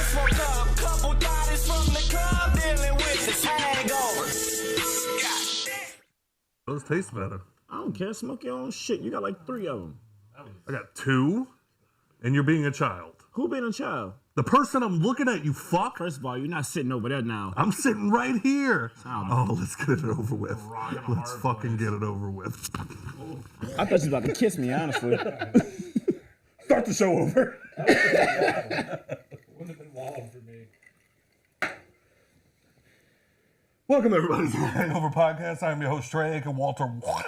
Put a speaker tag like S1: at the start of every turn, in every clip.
S1: smoke up. Couple bodies from the club dealing with this hangover.
S2: Those taste better.
S3: I don't care. Smoke your own shit. You got like 3 of them.
S2: I got 2, and you're being a child.
S3: Who being a child?
S2: The person I'm looking at, you fuck.
S3: First of all, you're not sitting over there now.
S2: I'm sitting right here. Oh, let's get it over with. Let's fucking get it over with.
S3: I thought you was about to kiss me, honestly.
S2: Start the show over.
S4: Wouldn't have been wild for me.
S2: Welcome, everybody, to the Hangover Podcast. I'm your host, Trey and Walter White.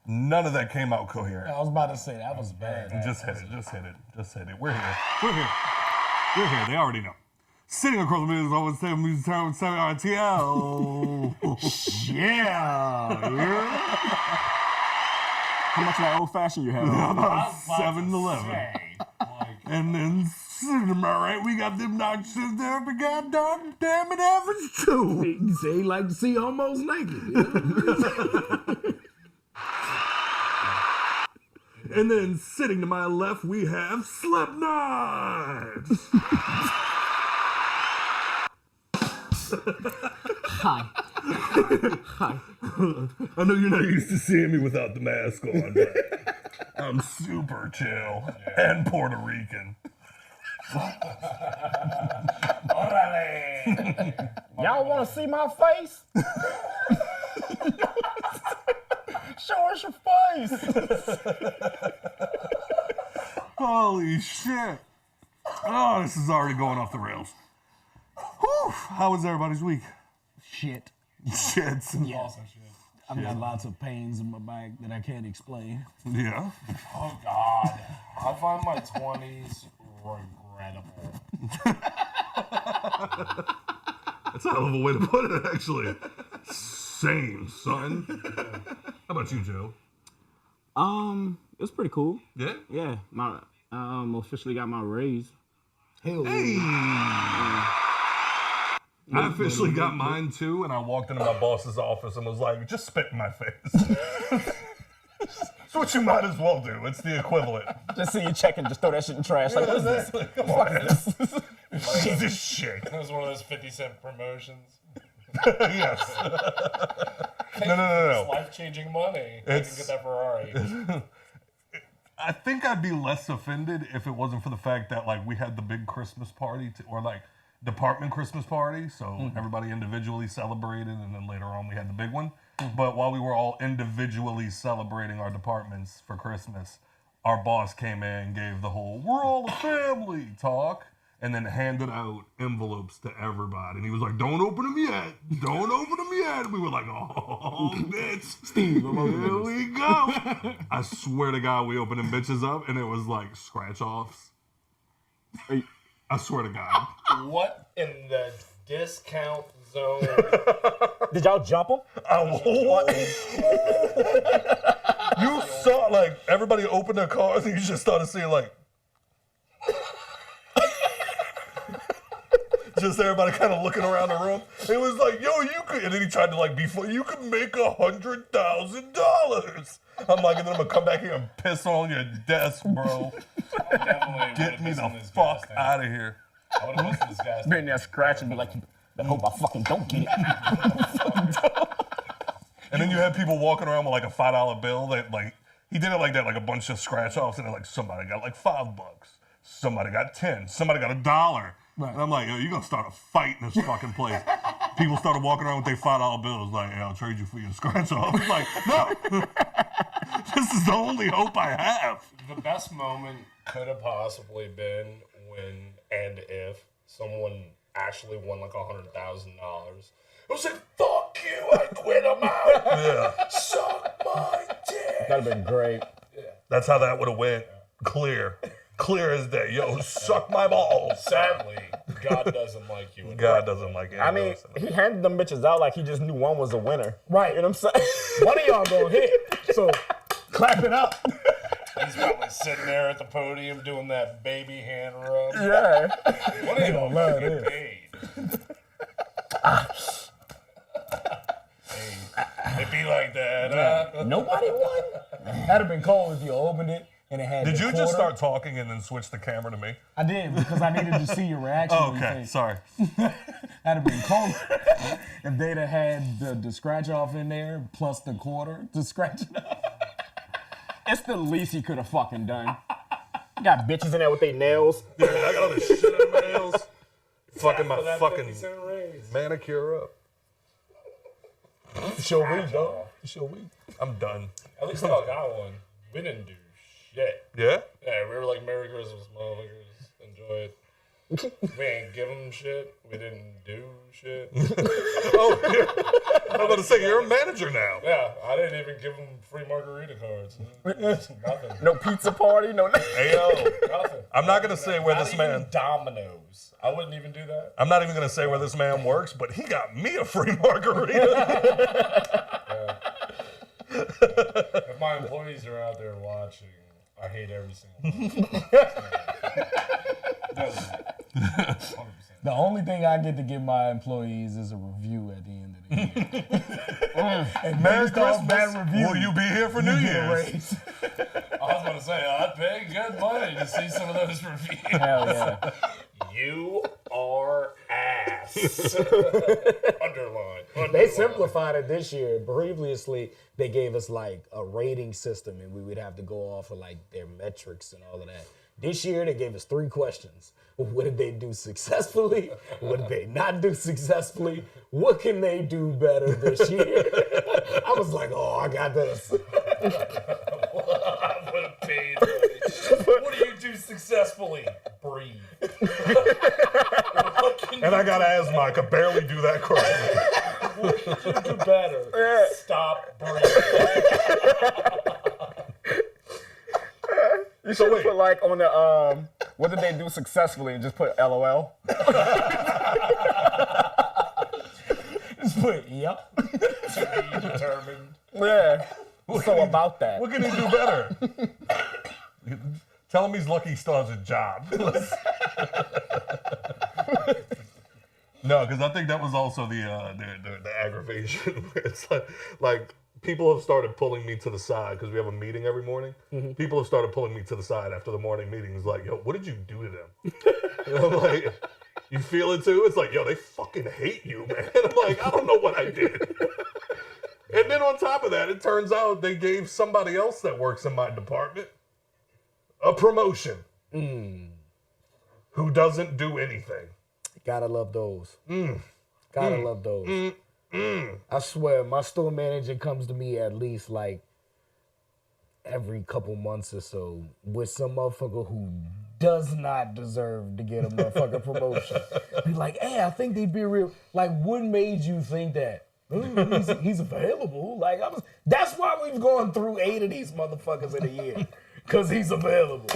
S2: None of that came out coherent.
S4: I was about to say, that was bad.
S2: Just hit it. We're here. They already know. Sitting across the middle is always saying music time with RTL.
S3: Yeah. How much of that old fashioned you have?
S2: About 7-Eleven. And then sitting to my right, we got them knocks there, but goddamn it, average 2.
S3: You say he like to see homos naked.
S2: And then sitting to my left, we have Slipknot.
S3: Hi.
S2: I know you're not used to seeing me without the mask on, but I'm super chill and Puerto Rican.
S3: Y'all want to see my face? Show us your face.
S2: Holy shit. Oh, this is already going off the rails. Whew. How was everybody's week?
S3: Shit.
S2: Shit.
S3: Yeah. I've got lots of pains in my back that I can't explain.
S2: Yeah.
S4: Oh, God. I find my 20s regrettable.
S2: That's a hell of a way to put it, actually. Same, son. How about you, Joe?
S3: It was pretty cool.
S2: Yeah?
S3: Yeah, my officially got my raise.
S2: Hey! I officially got mine too, and I walked into my boss's office and was like, just spit in my face. That's what you might as well do. It's the equivalent.
S3: Just see you check and just throw that shit in trash. Like, what is this?
S2: Come on, man. What is this shit?
S4: It was one of those 50-cent promotions.
S2: Yes. No.
S4: It's life-changing money. I can get that Ferrari.
S2: I think I'd be less offended if it wasn't for the fact that, like, we had the big Christmas party, or, like, department Christmas party, so everybody individually celebrated, and then later on we had the big one. But while we were all individually celebrating our departments for Christmas, our boss came in and gave the whole, we're all a family talk, and then handed out envelopes to everybody. And he was like, don't open them yet. Don't open them yet. And we were like, oh, bitch.
S3: Steve,
S2: here we go. I swear to God, we opened them bitches up, and it was like scratch-offs. I swear to God.
S4: What in the discount zone?
S3: Did y'all jump him?
S2: You saw, like, everybody opened their cars, and you just started seeing, like, just everybody kind of looking around the room. It was like, yo, you could, and then he tried to, like, be funny. You could make $100,000. I'm like, and then I'm gonna come back here and piss on your desk, bro. Get me the fuck out of here.
S4: I would have listened to this guy's
S3: Be in there scratching and be like, I hope I fucking don't get it.
S2: And then you had people walking around with like a $5 bill that, like, he did it like that, like a bunch of scratch offs, and then like somebody got like $5, somebody got 10, somebody got $1. Right. And I'm like, yo, you're gonna start a fight in this fucking place. People started walking around with their $5 bills, like, hey, I'll trade you for your scratch off. It's like, no, this is the only hope I have.
S4: The best moment could have possibly been when and if someone actually won like $100,000. It was like, fuck you, I quit, I'm out.
S2: Yeah.
S4: Suck my dick.
S3: That'd have been great.
S4: Yeah.
S2: That's how that would have went. Clear as day. Yo, suck my balls.
S4: Sadly, God doesn't like you.
S2: God doesn't like it.
S3: I mean, he handed them bitches out like he just knew one was a winner.
S4: Right.
S3: You know what I'm saying? One of y'all gonna hit. So clap it up.
S4: He's probably sitting there at the podium doing that baby hand rub.
S3: Yeah.
S4: What are you gonna love get paid? Hey, it be like that.
S3: Nobody won? That'd have been cold if you opened it and it had.
S2: Did
S3: the
S2: you
S3: quarter.
S2: just start talking and then switch the camera to me?
S3: I did because I needed to see your reaction.
S2: Oh,
S3: on your
S2: okay,
S3: face.
S2: sorry.
S3: That'd have been cold if they'd have had the scratch off in there plus the quarter to scratch it up.
S5: It's the least he could have fucking done. Got bitches in there with their nails.
S2: Yeah, I got all this shit in my nails. Fucking my
S4: that
S2: fucking
S4: 50 cent raise.
S2: manicure up.
S3: Show week, dog. Show week.
S2: I'm done.
S4: At least y'all got one. We didn't do shit.
S2: Yeah?
S4: Yeah, we were like, Merry Christmas, motherfuckers. Enjoy it. We ain't give them shit. We didn't do shit.
S2: Oh, yeah. I'm about to say, you're a manager now.
S4: Yeah, I didn't even give them free margarita cards. Nothing.
S5: No pizza party, no nothing.
S2: Hey, yo.
S4: Nothing.
S2: I'm not going to say where
S4: Not
S2: this
S4: even
S2: man...
S4: Domino's. I wouldn't even do that.
S2: I'm not even going to say where this man works, but he got me a free margarita.
S4: If my employees are out there watching, I hate every single one. 100%.
S3: The only thing I get to give my employees is a review at the end of the year. And
S2: Merry
S3: based off
S2: Christmas.
S3: that review,
S2: Will you be here for New
S3: you get a
S2: Year's?
S3: raise.
S4: I was going to say, I'd pay good money to see some of those reviews.
S3: Hell yeah.
S4: You are ass. Underline.
S5: They simplified it this year. Previously, they gave us like a rating system, and we would have to go off of like their metrics and all of that. This year, they gave us 3 questions. What did they do successfully? What did they not do successfully? What can they do better this year? I was like, oh, I got this.
S4: I would have paid. What do you do successfully? Breathe.
S2: And I got asthma. I could barely do that correctly.
S4: What can you do better? Stop breathing.
S5: You should put like on the what did they do successfully and just put LOL.
S3: Just put, yep.
S4: To be determined.
S5: Yeah. So about that.
S2: What can he do better? Tell him he's lucky he still has a job. No, because I think that was also the aggravation. It's like people have started pulling me to the side because we have a meeting every morning. Mm-hmm. People have started pulling me to the side after the morning meetings, like, yo, what did you do to them? And I'm like, you feel it too? It's like, yo, they fucking hate you, man. I'm like, I don't know what I did. And then on top of that, it turns out they gave somebody else that works in my department a promotion who doesn't do anything.
S5: Gotta love those. Gotta love those. I swear, my store manager comes to me at least like every couple months or so with some motherfucker who does not deserve to get a motherfucking promotion. Be like, hey, I think they'd be real. Like, what made you think that? He's available. Like, that's why we've gone through 8 of these motherfuckers in a year. Because he's available.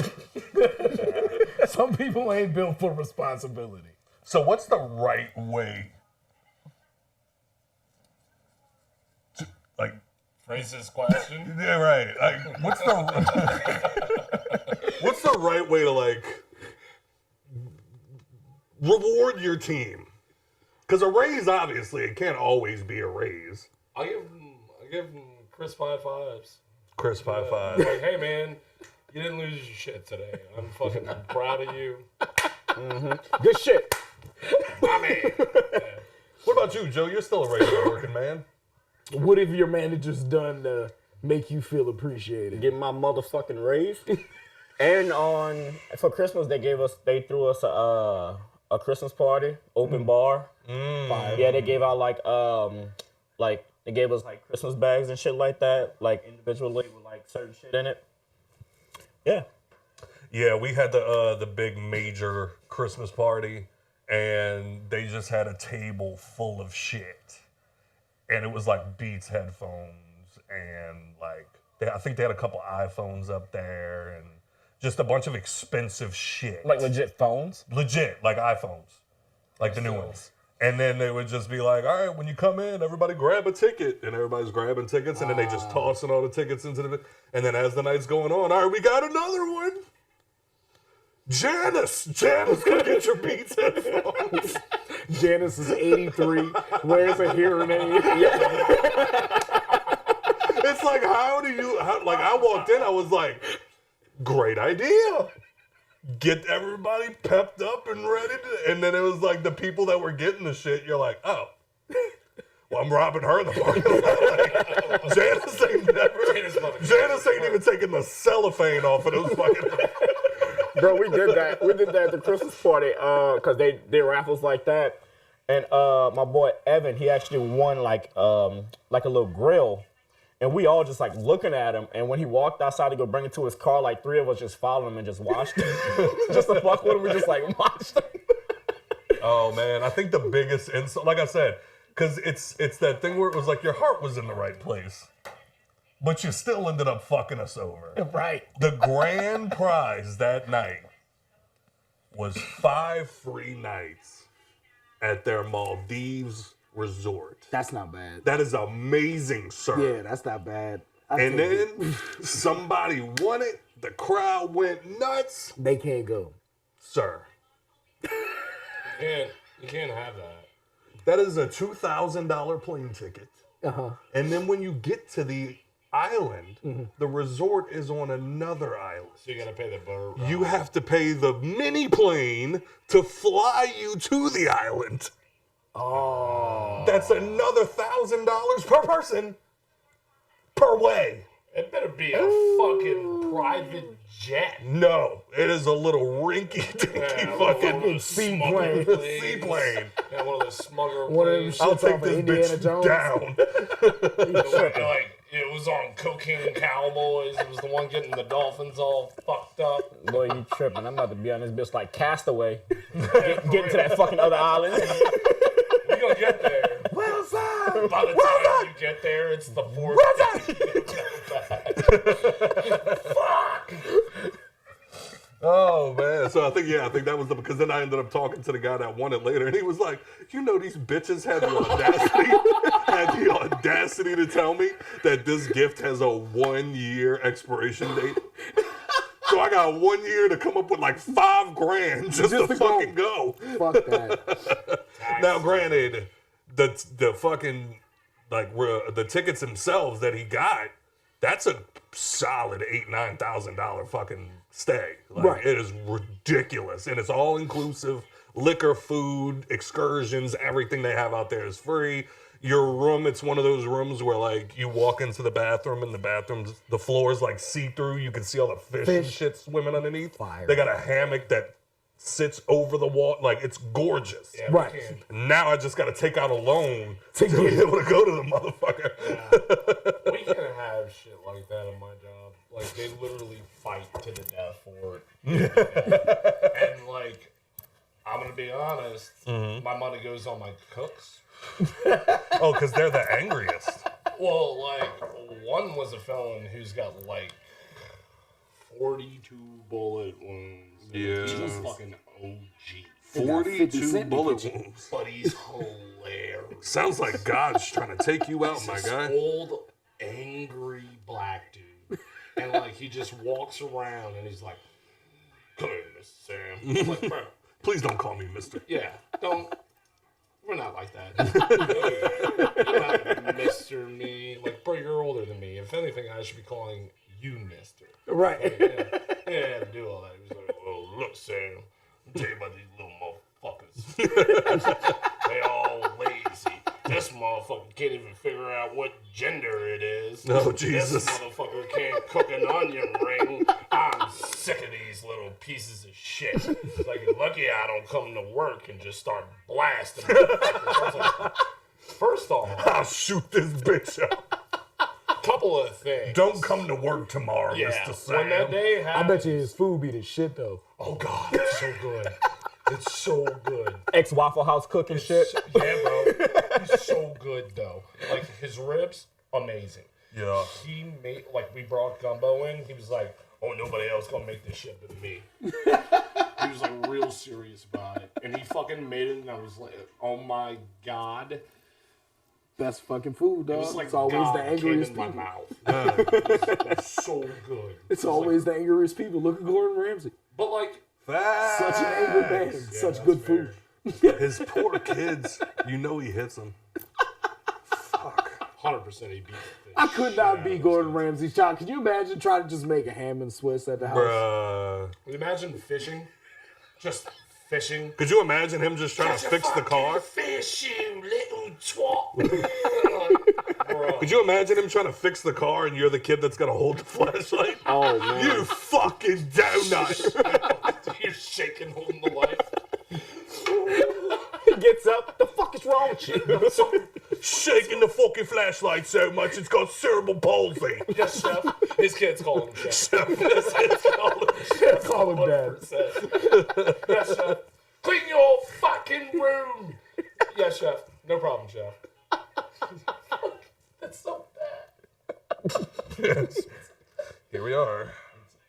S5: Some people ain't built for responsibility.
S2: So what's the right way to, like,
S4: Phrase this question.
S2: yeah, right. Like, what's the right way to, like, reward your team? Because a raise, obviously, it can't always be a raise.
S4: I give him Chris 5 fives.
S2: Chris 5-5.
S4: Like, hey man, you didn't lose your shit today. I'm fucking proud of you.
S5: Good shit.
S4: My man.
S2: What about you, Joe? You're still a regular working man.
S5: What have your managers done to make you feel appreciated?
S6: Get my motherfucking raise. And for Christmas they threw us a Christmas party, open bar. Yeah, they gave out like they gave us like Christmas bags and shit like that, like individually with like certain shit in it. Yeah.
S2: Yeah, we had the big major Christmas party, and they just had a table full of shit. And it was like Beats headphones, and like I think they had a couple iPhones up there, and just a bunch of expensive shit.
S5: Like legit phones?
S2: Legit, like iPhones, like the new ones. And then they would just be like, all right, when you come in, everybody grab a ticket. And everybody's grabbing tickets, and then they just tossing all the tickets into the... And then as the night's going on, all right, we got another one. Janice, go get your Beats headphones.
S5: Janice is 83, wears a hearing aid.
S2: It's like, like, I walked in, I was like, great idea. Get everybody pepped up and ready to, and then it was like the people that were getting the shit, you're like, oh, well, I'm robbing her in the parking lot. Like, Janice ain't even taking the cellophane off of those fucking
S6: Bro, we did that. We did that at the Christmas party because they did raffles like that. And my boy Evan, he actually won like a little grill. And we all just like looking at him. And when he walked outside to go bring it to his car, like 3 of us just followed him and just watched him. Just to fuck with him, we just like watched him.
S2: Oh man, I think the biggest insult, like I said, because it's that thing where it was like your heart was in the right place, but you still ended up fucking us over.
S5: Right.
S2: The grand prize that night was 5 free nights at their Maldives resort.
S5: That's not bad.
S2: That is amazing, sir.
S5: Yeah, that's not bad.
S2: And then somebody won it. The crowd went nuts.
S5: They can't go.
S2: Sir.
S4: You can't have that.
S2: That is a $2,000 plane ticket.
S5: Uh-huh.
S2: And then when you get to the island, the resort is on another island.
S4: So you gotta pay the boat.
S2: You have to pay the mini plane to fly you to the island.
S5: Oh.
S2: That's another $1,000 per person per way.
S4: It better be a fucking private jet.
S2: No, it is a little rinky-dinky fucking
S5: seaplane.
S2: Seaplane.
S4: Yeah, one of those smuggler
S5: One of them
S4: planes.
S5: shits
S2: I'll
S5: off
S2: take
S5: of
S2: this
S5: Indiana
S2: bitch
S5: Jones.
S2: down.
S4: Like, it was on Cocaine Cowboys. It was the one getting the dolphins all fucked up.
S6: Boy, you tripping. I'm about to be on this bitch like Castaway. Getting to that fucking other island.
S4: We gonna get there.
S5: Well, sir.
S4: By the time you get there, it's the 4th
S2: Fuck! Oh man, so I think that was because then I ended up talking to the guy that won it later, and he was like, "You know, these bitches had the audacity to tell me that this gift has a 1-year expiration date." So I got 1 year to come up with like $5,000 just to fucking go.
S5: Fuck that.
S2: Now, granted, the fucking the tickets themselves that he got, that's a solid $8,000-9,000 fucking stay. Like,
S5: Right.
S2: It is ridiculous, and it's all inclusive. Liquor, food, excursions, everything they have out there is free. Your room, it's one of those rooms where like you walk into the bathroom and the floor is like see-through. You can see all the fish and shit swimming underneath.
S5: Fire.
S2: They got a hammock that sits over the wall. Like, it's gorgeous.
S4: Yeah,
S5: Right.
S2: Now I just got to take out a loan to be able to go to the motherfucker.
S4: We can't have shit like that in my job. Like, they literally fight to the death for it. And, like, I'm gonna be honest, my money goes on my cooks.
S2: Oh, because they're the angriest.
S4: Well, like, one was a felon who's got, like, 42 bullet wounds.
S2: Yeah.
S4: He's a fucking OG.
S2: 42 bullet wounds.
S4: But he's hilarious.
S2: Sounds like God's trying to take you out,
S4: He's
S2: my
S4: this
S2: guy.
S4: old, angry black dude. And, like, he just walks around and he's like, "Come here, Mr. Sam." I'm like, bro,
S2: Please don't call me mister.
S4: yeah, we're not like that. You're not Mr. Me. Like, bro, you're older than me. If anything, I should be calling you Mister.
S5: Right.
S4: Yeah, to do all that. He was like, "Oh, look, Sam, I'll tell you about these little motherfuckers. They all lazy. This motherfucker can't even figure out what gender it is.
S2: Oh, Jesus.
S4: This motherfucker can't cook an onion ring. I'm sick of these little pieces of shit. It's like, you're lucky I don't come to work and just start blasting motherfuckers." Like, first off,
S2: I'll shoot this bitch up.
S4: couple of things.
S2: Don't come to work tomorrow,
S4: Yeah,
S2: Mr. Sam.
S4: when that day
S5: I
S4: happened,
S5: bet you his food be the shit, though.
S4: oh God, it's so good. It's so good.
S6: Ex-Waffle House cooking shit.
S4: Yeah, bro. He's so good, though. Like, his ribs, amazing.
S2: Yeah.
S4: He made, like, we brought gumbo in. He was like, "Oh, nobody else gonna make this shit but me." He was, like, real serious about it. And he fucking made it, and I was like, oh my God.
S5: Best fucking food, dog.
S4: It was like
S5: It's always
S4: God
S5: the angriest
S4: came in
S5: people.
S4: my mouth. It was so good.
S5: It's always the angriest people. Look at Gordon Ramsay.
S4: But, like,
S5: Such an angry man. Such good food.
S2: His poor kids, you know he hits them. Fuck.
S4: 100% he beat the
S5: I could not
S4: shit
S5: be
S4: out of
S5: Gordon
S4: his
S5: Ramsay's child. Could you imagine trying to just make a ham and Swiss at the house?
S2: Bruh.
S4: kids. Imagine fishing. Just fishing.
S2: Could you imagine him just trying to fix the car?
S4: Fish, you little twat. Bro.
S2: Could you imagine him trying to fix the car and you're the kid that's gonna hold the flashlight?
S6: Oh man.
S2: You fucking donut.
S4: You're shaking, holding the light.
S6: He gets up. The fuck is wrong with you?
S2: Shaking the fucking flashlight so much it's got cerebral palsy.
S4: Yes, chef. His kids call him chef. His kids call him chef.
S5: Call him dad.
S4: 100%. Yes, chef. Clean your fucking room. Yes, chef. No problem, chef. That's so bad.
S2: Here we are.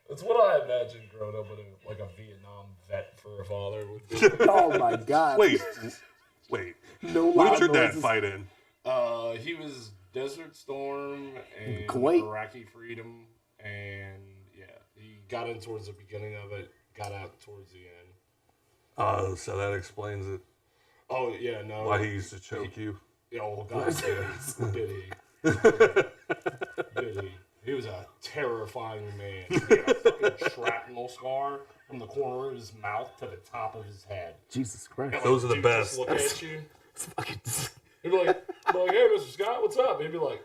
S4: It's what I imagined growing up with a Vietnam vet for a father would be.
S5: Oh my God.
S2: Wait.
S5: No
S2: What
S5: loud
S2: did your dad
S5: noises.
S2: fight in?
S4: He was Desert Storm and
S5: Kuwait.
S4: Iraqi Freedom, and yeah, he got in towards the beginning of it, got out towards the end.
S2: Oh, so that explains it.
S4: Oh yeah, no.
S2: Why he used to choke you.
S4: Oh God, did he? Did he? He was a terrifying man. He had a fucking shrapnel scar from the corner of his mouth to the top of his head.
S5: Jesus Christ.
S4: And,
S2: Those are the
S4: dude
S2: best.
S4: Just look at you.
S5: It's fucking.
S4: He'd be like, hey, Mr. Scott, what's up? He'd be like,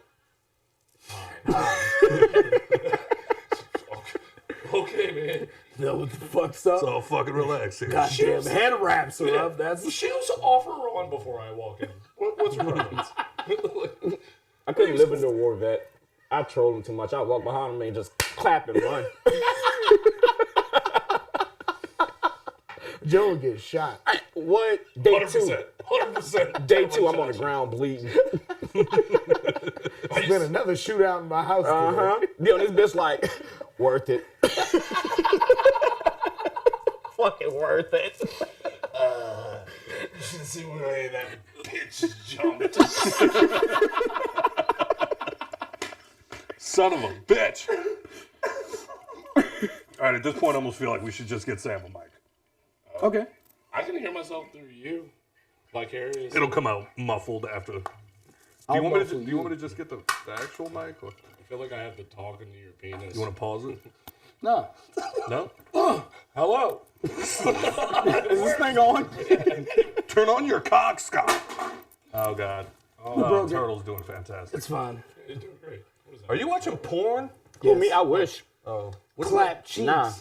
S4: hi. Okay, man.
S5: You know what the fuck's up?
S2: So fucking relax here.
S5: Goddamn hand wraps are up. That's
S4: Shoes off or on before I walk in. What's your preference?
S6: I couldn't live in the war vet. I troll him too much. I walk behind him and just clap and run.
S5: Joe will get shot.
S6: What? Day
S4: 100%.
S6: 2.
S4: 100%.
S6: Day 2, I'm on the ground bleeding.
S5: There's been another shootout in my house. today.
S6: Yo, this bitch like, worth it. Fucking worth it.
S4: You should see where that bitch jumped.
S2: Son of a bitch. All right, at this point, I almost feel like we should just get Sam a mic.
S5: Okay.
S4: I can hear myself through you. Vicarious.
S2: It'll come out muffled after. Do you want me to just get the actual mic? Or
S4: I feel like I have to talk into your penis.
S2: you want to pause it?
S5: No.
S2: No?
S4: Hello?
S6: Is this thing on?
S2: Turn on your cock, Scott. Oh, God.
S5: broke it.
S2: Turtle's doing fantastic.
S5: It's fine.
S4: You're doing great. What is that?
S2: Are you watching porn?
S6: Who, me? I wish.
S2: Oh.
S5: Clap cheeks.
S6: Nah.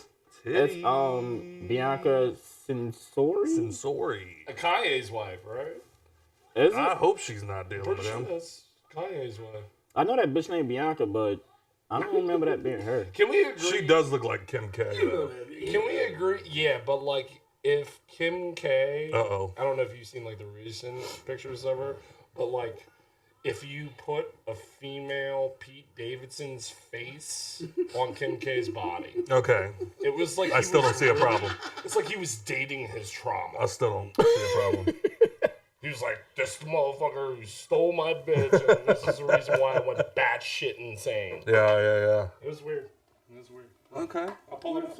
S2: Titty.
S6: It's Bianca Sensori?
S2: Sensori.
S4: Kanye's wife, right?
S6: Is it?
S2: I hope she's not dealing
S4: Pretty
S2: with
S4: sure
S2: him.
S4: that's Kanye's wife.
S6: I know that bitch named Bianca, but I don't remember that being her.
S4: Can we agree?
S2: She does look like Kim K, though.
S4: Can we agree? Yeah, but like if Kim K,
S2: Uh-oh.
S4: I don't know if you've seen like the recent pictures of her, but like if you put a female Pete Davidson's face on Kim K's body,
S2: Okay.
S4: it was like
S2: I still don't see a problem.
S4: It's like he was dating his trauma.
S2: I still don't see a problem.
S4: He was like, this motherfucker who stole my bitch, and this is the reason why I went batshit insane.
S2: Yeah.
S4: It was weird. It was weird.
S2: Okay.
S4: I'll pull it up.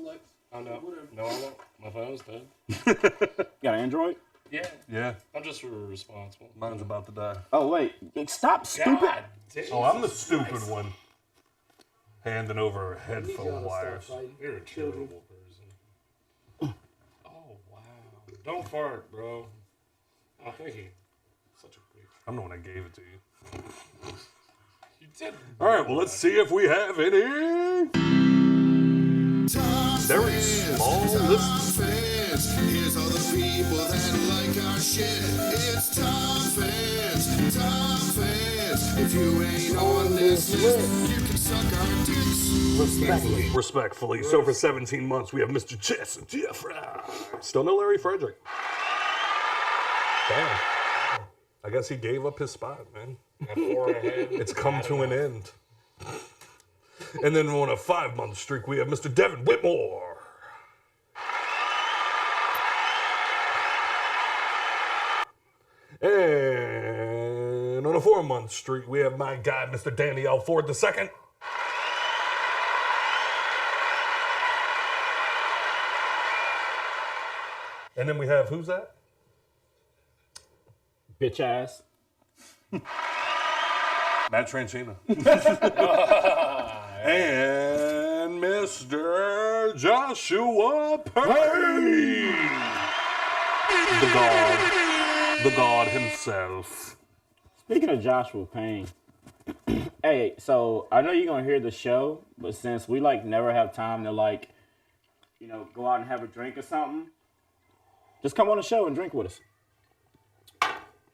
S4: Oh no. No, I won't. My phone's dead.
S6: Got an Android?
S4: Yeah.
S2: Yeah.
S4: I'm just responsible.
S2: Mine's about to die.
S6: Oh, wait. Stop, stupid.
S4: God damn.
S2: Oh, I'm the stupid one. Handing over a head full of wires.
S4: You're a terrible person. Oh, wow. Don't fart, bro. Oh, thank you. Such a bitch.
S2: I'm the one that gave it to you.
S4: You did.
S2: All right, well, let's see if we have any. Very small list.
S7: Here's all the people that like our shit. It's Tom Fans, Tom Fans. If you ain't on this list, you can suck our dicks.
S2: Respectfully. So for 17 months, we have Mr. Chess and Jeffrey. Still no Larry Frederick. Damn. I guess he gave up his spot, man.
S4: At 4 ahead.
S2: It's come to an end. And then on a 5-month streak, we have Mr. Devin Whitmore. And on a 4-month streak, we have my guy, Mr. Danny L. Ford II. And then we have, who's that?
S6: Bitch ass.
S2: Matt Tranchina. And Mr. Joshua Payne. The God himself.
S6: Speaking of Joshua Payne, hey, so I know you're gonna hear the show, but since we like never have time to like, you know, go out and have a drink or something, just come on the show and drink with us.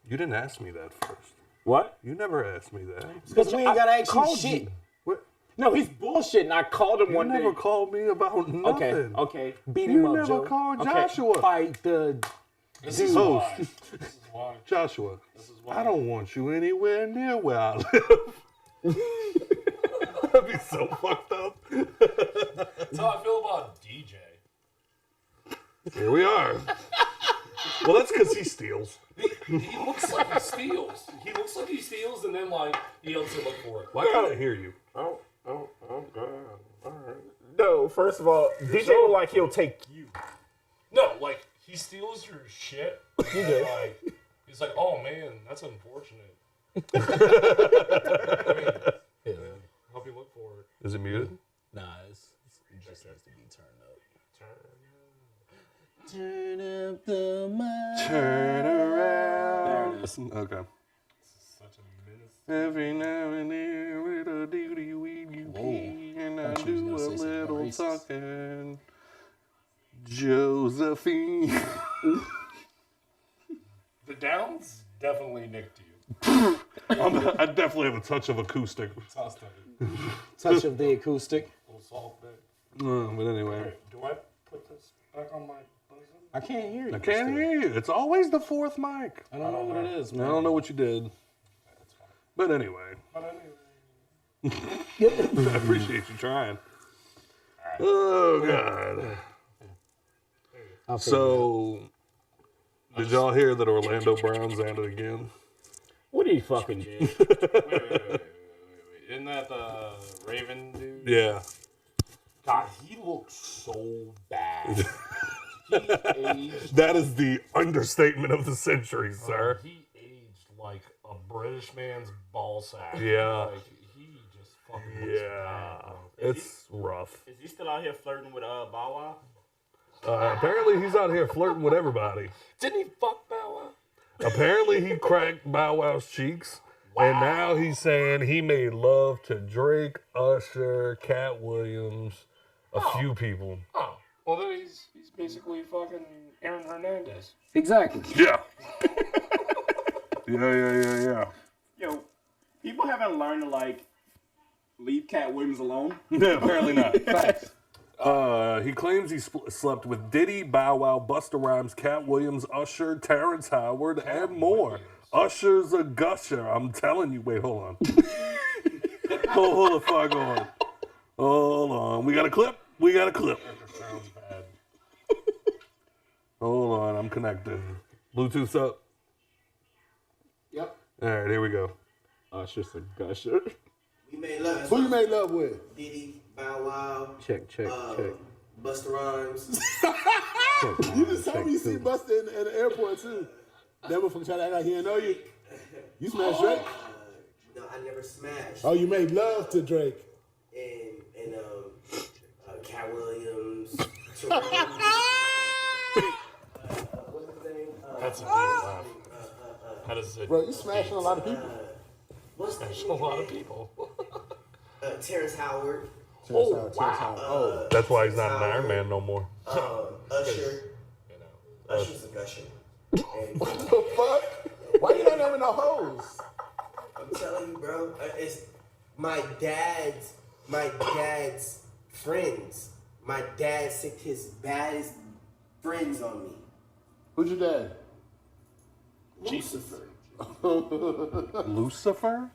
S2: You didn't ask me that first.
S6: What?
S2: You never asked me that.
S5: Because we ain't gotta ask you
S6: called
S5: shit.
S6: you.
S2: What?
S6: No, he's bullshitting. I called him
S2: You
S6: one day.
S2: never called me about nothing.
S6: Okay.
S5: Beat
S2: You
S5: him up,
S2: never
S5: Joe.
S2: called
S6: Okay.
S2: Joshua.
S5: Fight the
S4: This is
S2: Host.
S4: why. This is why.
S2: Joshua,
S4: This is why.
S2: I don't want you anywhere near where I live. That'd be so fucked up.
S4: That's how I feel about DJ.
S2: Here we are. Well, that's because he steals.
S4: He looks like he steals. He looks like he steals, and then like he else to look for it.
S2: Why can't I hear you?
S6: Oh, God. All right. No, first of all, DJ look like he'll take you.
S4: No, like he steals your shit.
S6: He does.
S4: Like he's like, oh man, that's unfortunate. Help you look for it.
S2: Is it muted?
S3: Nah, it just has to be turned up.
S6: Turn up the mic.
S2: Turn around.
S6: There it is.
S2: Okay.
S4: Such a menace.
S2: Every now and then with a duty weedy pee, and I
S3: thought you was
S2: do a
S3: gonna say something
S2: little
S3: racist.
S2: talking. Josephine.
S4: The downs definitely nicked you.
S2: I definitely have a touch of acoustic.
S4: Tossed of it.
S3: Touch of the acoustic.
S4: A little soft bit.
S2: But anyway,
S4: Do I put this back on my buzzer?
S3: I can't hear you.
S2: I can't hear you. It's always the fourth mic.
S3: I don't know what it is,
S2: I
S3: man.
S2: don't know what you did.
S4: That's fine.
S2: But anyway,
S4: But anyway.
S2: I appreciate you trying. Oh, God. So, did y'all hear that Orlando Brown's at it again?
S6: What are you fucking doing?
S4: Wait. Isn't that the Raven dude?
S2: Yeah.
S4: God, he looks so bad. He aged.
S2: That is the understatement of the century, sir.
S4: He aged like a British man's ball sack.
S2: Yeah.
S4: Like he just fucking looks
S2: Yeah.
S4: bad, bro.
S2: It's rough.
S6: Is he still out here flirting with Bow Wow?
S2: Apparently, he's out here flirting with everybody.
S4: Didn't he fuck Bow Wow?
S2: Apparently, he cracked Bow Wow's cheeks. And now he's saying he made love to Drake, Usher, Cat Williams, a few people.
S4: Oh, well then he's basically fucking Aaron Hernandez.
S3: Exactly.
S2: Yeah. Yeah.
S6: Yo, people haven't learned to like leave Cat Williams alone.
S2: Yeah, apparently not. Facts. He claims he slept with Diddy, Bow Wow, Busta Rhymes, Cat Williams, Usher, Terrence Howard, and more. Usher's a gusher. I'm telling you. Wait, hold on. Hold the fuck on. Hold on. We got a clip?
S4: That sounds bad.
S2: Hold on. I'm connected. Bluetooth's up.
S5: Yep.
S2: All right, here we go.
S6: Usher's a gusher.
S8: We made love.
S5: Who you made love with?
S8: Diddy, Bow Wow,
S6: Check.
S8: Busta Rhymes.
S5: You just told me you see Busta in the airport too. That motherfucker tried to act like he didn't know you. You smashed Drake?
S8: No, I never smashed.
S5: Oh, you made love to Drake.
S8: And Cat Williams. What's his name?
S4: That's a deep laugh. How does it?
S5: Bro, you smashing a lot of people.
S8: What's that?
S4: There's a lot of people.
S8: Terrence Howard.
S5: Terrence Howard. Oh.
S2: That's why he's not an Iron Man no more.
S8: Usher.
S4: You know.
S8: Usher's a gusher. And
S5: What the fuck? Why you not naming no hoes?
S8: I'm telling you, bro, it's my dad's friends. My dad sicked his baddest friends on me.
S5: Who's your dad?
S8: Lucifer.
S2: Lucifer?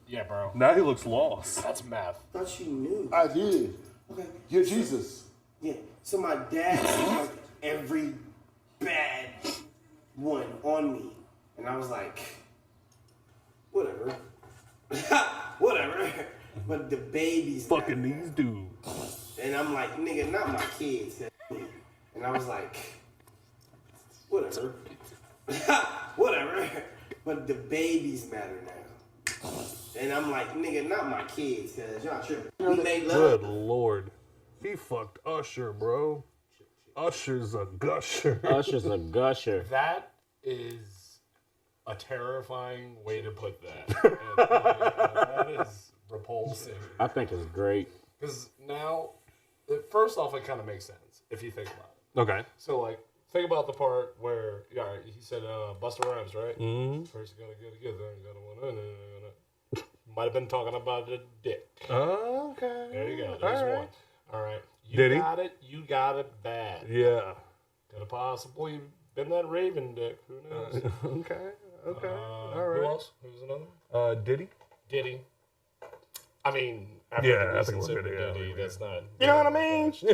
S4: Yeah, bro.
S2: Now he looks lost.
S4: That's math.
S8: Thought you knew.
S5: I did.
S8: Okay.
S5: You're Jesus.
S8: Yeah. So my dad sicked like every bad one on me, and I was like, whatever, whatever. But the baby's
S2: Fucking
S8: not-
S2: these dudes.
S8: And I'm like, nigga, not my kids. And I was like, whatever. Whatever. but the babies matter now. And I'm like, nigga, not my kids, cause y'all tripping. We made love.
S2: Good Lord. He fucked Usher, bro. Usher's a gusher.
S6: Usher's a gusher.
S4: That is a terrifying way to put that. And, that is repulsive.
S6: I think it's great.
S4: Because now, first off, it kind of makes sense if you think about it.
S2: Okay.
S4: So, like, think about the part where, he said Busta Rhymes, right? Mm-hmm. First you gotta get together, you gotta might have been talking about the dick.
S2: Oh, okay.
S4: There you go. There's one. All right. You got it bad.
S2: Yeah.
S4: Could have possibly been that Raven dick. Who knows?
S2: Okay. All right.
S4: Who else? Who's another?
S2: Diddy?
S4: Diddy. I mean, I think we're Diddy. That's not.
S6: You know what I mean?
S2: You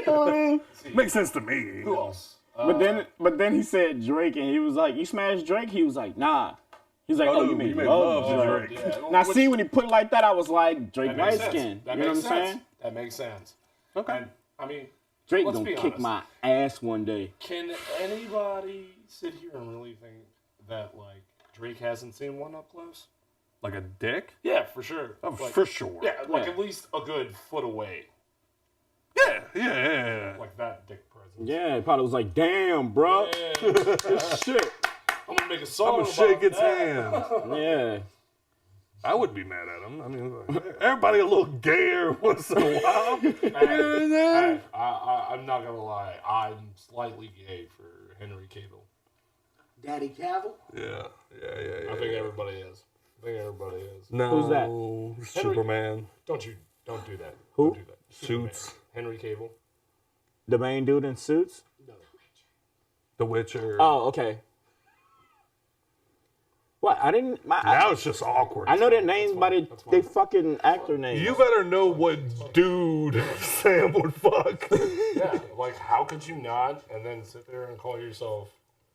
S2: know what I mean? Makes sense to me.
S4: Who else?
S3: But then he said Drake, and he was like, "You smashed Drake?" He was like, "Nah." He's like, "Oh, you made love to Drake."
S4: Yeah.
S3: Now, see, when he put it like that, I was like, Drake
S4: That makes
S3: light skin.
S4: sense. That
S3: You know what I'm
S4: makes sense.
S3: saying?
S4: That makes sense.
S3: Okay.
S4: And, I mean,
S3: Drake
S4: let's
S3: gonna
S4: be
S3: kick
S4: honest.
S3: my ass one day.
S4: Can anybody sit here and really think that, like, Drake hasn't seen one up close?
S2: Like a dick?
S4: Yeah, for sure.
S2: Oh,
S4: Like,
S2: for sure.
S4: Yeah, like at least a good foot away.
S2: Yeah.
S4: Like that dick presence.
S6: Yeah, it probably was like, damn, bro. Shit.
S4: I'm gonna make a song.
S2: I'm gonna shake its hand.
S6: Yeah.
S2: I would be mad at him. I mean, like, everybody a little gayer once in a while.
S4: Hey, I'm not gonna lie. I'm slightly gay for Henry Cavill.
S8: Daddy Cavill?
S2: Yeah.
S4: I think everybody is.
S2: No.
S6: Who's that?
S2: Superman.
S4: Don't do that.
S6: Who?
S4: Don't do that.
S2: Suits.
S4: Superman. Henry Cavill.
S6: The main dude in suits?
S2: The Witcher.
S6: Oh, okay. What? I didn't.
S2: Now it's just awkward.
S6: I know their names by they fucking actor names.
S2: You better know what dude Sam would fuck.
S4: Yeah, like how could you not and then sit there and call yourself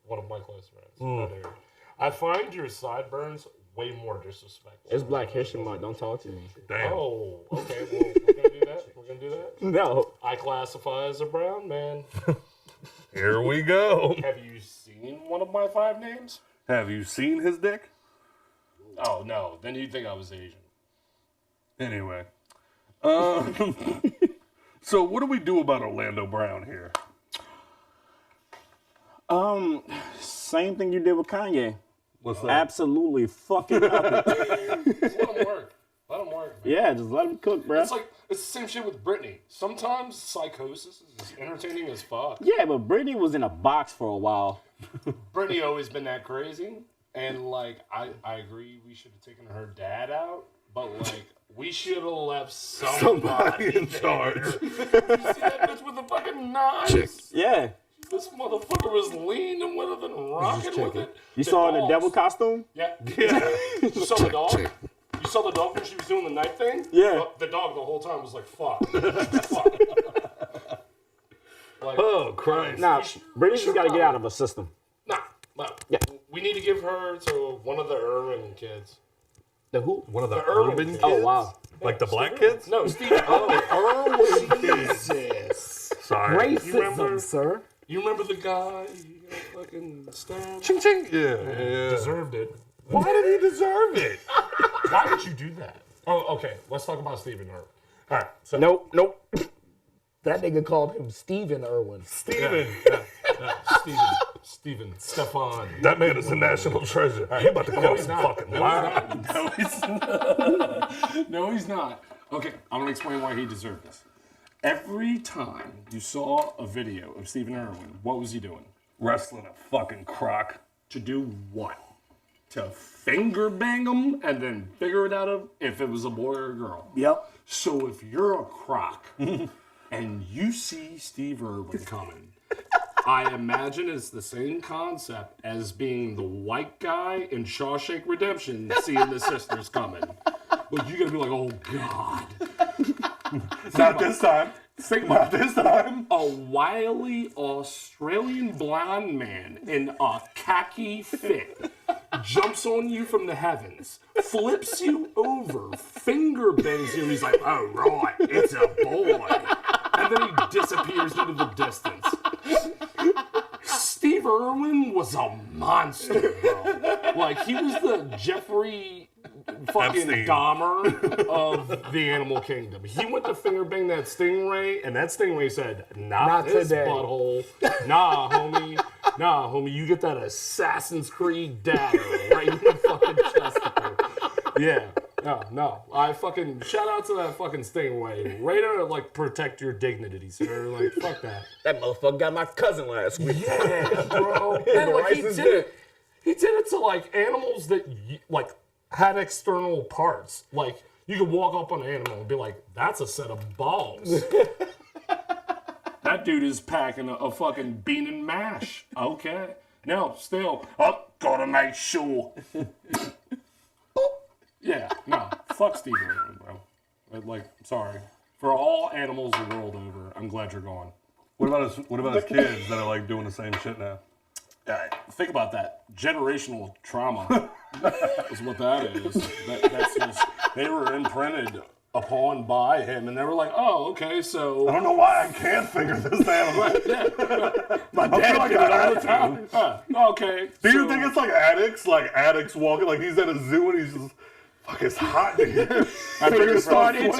S4: one of my close friends? I find your sideburns way more disrespectful.
S6: It's Black History Month. Don't talk to me.
S2: Damn.
S4: Oh, okay. Well, we're gonna do that.
S6: No.
S4: I classify as a brown man.
S2: Here we go.
S4: Have you seen one of my 5 names?
S2: Have you seen his dick?
S4: Oh no, then you'd think I was Asian.
S2: Anyway. So what do we do about Orlando Brown here?
S3: Same thing you did with Kanye.
S2: What's that?
S3: Absolutely fucking up.
S4: Just let him work. Let him work, man.
S3: Yeah, just let him cook, bro.
S4: It's the same shit with Britney. Sometimes psychosis is entertaining as fuck.
S3: Yeah, but Britney was in a box for a while.
S4: Britney always been that crazy, and like I agree we should have taken her dad out, but like we should have left somebody
S2: in charge.
S4: You see that bitch with the fucking knives?
S6: Yeah.
S4: This motherfucker was leaning with it and rocking with it.
S6: You saw her in the devil costume?
S4: Yeah. You saw the dog? You saw the dog when she was doing the knife thing?
S6: Yeah.
S4: The dog the whole time was like, fuck. Fuck. Like,
S2: Oh, Christ.
S6: Nah, Britney's just got to get out of her system.
S4: Nah.
S6: Yeah.
S4: We need to give her to one of the urban kids.
S6: The who?
S2: One of the
S4: urban
S2: urban
S4: kids.
S2: kids?
S6: Oh, wow.
S2: Like the black kids?
S4: No, Steve. Jesus.
S2: Sorry.
S5: Racism, sir.
S4: You remember the guy you fucking stabbed?
S2: Ching ching. Yeah.
S4: Deserved it.
S2: Why did he deserve it?
S4: Why did you do that? Oh, okay. Let's talk about Stephen Irwin. All right. So,
S6: Nope.
S5: That nigga called him Steven Irwin.
S2: Steven.
S4: Stephen. Stefan.
S2: That man is a national treasure. He about to call some fucking line.
S3: No, he's not. Okay, I'm gonna explain why he deserved this. Every time you saw a video of Stephen Irwin, what was he doing?
S2: Wrestling a fucking croc.
S3: To do what? To finger bang him and then figure it out of if it was a boy or a girl.
S5: Yep.
S3: So if you're a croc and you see Steve Irwin coming,
S4: I imagine it's the same concept as being the white guy in Shawshank Redemption seeing the sisters coming. Well, you're going to be like, oh, God.
S2: Not this time. Not this time.
S4: A wily Australian blonde man in a khaki fit jumps on you from the heavens, flips you over, finger bangs you, and he's like, oh, right, it's a boy. And then he disappears into the distance. Steve Steve Irwin was a monster, bro. Like, he was the Jeffrey fucking
S2: Epstein.
S4: Dahmer of the animal kingdom. He went to finger bang that stingray, and that stingray said, not this
S5: today.
S4: butthole. Nah, homie. Nah, homie, you get that Assassin's Creed dagger right in the fucking chest. Yeah. No. I fucking shout out to that fucking stingray. Way to like protect your dignity, sir. Like, fuck that.
S6: That motherfucker got my cousin last week.
S4: Yeah, bro. And like, he did it to like animals that like had external parts. Like, you could walk up on an animal and be like, that's a set of balls. That dude is packing a fucking bean and mash. Okay. No, still, gotta make sure. Yeah, no, fuck Steve Irwin, bro. Like, sorry. For all animals the world over, I'm glad you're gone.
S2: What about his kids that are like doing the same shit now?
S4: Think about that. Generational trauma is what that is. That's just, they were imprinted upon by him, and they were like, oh, okay, so...
S2: I don't know why I can't figure this out.
S4: My dad did it all the time. Okay.
S2: Do you think it's like addicts walking, like he's at a zoo and he's just, fuck, it's hot in here.
S4: I think it started.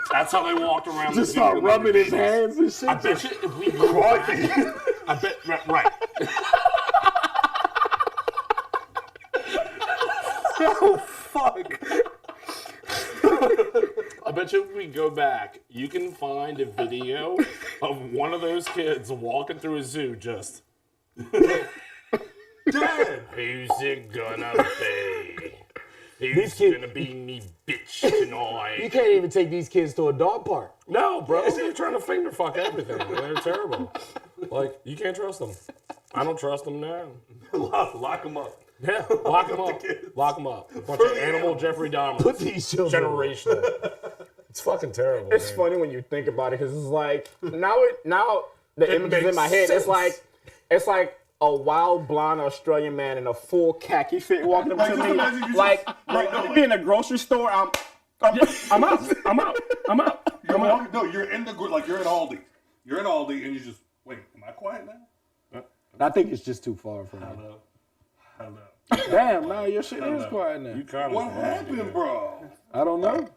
S4: That's how they walked around.
S5: Just start rubbing his hands and shit.
S4: I bet you if we go back, I bet, right.
S2: Oh, fuck.
S4: I bet you if we go back, you can find a video of one of those kids walking through a zoo just... Dad, who's it gonna be? Who's gonna be me bitch tonight?
S5: You can't even take these kids to a dog park.
S4: No, bro. They're trying to finger fuck everything. They're terrible. Like, you can't trust them. I don't trust them now.
S2: Lock them up.
S4: Yeah, lock them up. Lock them up. A bunch of animal Jeffrey Dahmer.
S5: Put these children.
S4: Generational. It's fucking terrible.
S6: It's
S4: man.
S6: funny when you think about it, because it's like, now the image is in my head.
S4: sense.
S6: It's like a wild blonde Australian man in a full khaki fit walking up to
S2: just
S6: me.
S2: imagine you
S6: Like,
S2: just-
S6: be in a grocery store, I'm out.
S2: No, you're in the like you're at Aldi. You're at Aldi and you just wait. Am I quiet now?
S5: I think it's just too far from him.
S2: Hello.
S5: Damn, now your shit is quiet now.
S4: You kind of
S2: What happened, bro?
S5: I don't know.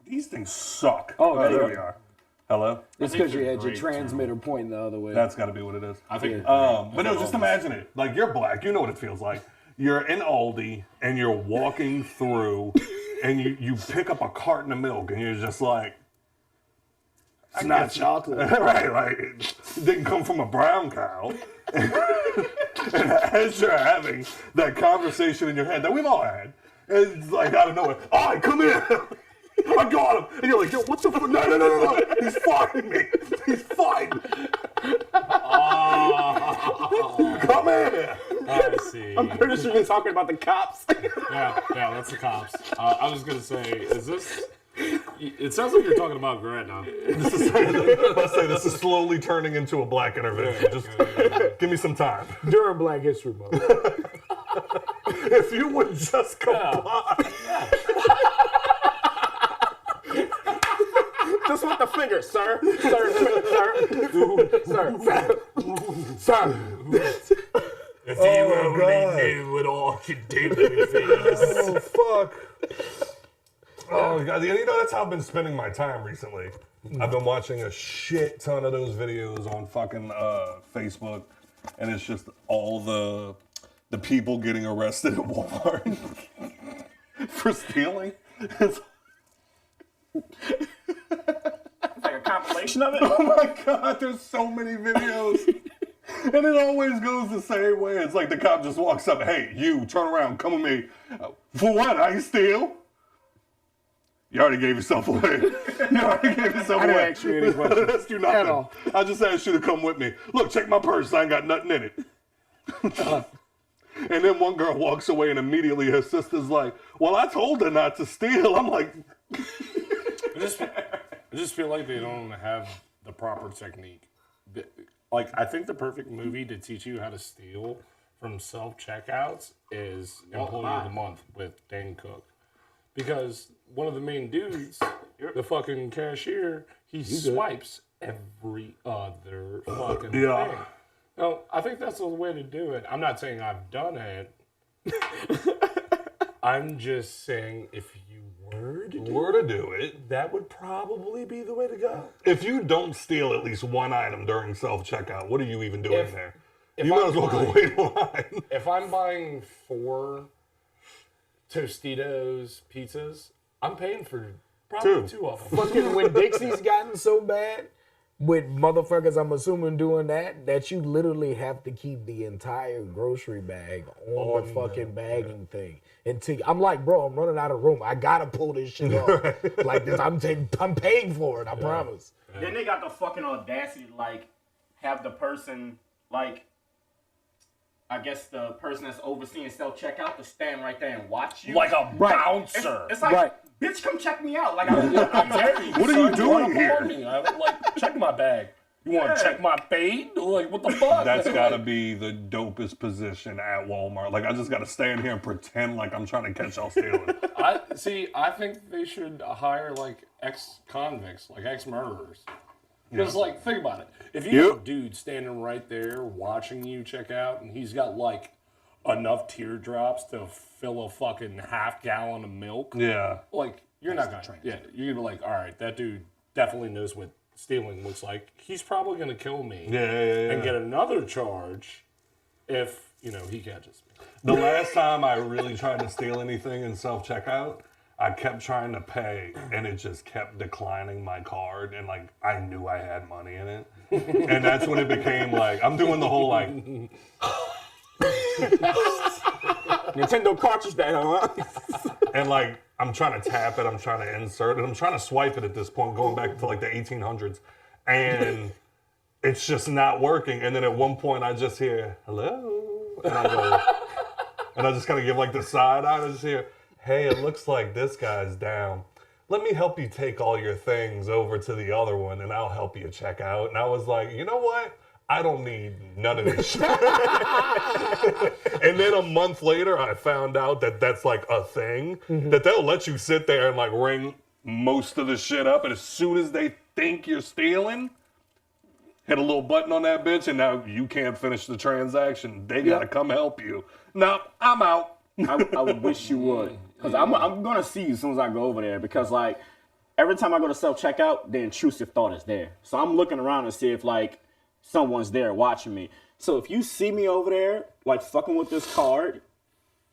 S2: These things suck.
S5: Oh,
S2: there we are. Hello.
S5: It's because you had your transmitter pointing the other way.
S2: That's got to be what it is.
S4: I think.
S2: But no, just imagine it. Like, you're black. You know what it feels like. You're in Aldi and you're walking through and you pick up a carton of milk and you're just like,
S5: It's not chocolate.
S2: right, like, it didn't come from a brown cow. And as you're having that conversation in your head that we've all had, it's like out of nowhere, all right, come here. I got him. And you're like, yo, what the fuck? No. He's fighting me. He's fighting. Come here.
S4: I see.
S6: I'm pretty sure you're talking about the cops.
S4: Yeah, that's the cops. I was gonna say, is this? It sounds like you're talking about Grant now.
S2: Let's say this is slowly turning into a black intervention. Just give me some time.
S5: During Black History Month.
S2: If you would just comply.
S6: Just with the finger, sir. Sir.
S4: If you only knew what all I could do with
S2: Oh, fuck. Oh, God. You know, that's how I've been spending my time recently. I've been watching a shit ton of those videos on fucking Facebook, and it's just all the people getting arrested at Walmart for stealing. It's
S6: Like a compilation of it?
S2: Oh my God, there's so many videos. And it always goes the same way. It's like the cop just walks up, hey, you, turn around, come with me. For what? I steal? You already gave yourself away. You already gave yourself
S5: I
S2: away.
S5: didn't ask you any questions.
S2: Ask you nothing.
S5: At all.
S2: I just asked you to come with me. Look, check my purse. I ain't got nothing in it. And then one girl walks away and immediately her sister's like, well, I told her not to steal. I'm like...
S4: I just feel like they don't have the proper technique. Like, I think the perfect movie to teach you how to steal from self-checkouts is Employee of the Month with Dane Cook. Because one of the main dudes, the fucking cashier, he swipes every other fucking
S2: Yeah.
S4: thing. No, I think that's the way to do it. I'm not saying I've done it. I'm just saying if you were to do it, that would probably be the way to go.
S2: If you don't steal at least one item during self-checkout, what are you even doing there?
S4: if
S2: You might
S4: I'm
S2: as well go
S4: buying-
S2: wait in line.
S4: If I'm buying 4 Tostitos pizzas, I'm paying for probably 2 of them.
S5: Fucking when Dixie's gotten so bad with motherfuckers, I'm assuming doing that you literally have to keep the entire grocery bag on the fucking bagging thing. Until I'm like, bro, I'm running out of room. I gotta pull this shit off. Like this, I'm paying for it. I promise.
S6: Then they got the fucking audacity to like have the person like, I guess the person that's overseeing self-checkout to stand right there and watch you.
S4: Like a bouncer.
S6: It's like, bitch, come check me out. Like, I'm very.
S2: What are you doing here?
S4: I would like check my bag. You want to check my fade? Like, what the fuck?
S2: That's gotta be the dopest position at Walmart. Like, I just gotta stand here and pretend like I'm trying to catch y'all stealing.
S4: I think they should hire like ex-convicts, like ex-murderers. Because, like, think about it. If you have a dude standing right there watching you check out, and he's got like enough teardrops to fill a fucking half-gallon of milk, like you're not gonna. Yeah, you're gonna be like, all right, that dude definitely knows what stealing looks like. He's probably gonna kill me. And get another charge if he catches me.
S2: The last time I really tried to steal anything in self-checkout, I kept trying to pay, and it just kept declining my card, and like I knew I had money in it, and that's when it became like I'm doing the whole like
S6: Nintendo cartridge that, huh?
S2: and like I'm trying to tap it, I'm trying to insert it, I'm trying to swipe it at this point, going back to like the 1800s, and it's just not working. And then at one point I just hear hello, and I go, and I just kind of give like the side eye, and I just hear, hey, it looks like this guy's down. Let me help you take all your things over to the other one, and I'll help you check out. And I was like, you know what? I don't need none of this shit. And then a month later, I found out that that's like a thing, that they'll let you sit there and like ring most of the shit up, and as soon as they think you're stealing, hit a little button on that bitch, and now you can't finish the transaction. They gotta come help you. No, I'm out.
S6: I wish you would. Because I'm going to see you as soon as I go over there. Because, like, every time I go to self-checkout, the intrusive thought is there. So I'm looking around to see if, like, someone's there watching me. So if you see me over there, like, fucking with this card,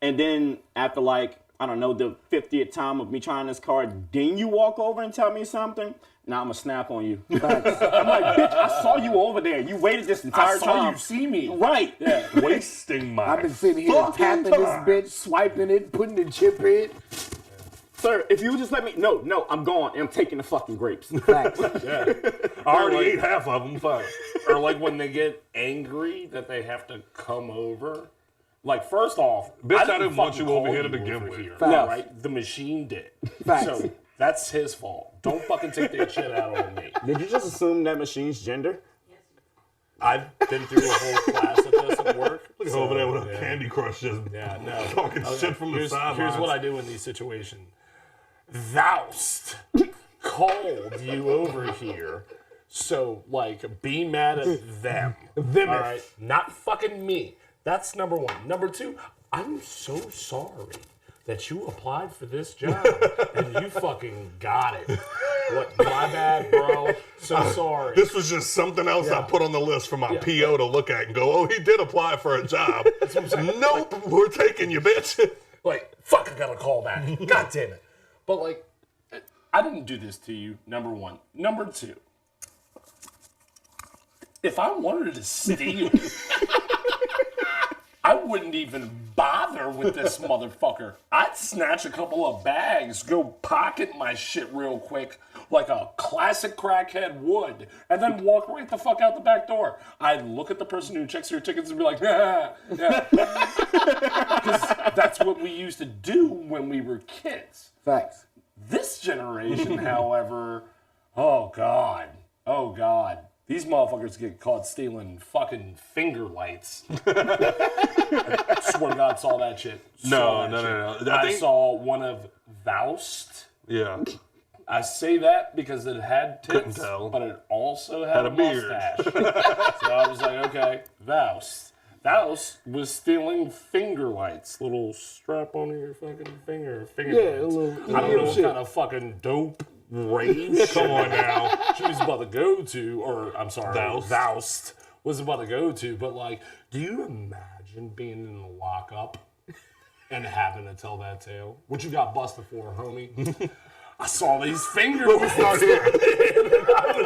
S6: and then after, like, I don't know, the 50th time of me trying this card, then you walk over and tell me something, now I'm going to snap on you. I'm like, bitch, I saw you over there. You waited this entire time.
S4: I saw you see me.
S6: Right. Yeah.
S2: Wasting my
S5: I've been sitting here tapping this bitch, swiping it, putting the chip in.
S6: Sir, if you would just let me, no, I'm gone, and I'm taking the fucking grapes.
S5: Facts.
S2: I already ate half of them. Fuck.
S4: Or like when they get angry that they have to come over. Like, first off,
S2: Bitch, I didn't want
S4: fucking
S2: you over
S4: call
S2: here to
S4: you
S2: begin
S4: over
S2: with.
S4: here,
S5: Facts.
S4: right? The machine did.
S5: Facts.
S4: So that's his fault. Don't fucking take that shit out on me.
S6: Did you just assume that machine's gender?
S4: I've been through a whole class of this at work.
S2: Look over there with a Candy Crush just talking shit from the sidelines.
S4: Here's what I do in these situations. Thoust called you over here, so, like, be mad at them. All right? Not fucking me. That's number one. Number two, I'm so sorry that you applied for this job and you fucking got it. What? My bad, bro. So sorry.
S2: This was just something else I put on the list for my PO to look at and go, oh, he did apply for a job. Nope, we're taking you, bitch.
S4: Like, fuck, I got a call back. God damn it. But, like, I didn't do this to you, number one. Number two, if I wanted to steal, I wouldn't even bother with this motherfucker. I'd snatch a couple of bags, go pocket my shit real quick, like a classic crackhead would, and then walk right the fuck out the back door. I'd look at the person who checks your tickets and be like, yeah. Because that's what we used to do when we were kids.
S5: Facts.
S4: This generation, however, oh God. These motherfuckers get caught stealing fucking finger lights. I swear to God, saw that shit.
S2: No.
S4: I saw one of Thoust.
S2: Yeah.
S4: I say that because it had
S2: Couldn't
S4: tits,
S2: tell.
S4: but it also had a
S2: beard.
S4: mustache. So I was like, okay, Vouse. Vouse was stealing finger lights, little strap on your fucking finger.
S5: Yeah, a
S4: lights.
S5: little
S4: I don't know what
S5: shit.
S4: kind of fucking dope rage.
S2: Come on now.
S4: She was about to go to, or I'm sorry, Voust was about to go to, but like, do you imagine being in the lockup and having to tell that tale? What you got busted for, homie? I saw these fingers.
S2: Let me start here.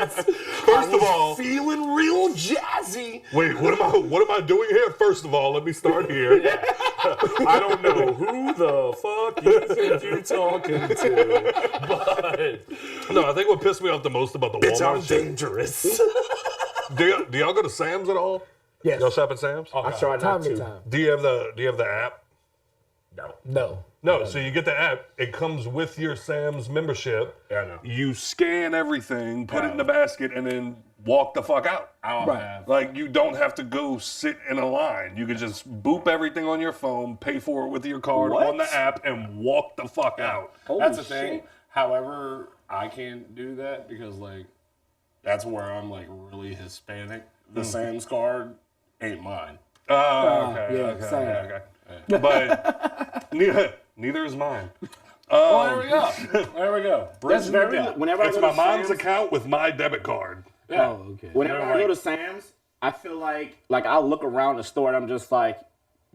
S2: First of all,
S4: feeling real jazzy.
S2: wait, what am I doing here? First of all, let me start here.
S4: I don't know who the fuck you think you talking to, but
S2: No, I think what pissed me off the most about the
S4: bitch, I'm
S2: Walmart shit.
S4: dangerous.
S2: Do y'all go to Sam's at all?
S5: Yes.
S2: Y'all shop at Sam's?
S6: I try not
S5: Time
S6: to.
S5: to time.
S2: Do you have the app?
S5: No.
S2: No, so you get the app. It comes with your Sam's membership.
S4: Yeah, I know.
S2: You scan everything, put it in the basket, and then walk the fuck out.
S4: I don't
S5: Right.
S4: have.
S2: Like, you don't have to go sit in a line. You can just boop everything on your phone, pay for it with your card
S6: What?
S2: on the app, and walk the fuck out.
S4: That's the thing. However, I can't do that because like that's where I'm like really Hispanic. The Sam's card ain't mine.
S2: Oh, okay,
S5: yeah,
S2: okay,
S5: same.
S2: okay. But neither is mine.
S4: Oh, there we go. There we go.
S6: That's
S4: Bridging the
S6: very.
S4: gap.
S6: Whenever
S2: It's
S6: I go
S2: my
S6: to
S2: mom's
S6: Sam's,
S2: account with my debit card.
S4: Yeah.
S5: Oh, okay.
S6: whenever I go to Sam's, I feel like I'll look around the store and I'm just like,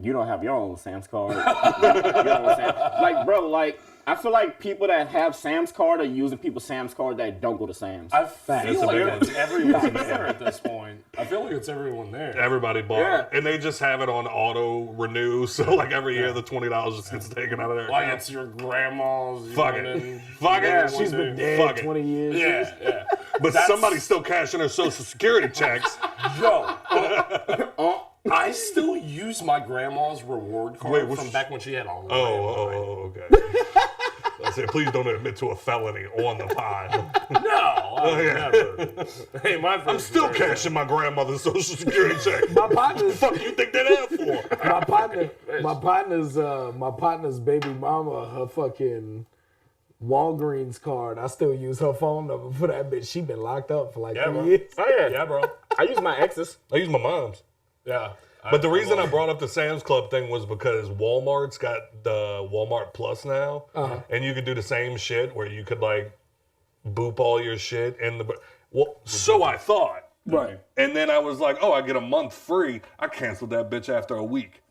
S6: you don't have your own Sam's card. Your own Sam's. Like, bro, like I feel like people that have Sam's card are using people's Sam's card that don't go to Sam's.
S4: I
S2: That's
S4: feel
S2: a
S4: like
S2: big one.
S4: it's everyone there at this point. I feel like it's everyone there.
S2: Everybody bought
S6: Yeah.
S2: it. And they just have it on auto renew. So, like, every year, the $20 just gets taken out of their
S4: Like
S2: account.
S4: it's your grandma's. you
S2: Fuck
S4: know,
S2: it.
S4: and-
S2: Fuck
S4: Yeah,
S2: it.
S5: She's been dead
S2: Fuck it.
S5: 20 years.
S4: Yeah, yeah.
S2: But somebody's still cashing their Social Security checks.
S4: Yo, I still use my grandma's reward card
S2: Wait, what's-
S4: from back when she had a landline.
S2: Okay. I said, please don't admit to a felony on the pod.
S4: No, I never. Hey, my
S2: I'm still cashing my grandmother's Social Security check.
S5: My
S2: What the
S5: partner's
S2: fuck you think that for?
S5: my partner's baby mama, her fucking Walgreens card. I still use her phone number for that bitch. She been locked up for like 3 years.
S6: Oh yeah.
S2: Yeah, bro.
S6: I use my ex's.
S2: I use my mom's.
S4: Yeah.
S2: But the reason I brought up the Sam's Club thing was because Walmart's got the Walmart Plus now, and you could do the same shit where you could like boop all your shit in the. Well, so I thought.
S5: Right.
S2: And then I was like, oh, I get a month free. I canceled that bitch after a week.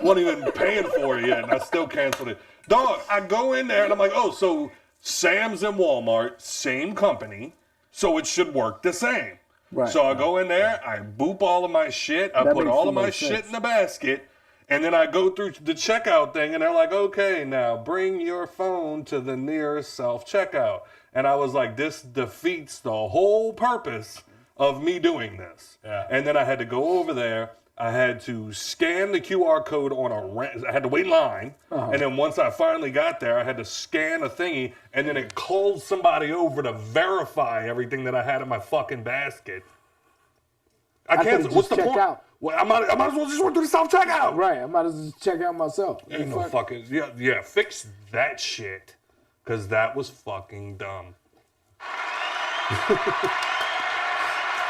S2: Wasn't even paying for it yet, and I still canceled it. Dog, I go in there and I'm like, oh, so Sam's and Walmart, same company, so it should work the same.
S5: Right.
S2: So I go in there, I boop all of my shit, I
S5: That
S2: put
S5: makes
S2: all
S5: too
S2: of my
S5: much
S2: shit
S5: sense.
S2: in the basket, and then I go through the checkout thing, and they're like, okay, now bring your phone to the nearest self-checkout. And I was like, this defeats the whole purpose of me doing this.
S4: Yeah.
S2: And then I had to go over there. I had to scan the QR code on I had to wait in line. And then once I finally got there, I had to scan a thingy. And then it called somebody over to verify everything that I had in my fucking basket. I can't.
S5: could've
S2: What's
S5: just
S2: the
S5: checked
S2: point?
S5: out.
S2: Well, I might as well just went through the self-checkout.
S5: Right. I might as well just check out myself.
S2: Ain't no fucking. Yeah, fix that shit. Because that was fucking dumb.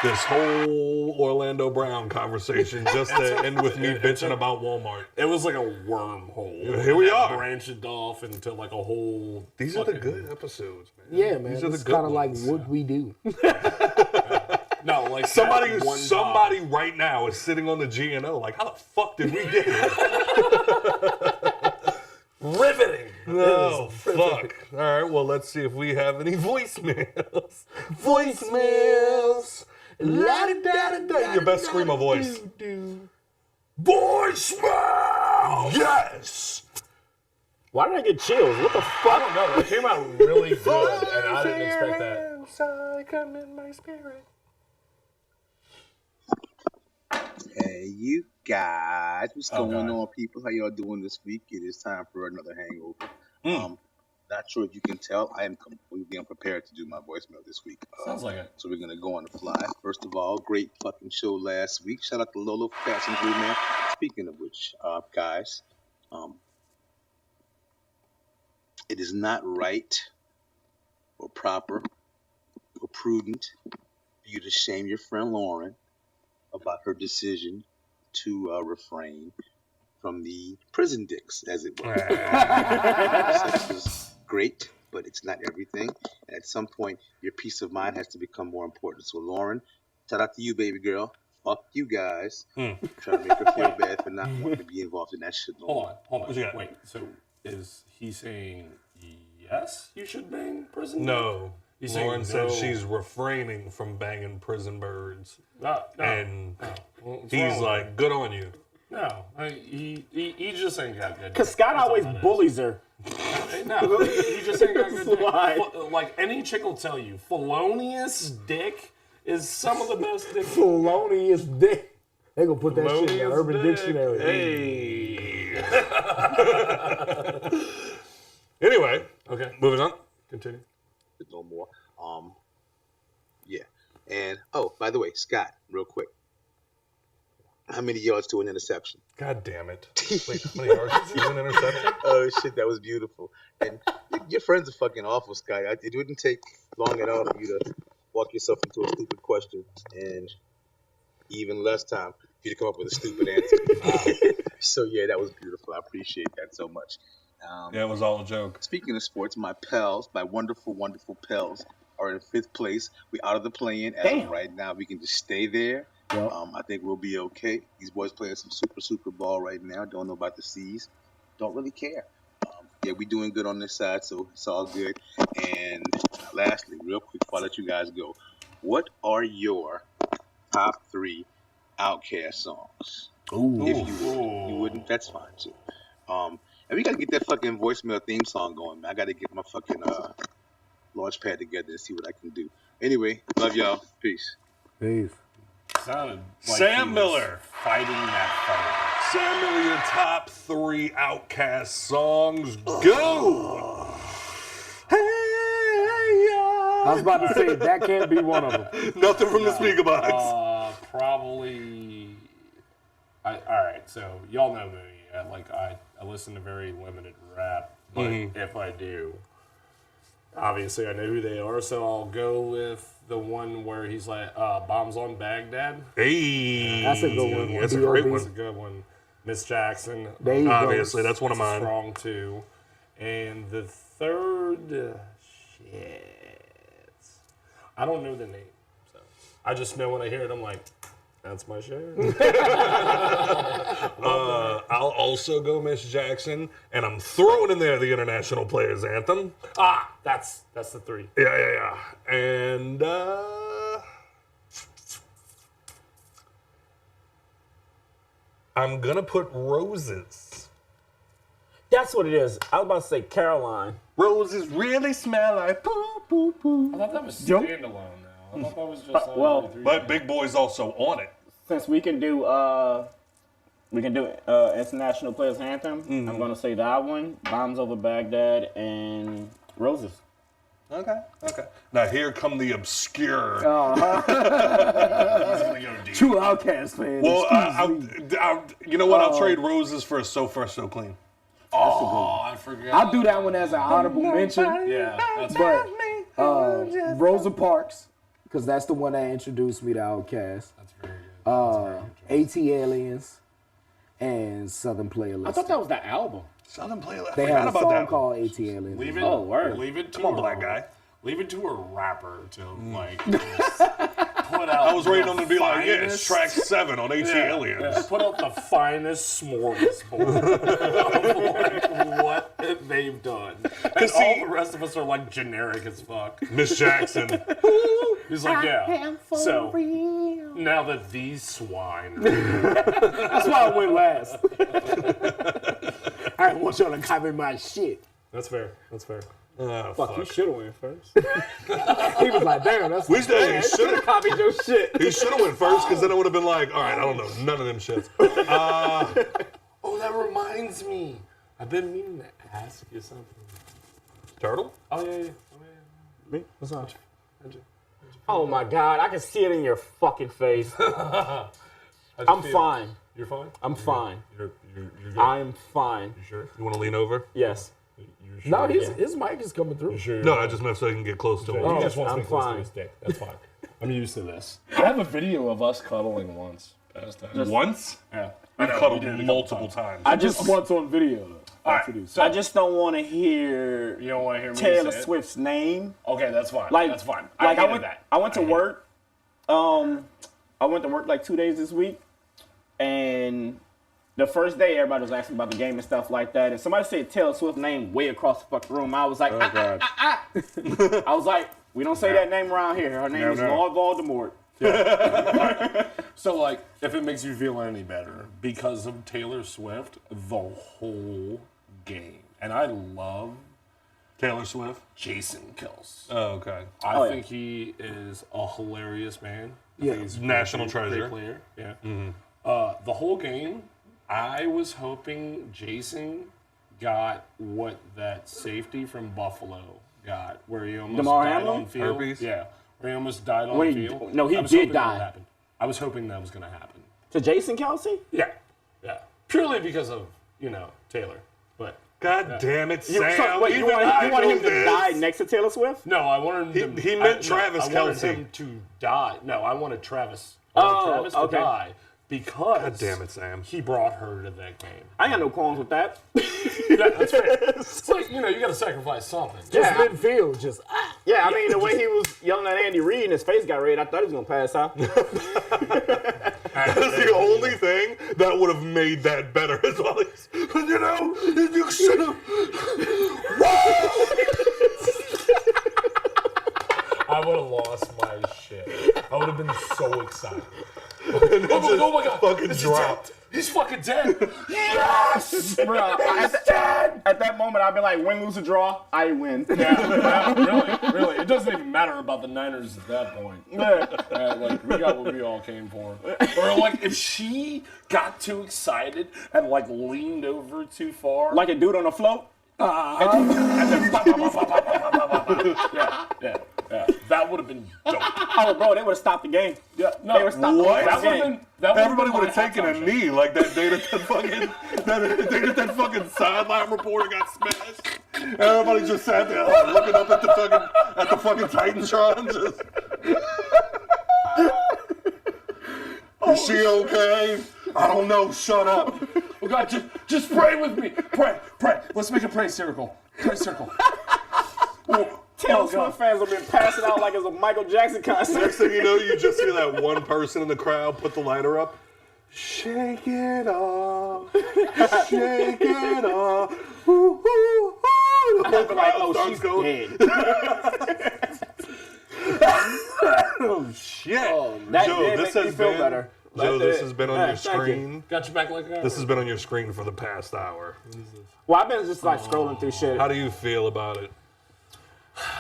S2: This whole Orlando Brown conversation just to end with me bitching about Walmart.
S4: It was like a wormhole.
S2: Here we
S4: that
S2: are.
S4: Branched off into like a whole.
S2: These are the
S4: fucking-
S2: good episodes, man.
S5: Yeah, man.
S2: These are the
S5: It's
S2: good
S5: kind of like
S2: ones.
S5: what we do.
S4: No, like
S2: Somebody
S4: that one
S2: right now is sitting on the GNO like, how the fuck did we get here?
S4: riveting.
S2: Oh, fuck. All right, well, let's see if we have any voicemails. Voicemails. La-da-da-da-da. Your best screamer voice. Voicemail! Yes!
S6: Why did I get chills? What the
S4: I
S6: fuck?
S4: don't know. It came out really good, and I didn't expect that.
S2: I come in my spirit.
S9: Hey, you guys. What's
S2: Oh,
S9: going
S2: God.
S9: on, people? How y'all doing this week? It is time for another hangover. Not sure if you can tell, I am completely unprepared to do my voicemail this week.
S4: Sounds like it.
S9: So we're going to go on the fly. First of all, great fucking show last week. Shout out to Lolo for passing through, man. Speaking of which, guys, it is not right or proper or prudent for you to shame your friend Lauren about her decision to refrain from the prison dicks, as it were. Sex is great, but it's not everything. And at some point, your peace of mind has to become more important. So, Lauren, shout out to you, baby girl. Fuck you guys. Try to make her feel bad for not wanting to be involved in that shit.
S4: Hold on. Wait, so is he saying yes, you should bang prison?
S2: No.
S4: He's
S2: Lauren
S4: saying
S2: said
S4: no.
S2: she's refraining from banging prison birds.
S4: No.
S2: And
S4: What's
S2: he's
S4: wrong
S2: like,
S4: with
S2: good on you.
S4: No, he just ain't got good.
S6: Cause Scott always bullies her.
S4: No, he just ain't got good.
S6: That's why.
S4: Like any chick will tell you, felonious dick is some of the best dick.
S5: Felonious dick. They gonna put that shit in the
S2: Felonious
S5: Urban
S2: dick.
S5: Dictionary.
S2: Hey. Anyway,
S4: Okay,
S2: moving on.
S4: continue.
S9: No more. Yeah. And, oh, by the way, Scott, real quick. How many yards to an interception?
S2: God damn it. Wait, how many yards did you an interception?
S9: Oh, shit, that was beautiful. And your friends are fucking awful, Scott. It wouldn't take long at all for you to walk yourself into a stupid question, and even less time for you to come up with a stupid answer. So, yeah, that was beautiful. I appreciate that so much.
S2: Yeah, it was all a joke.
S9: Speaking of sports, my pals, my wonderful, wonderful pals, are in 5th place. We're out of the play-in as of right now. We can just stay there.
S5: Yep.
S9: I think we'll be okay. These boys playing some super ball right now. Don't know about the C's. Don't really care. Yeah, we're doing good on this side, so it's all good. And lastly, real quick before I let you guys go, what are your top 3 Outkast songs?
S5: Ooh.
S9: If you wouldn't, that's fine too. And we gotta get that fucking voicemail theme song going, man. I gotta get my fucking launch pad together and see what I can do. Anyway, love y'all. Peace.
S5: Peace.
S4: Sounded like
S2: Sam
S4: he was
S2: Miller.
S4: fighting that
S2: Sam Miller, your top 3 Outkast songs. Go!
S5: I was about to say, that can't be one of them.
S2: Nothing from the speaker box.
S4: Probably. All right, so y'all know me. I listen to very limited rap, but if I do, obviously I know who they are, so I'll go with the one where he's like, "Bombs on Baghdad."
S2: Hey,
S5: That's a good one.
S2: That's a great
S5: B.O.B.
S2: one.
S4: That's a good one. Miss Jackson.
S5: There you go.
S2: Obviously, that's one of mine.
S4: Strong too. And the third, I don't know the name. So I just know when I hear it, I'm like, that's my shit.
S2: I'll also go Miss Jackson, and I'm throwing in there the International Players Anthem.
S4: That's the 3.
S2: Yeah. And I'm gonna put Roses.
S6: That's what it is. I was about to say Caroline.
S2: Roses really smell like poo, poo, poo.
S4: I thought that was standalone now. I thought that was just
S6: well,
S2: But Big Boy's also on it.
S6: Since we can do International Players Anthem, I'm gonna say that one, Bombs Over Baghdad, and Roses.
S2: Okay. Now here come the obscure.
S5: True Outkast fan.
S2: Well, you know what? I'll trade Roses for a So Fresh, So Clean.
S4: I forgot.
S5: I'll do that one as an honorable mention.
S4: Yeah, that's
S5: But Rosa Parks, because that's the one that introduced me to Outkast.
S4: That's very good.
S5: AT Aliens, and Southern Playlist.
S6: I thought that was the album.
S2: Southern Playlist.
S5: They had a song called AT Aliens.
S4: Leave it.
S6: Oh, word.
S4: Leave it to
S2: Come on, black guy.
S4: Leave it to a rapper to just put out.
S2: I was ready on to be like, yeah, it's
S4: finest-
S2: track 7 on AT Aliens.
S4: Yeah, put out the finest smorgasbord of what they've done. And all the rest of us are like generic as fuck.
S2: Miss Jackson.
S4: He's like, yeah. So now that these swine,
S5: That's why I went last. I didn't want y'all to copy my shit.
S4: that's fair. That's fair.
S6: Fuck, you should have went first.
S5: He was like, damn, that's
S2: He should have
S6: Copied your shit.
S2: went first, because then it would have been like, all right, I don't know, none of them shits.
S4: Oh, that reminds me. I've been meaning to ask you something.
S2: Turtle?
S4: Oh yeah.
S6: Me? What's up? Oh my God, I can see it in your fucking face. I'm fine.
S4: You're fine.
S6: I'm fine.
S4: You're good.
S6: I'm fine.
S4: You sure?
S2: You want to lean over?
S6: Yes.
S4: You're
S5: No, his mic is coming through.
S4: Sure.
S2: No, I just meant so I can get close to
S4: He
S2: it.
S4: just wants
S5: I'm
S4: me close to
S5: fine.
S4: his dick. That's fine. I'm used to this. I have a video of us cuddling once.
S2: Once?
S4: Yeah.
S2: We've
S4: I know,
S2: cuddled
S4: we did it a couple
S2: multiple
S4: times.
S2: times.
S4: Just once on video. Though.
S10: All right.
S4: So,
S10: I just don't want to hear
S4: you don't want to hear me
S10: Taylor
S4: say it?
S10: Swift's name.
S4: Okay, that's fine.
S10: Like
S4: that's fine.
S10: Like
S4: I
S10: went to work. I went to work like 2 days this week, and the first day everybody was asking about the game and stuff like that, and somebody said Taylor Swift's name way across the fucking room. I was like, I was like, we don't say that name around here. Her name is Lord Voldemort.
S4: So, like, if it makes you feel any better, because of Taylor Swift, the whole game, and I love
S2: Taylor Swift?
S4: Jason Kelce.
S2: Oh, okay.
S4: I think he is a hilarious man.
S5: Yeah.
S4: He's a
S2: National
S4: great
S2: treasure.
S4: player. Yeah. The whole game, I was hoping Jason got what that safety from Buffalo got, where he almost
S10: DeMar
S4: died
S10: Hamlin?
S4: on field.
S2: Herpes?
S4: Yeah, where he almost died on
S10: Wait,
S4: field.
S10: no, he
S4: I was
S10: did
S4: hoping that
S10: die.
S4: would happen. I was hoping that was going to happen.
S10: To Jason Kelsey?
S4: Yeah, purely because of Taylor, but.
S2: God damn it,
S10: You,
S2: Sam.
S10: so, wait, you
S2: Even I
S10: wanted
S2: know
S10: him to
S2: this.
S10: die next to Taylor Swift?
S4: No, I wanted him.
S2: He meant Travis
S4: I wanted
S2: Kelce.
S4: him to die. No, I wanted Travis. I wanted Travis to die because.
S2: God damn it, Sam.
S4: He brought her to that game.
S10: I ain't got no qualms with that.
S4: Yeah, that's fair. It's like, you got to sacrifice something.
S5: Just midfield, just
S10: Yeah, I mean, the way he was yelling at Andy Reid and his face got red, I thought he was going to pass out.
S2: That's the only thing that would have made that better. Is all these, you should have.
S4: I would have lost my shit. I would have been so excited. Oh my god!
S2: Fucking
S4: Is he
S2: dropped.
S4: dead? He's fucking dead.
S10: Yes! Bro, at that moment, I'd be like, win, lose, or draw, I win.
S4: Yeah, really. It doesn't even matter about the Niners at that point. Like, we got what we all came for. Or like, if she got too excited and like leaned over too far,
S10: Like a dude on a float?
S4: and then yeah, that would have been dope.
S10: Oh, bro, they would have stopped the game.
S4: Yeah,
S10: They would have stopped the
S2: What?
S4: That would have
S10: game.
S4: been. That would've
S2: Everybody
S4: been
S2: would have
S4: my
S2: taken a
S4: halftime
S2: knee like that day that fucking sideline reporter got smashed. Everybody just sat there like, looking up at the fucking Titantron. Just, is she okay? I don't know. Shut up.
S4: Oh God, just pray with me. Pray. Let's make a prayer circle. Prayer circle.
S10: Taylor Swift fans have been passing out like it's a Michael Jackson concert.
S2: Next thing you know, you just hear that one person in the crowd put the lighter up. Shake it off. Shake it off. Ooh, ooh, ooh. The whole
S10: Like,
S2: crowd
S10: oh,
S2: starts
S10: she's
S2: going.
S10: dead.
S2: Oh, shit.
S10: That
S2: Joe,
S10: did
S2: this
S10: make me
S2: has
S10: feel
S2: been,
S10: better.
S2: Joe,
S10: That
S2: this
S10: did.
S2: has been on
S10: Yeah,
S2: your
S10: thank you.
S2: screen.
S4: Got you back like that.
S2: This has been on your screen for the past hour.
S10: Well, I've been just like scrolling through shit.
S2: How do you feel about it?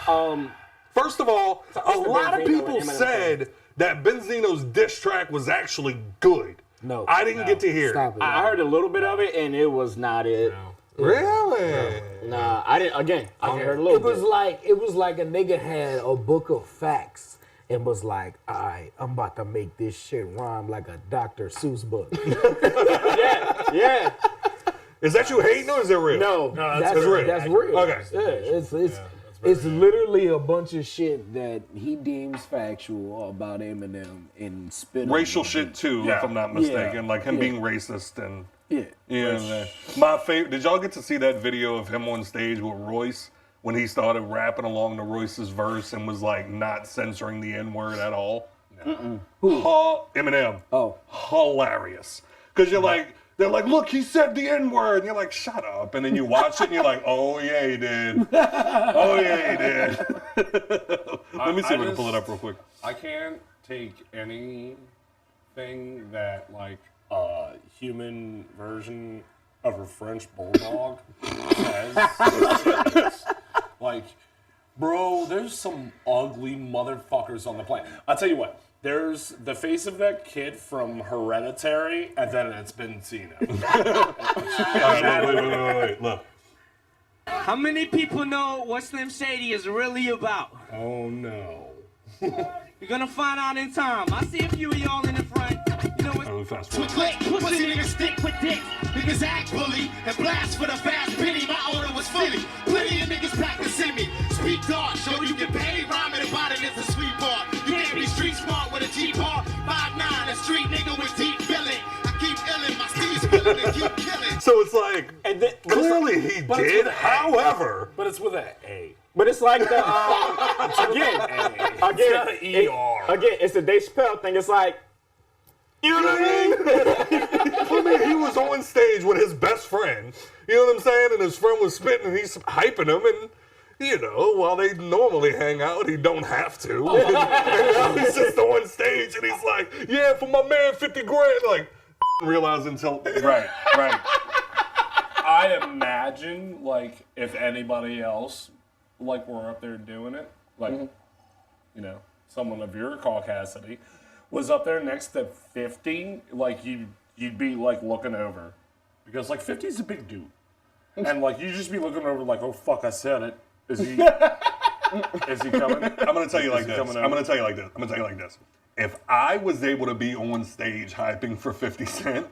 S10: Um,
S2: First of all, a
S10: the
S2: lot of
S10: Benzino
S2: people
S10: and Eminem
S2: said that Benzino's diss track was actually good.
S5: No.
S2: I didn't get to hear it.
S5: stop it.
S10: I heard a little bit of it, and it was not it.
S2: Really?
S10: Nah, I didn't. Again, I heard a
S5: It
S10: little
S5: was
S10: bit.
S5: like a nigga had a book of facts and was like, all right, I'm about to make this shit rhyme like a Dr. Seuss book.
S10: Yeah.
S2: Is that you hating or is it real?
S10: No.
S5: That's
S2: real.
S5: That's real.
S2: Okay.
S5: Yeah, it's literally a bunch of shit that he deems factual about Eminem and spit on
S2: Racial
S5: him.
S2: shit too,
S4: Yeah.
S2: if I'm not mistaken. Like him being racist and
S5: Yeah.
S2: my favorite. Did y'all get to see that video of him on stage with Royce when he started rapping along to Royce's verse and was like not censoring the N-word at all? Eminem.
S5: Oh.
S2: Hilarious. Because you're like, they're like, look, he said the N-word. And you're like, shut up. And then you watch it and you're like, oh yeah, he did. Oh yeah, he did. Let me see if I can pull it up real quick.
S4: I can't take anything that like a human version of a French bulldog says. Like, bro, there's some ugly motherfuckers on the planet. I'll tell you what. There's the face of that kid from Hereditary, and then it's Benzino.
S2: All right, wait. Look.
S1: How many people know what Slim Shady is really about?
S4: Oh no.
S1: You're gonna find out in time. I see a few of y'all in the front. You know what?
S2: Fast forward.
S1: Pussy niggas stick with dick.
S7: Niggas act bully and blast for the fast penny. My order was fully. Plenty of niggas practicing me. Speak dark, show you can pay. Rhyming about it is a sweet part. You can't be street smart with a G-part. 5'9", a street nigga with deep feeling. I keep illin', my steez spilling and keep killing.
S2: So it's like,
S10: And then,
S2: clearly he did, however.
S4: But it's with an A.
S10: but it's like the again,
S4: got an ER.
S10: again, it's the Dave Chappelle thing. It's like, you know what I mean?
S2: I mean, he was on stage with his best friend, you know what I'm saying? And his friend was spitting and he's hyping him and, you know, while they normally hang out, he don't have to. And now he's just on stage and he's like, yeah, for my man, 50 grand. Like, realize until,
S4: Right. I imagine, like, if anybody else, like, were up there doing it, like, you know, someone of your caucasity was up there next to 50, like, you'd be, like, looking over. Because, like, 50's a big dude. And, like, you'd just be looking over, like, oh, fuck, I said it. Is he coming?
S2: I'm going to tell you like this. If I was able to be on stage hyping for 50 Cent,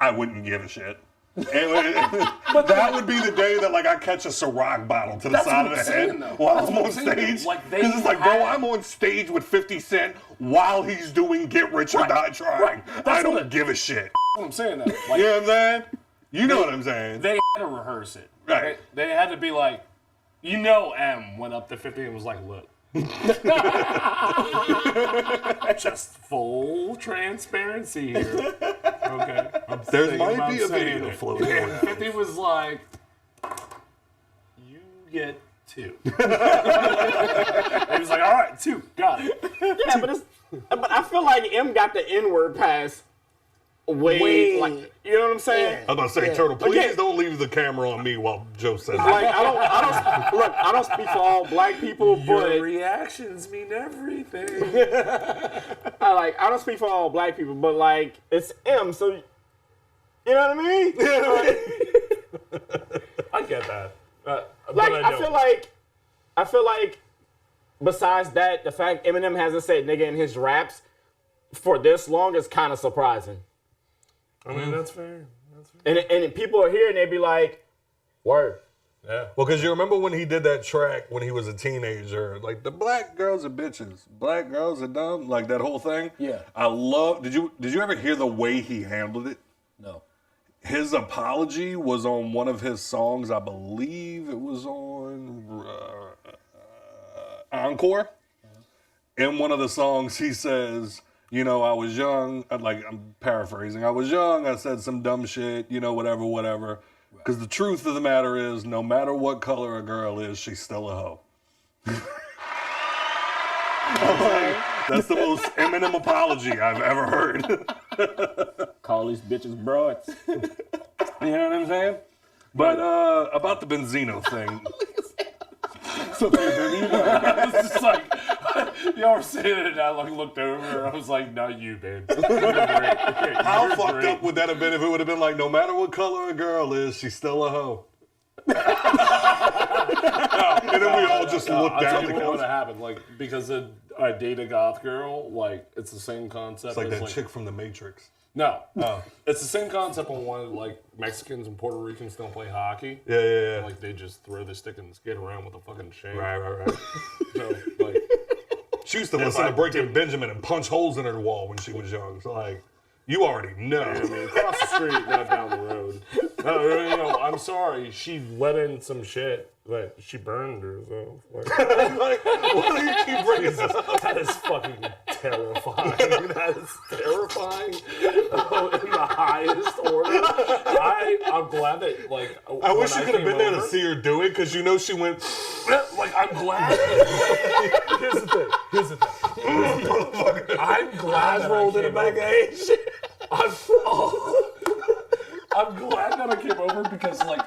S2: I wouldn't give a shit. But that would be the day that like I catch a Ciroc bottle to the side of the head while I'm on stage. Because it's like, bro, I'm on stage with 50 Cent while he's doing Get Rich or Die Trying. I don't give a shit.
S4: What I'm saying that.
S2: Like, you know what I'm saying? You know what I'm saying.
S4: They had to rehearse it.
S2: Right.
S4: They had to be like, you know, M went up to 50 and was like, look. Just full transparency here. Okay.
S2: There might be a video floating
S4: And
S2: around.
S4: 50 was like, you get 2. He was like, all right, 2, got it.
S10: Yeah, but I feel like M got the N-word pass way, like, you know what I'm saying?
S2: I'm about to say, Turtle, please don't leave the camera on me while Joe says that.
S10: Like, I don't speak for all black people, but
S4: Your reactions mean everything.
S10: I don't speak for all black people, but like, it's M, so you know what I mean?
S4: I get that.
S10: Like, I feel like, besides that, the fact Eminem hasn't said nigga in his raps for this long is kind of surprising.
S4: I mean, that's fair.
S10: And people are here and they be like, word.
S4: Yeah.
S2: Well, because you remember when he did that track when he was a teenager, like the black girls are bitches, black girls are dumb, like that whole thing.
S3: Yeah.
S2: I love. Did you ever hear the way he handled it?
S3: No.
S2: His apology was on one of his songs. I believe it was on Encore. In one of the songs, he says, you know, I was young, I'm paraphrasing, I was young, I said some dumb shit, you know, whatever. Because the truth of the matter is, no matter what color a girl is, she's still a hoe. That's the most Eminem apology I've ever heard.
S10: Call these bitches broads.
S2: You know what I'm saying? But about the Benzino thing.
S4: I was just like, y'all were saying it, and I looked over, and I was like, not you, babe.
S2: How fucked up would that have been if it would have been like, no matter what color a girl is, she's still a hoe? And then we all just looked down.
S4: I'll tell you what would have happened, like, because I date a goth girl, like, it's the same concept.
S2: It's like
S4: as,
S2: that chick from The Matrix.
S4: No. It's the same concept on one, like, Mexicans and Puerto Ricans don't play hockey.
S2: Yeah.
S4: Like, they just throw the stick and skate around with a fucking shank.
S2: Right.
S4: So, like,
S2: She used to listen to Breaking Benjamin and punch holes in her wall when she was young. So, like, you already know.
S4: I mean, across the street, not down the road. No, you know, I'm sorry. She let in some shit, but she burned herself. Like,
S2: Like, why do you keep bringing this up?
S4: that is fucking terrifying. That is terrifying in the highest order. I'm glad that, like,
S2: I wish you could have been there to see her do it, because you know she went.
S4: Like, I'm glad. Here's the thing. I'm glad that
S5: rolled in a bag of age.
S4: I'm glad that I came over because, like,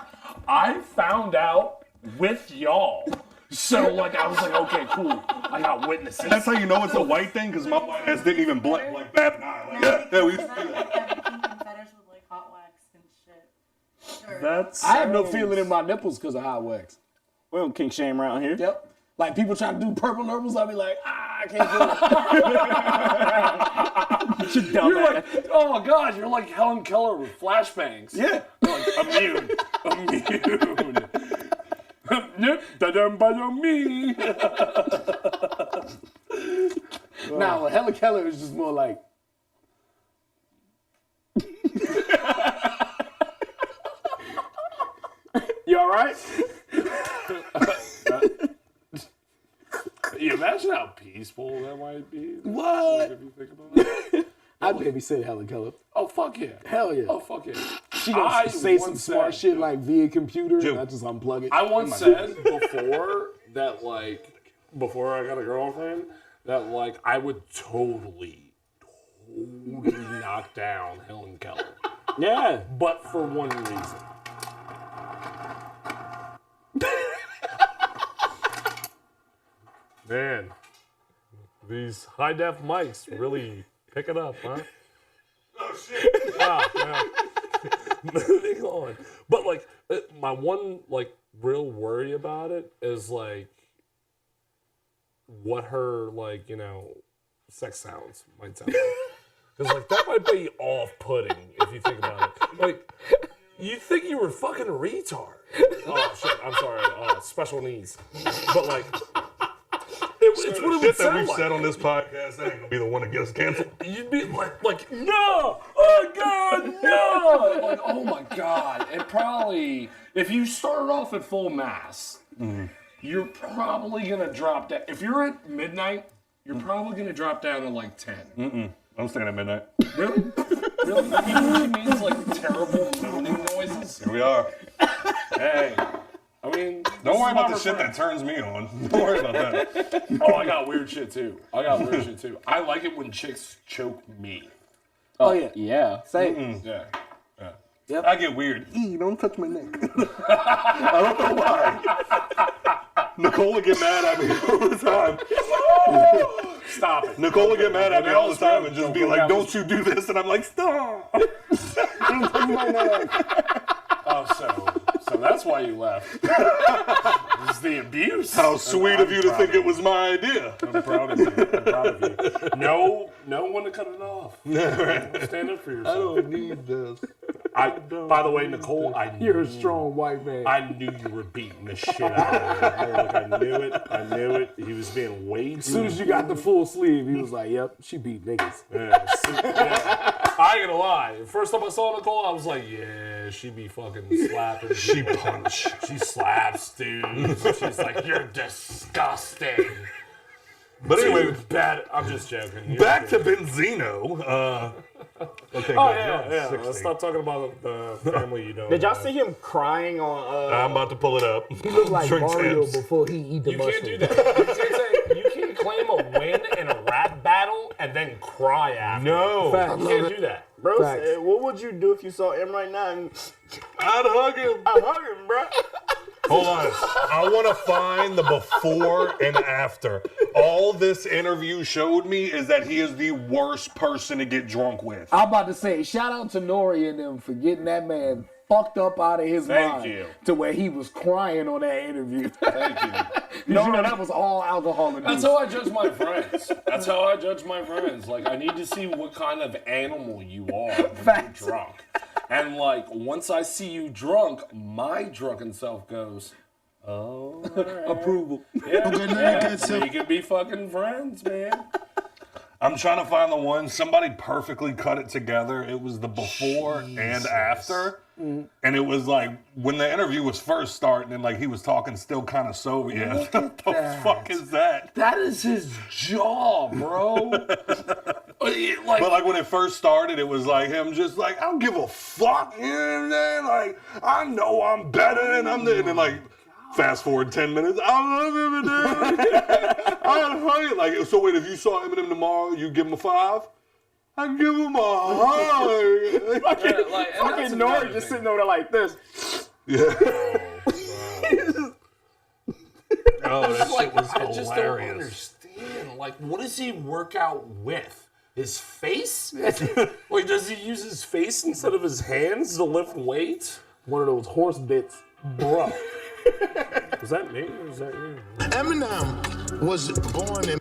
S4: I found out with y'all. So, like, I was like, okay, cool. I got witnesses.
S2: That's how you know it's a white thing, because my white ass didn't even blink like that. Yeah, we used to do that.
S11: Fetters with like hot wax and shit. Or-
S4: That's
S3: I have no feeling in my nipples because of hot wax.
S10: We don't kink shame around here.
S3: Yep. Like people try to do purple nipples, I'll be like, I can't
S4: You're like, oh my God, you're like Helen Keller with flashbangs.
S3: Yeah.
S4: You're like, immune. Nope, me.
S5: Now, Helen Keller is just more like.
S10: You all right?
S4: You imagine how peaceful that might be?
S5: What?
S4: If you think about it.
S5: I'd babysit Helen Keller.
S4: Oh, fuck yeah.
S5: Hell yeah.
S4: Oh, fuck yeah.
S5: She gonna say some smart shit like via computer, and I just unplug it.
S4: I once said before that, like, before I got a girlfriend, that, like, I would totally knock down Helen Keller.
S10: Yeah.
S4: But for one reason. Man, these high-def mics really pick it up, huh? Oh, shit. Yeah. Moving on. But, like, my one, like, real worry about it is, like, what her, like, you know, sex sounds might sound like. Because, like, that might be off-putting if you think about it. Like, you think you were fucking a retard. Oh, shit, I'm sorry. Special needs. But, like... It's what it would
S2: that
S4: sound
S2: we've
S4: like.
S2: said on this podcast, that ain't gonna be the one that gets canceled.
S4: You'd be like, no, oh God, no, like, oh my God. It probably, if you started off at full mass, you're probably gonna drop down. If you're at midnight, you're probably gonna drop down to like 10.
S2: I'm staying at midnight.
S4: Really? Really? It really means like terrible moaning noises.
S2: Here we are.
S4: Hey. I mean,
S2: don't worry about the shit that turns me on. Don't worry about that.
S4: Oh, I got weird shit too. I like it when chicks choke me.
S5: Oh yeah.
S10: Yeah.
S5: Same.
S4: Yeah.
S5: Yep.
S2: I get weird. Don't touch my neck. I don't know why. Nicole would get mad at me all the time.
S4: Stop it.
S2: Nicole would get mad at me all the time and just be like, don't you do this. And I'm like, stop. Don't touch my neck.
S4: Oh, so that's why you left. It was the abuse.
S2: How sweet of you to think it was my idea.
S4: I'm proud of you. No one to cut it off. Stand up for yourself.
S2: I don't need this.
S4: By the way, Nicole,
S5: You're a strong white man.
S4: I knew you were beating the shit out of her. Like, I knew it. He was being way too...
S5: As soon as you got the full sleeve, he was like, yep, she beat niggas.
S4: Yeah. I ain't gonna lie. First time I saw Nicole, I was like, yeah, she be fucking slapping.
S2: She punch.
S4: She slaps dudes. She's like, you're disgusting.
S2: But anyway,
S4: bad. I'm just joking.
S2: Back to Benzino. Okay,
S4: Oh,
S2: good.
S4: yeah.
S2: 60.
S4: Let's stop talking about the family you don't
S6: Did y'all
S4: know.
S6: see him crying on?
S2: I'm about to pull it up.
S5: He looked like
S2: Drink
S5: Mario
S2: tips.
S5: before he eat the
S4: You
S5: mushroom.
S4: can't do that. You can't claim a win in a rap battle and then cry after.
S2: No.
S5: Facts.
S4: You can't do that.
S6: Bro,
S5: Facts.
S6: what would you do if you saw him right now? And
S2: I'd hug him.
S6: I'm hungry, bro.
S2: Hold on. I want to find the before and after. All this interview showed me is that he is the worst person to get drunk with.
S5: I'm about to say, shout out to Nori and them for getting that man fucked up out of his
S4: Thank
S5: mind
S4: you.
S5: to where he was crying on that interview.
S4: Thank you.
S5: You know that was all alcohol and
S4: That's how I judge my friends. Like, I need to see what kind of animal you are when
S5: Facts.
S4: you're drunk. And, like, once I see you drunk, my drunken self goes, oh, all right.
S5: approval.
S4: Yeah, we can be fucking friends, man.
S2: I'm trying to find the one. Somebody perfectly cut it together. It was the before and after. And it was like when the interview was first starting and like he was talking still kind of sober. Yeah, what the fuck is that?
S4: That is his jaw, bro.
S2: But like when it first started, it was like him just like, I don't give a fuck. You know what I'm saying? Like, I know I'm better and I'm the, and then like, fast forward 10 minutes, I love Eminem. I love it. Like, so wait, if you saw Eminem tomorrow, you give him a 5? I give him a hug.
S10: Fucking Nori just sitting over there like this.
S2: Yeah.
S4: Oh,
S2: that shit was
S4: I just don't
S2: hilarious.
S4: understand. Like, what does he work out with? His face? Like, does he use his face instead of his hands to lift weights?
S5: One of those horse bits, bro.
S4: Is that me or is that you?
S7: Eminem was born in.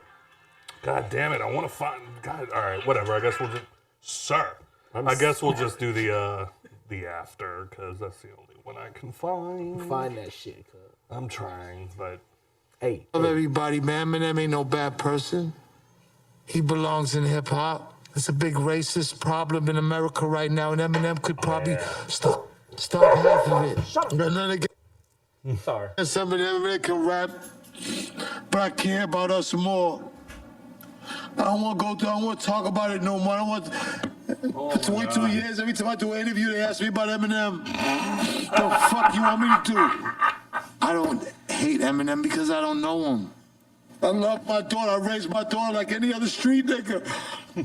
S2: God damn it! I want to find. God, all right, whatever. I guess we'll just, sir. I guess we'll just do the after because that's the only one I can find.
S5: Find that shit, cuz.
S2: I'm trying, but
S5: Hey.
S12: Love everybody, man. Eminem ain't no bad person. He belongs in hip hop. It's a big racist problem in America right now, and Eminem could probably stop half of it. Another guy,
S6: Sorry.
S12: some of them that can rap, but I care about us more. I don't want to go through. I don't want to talk about it no more. I don't want. 22 years. Every time I do an interview, they ask me about Eminem. The fuck you want me to do? I don't hate Eminem because I don't know him. I love my daughter. I raised my daughter like any other street nigga.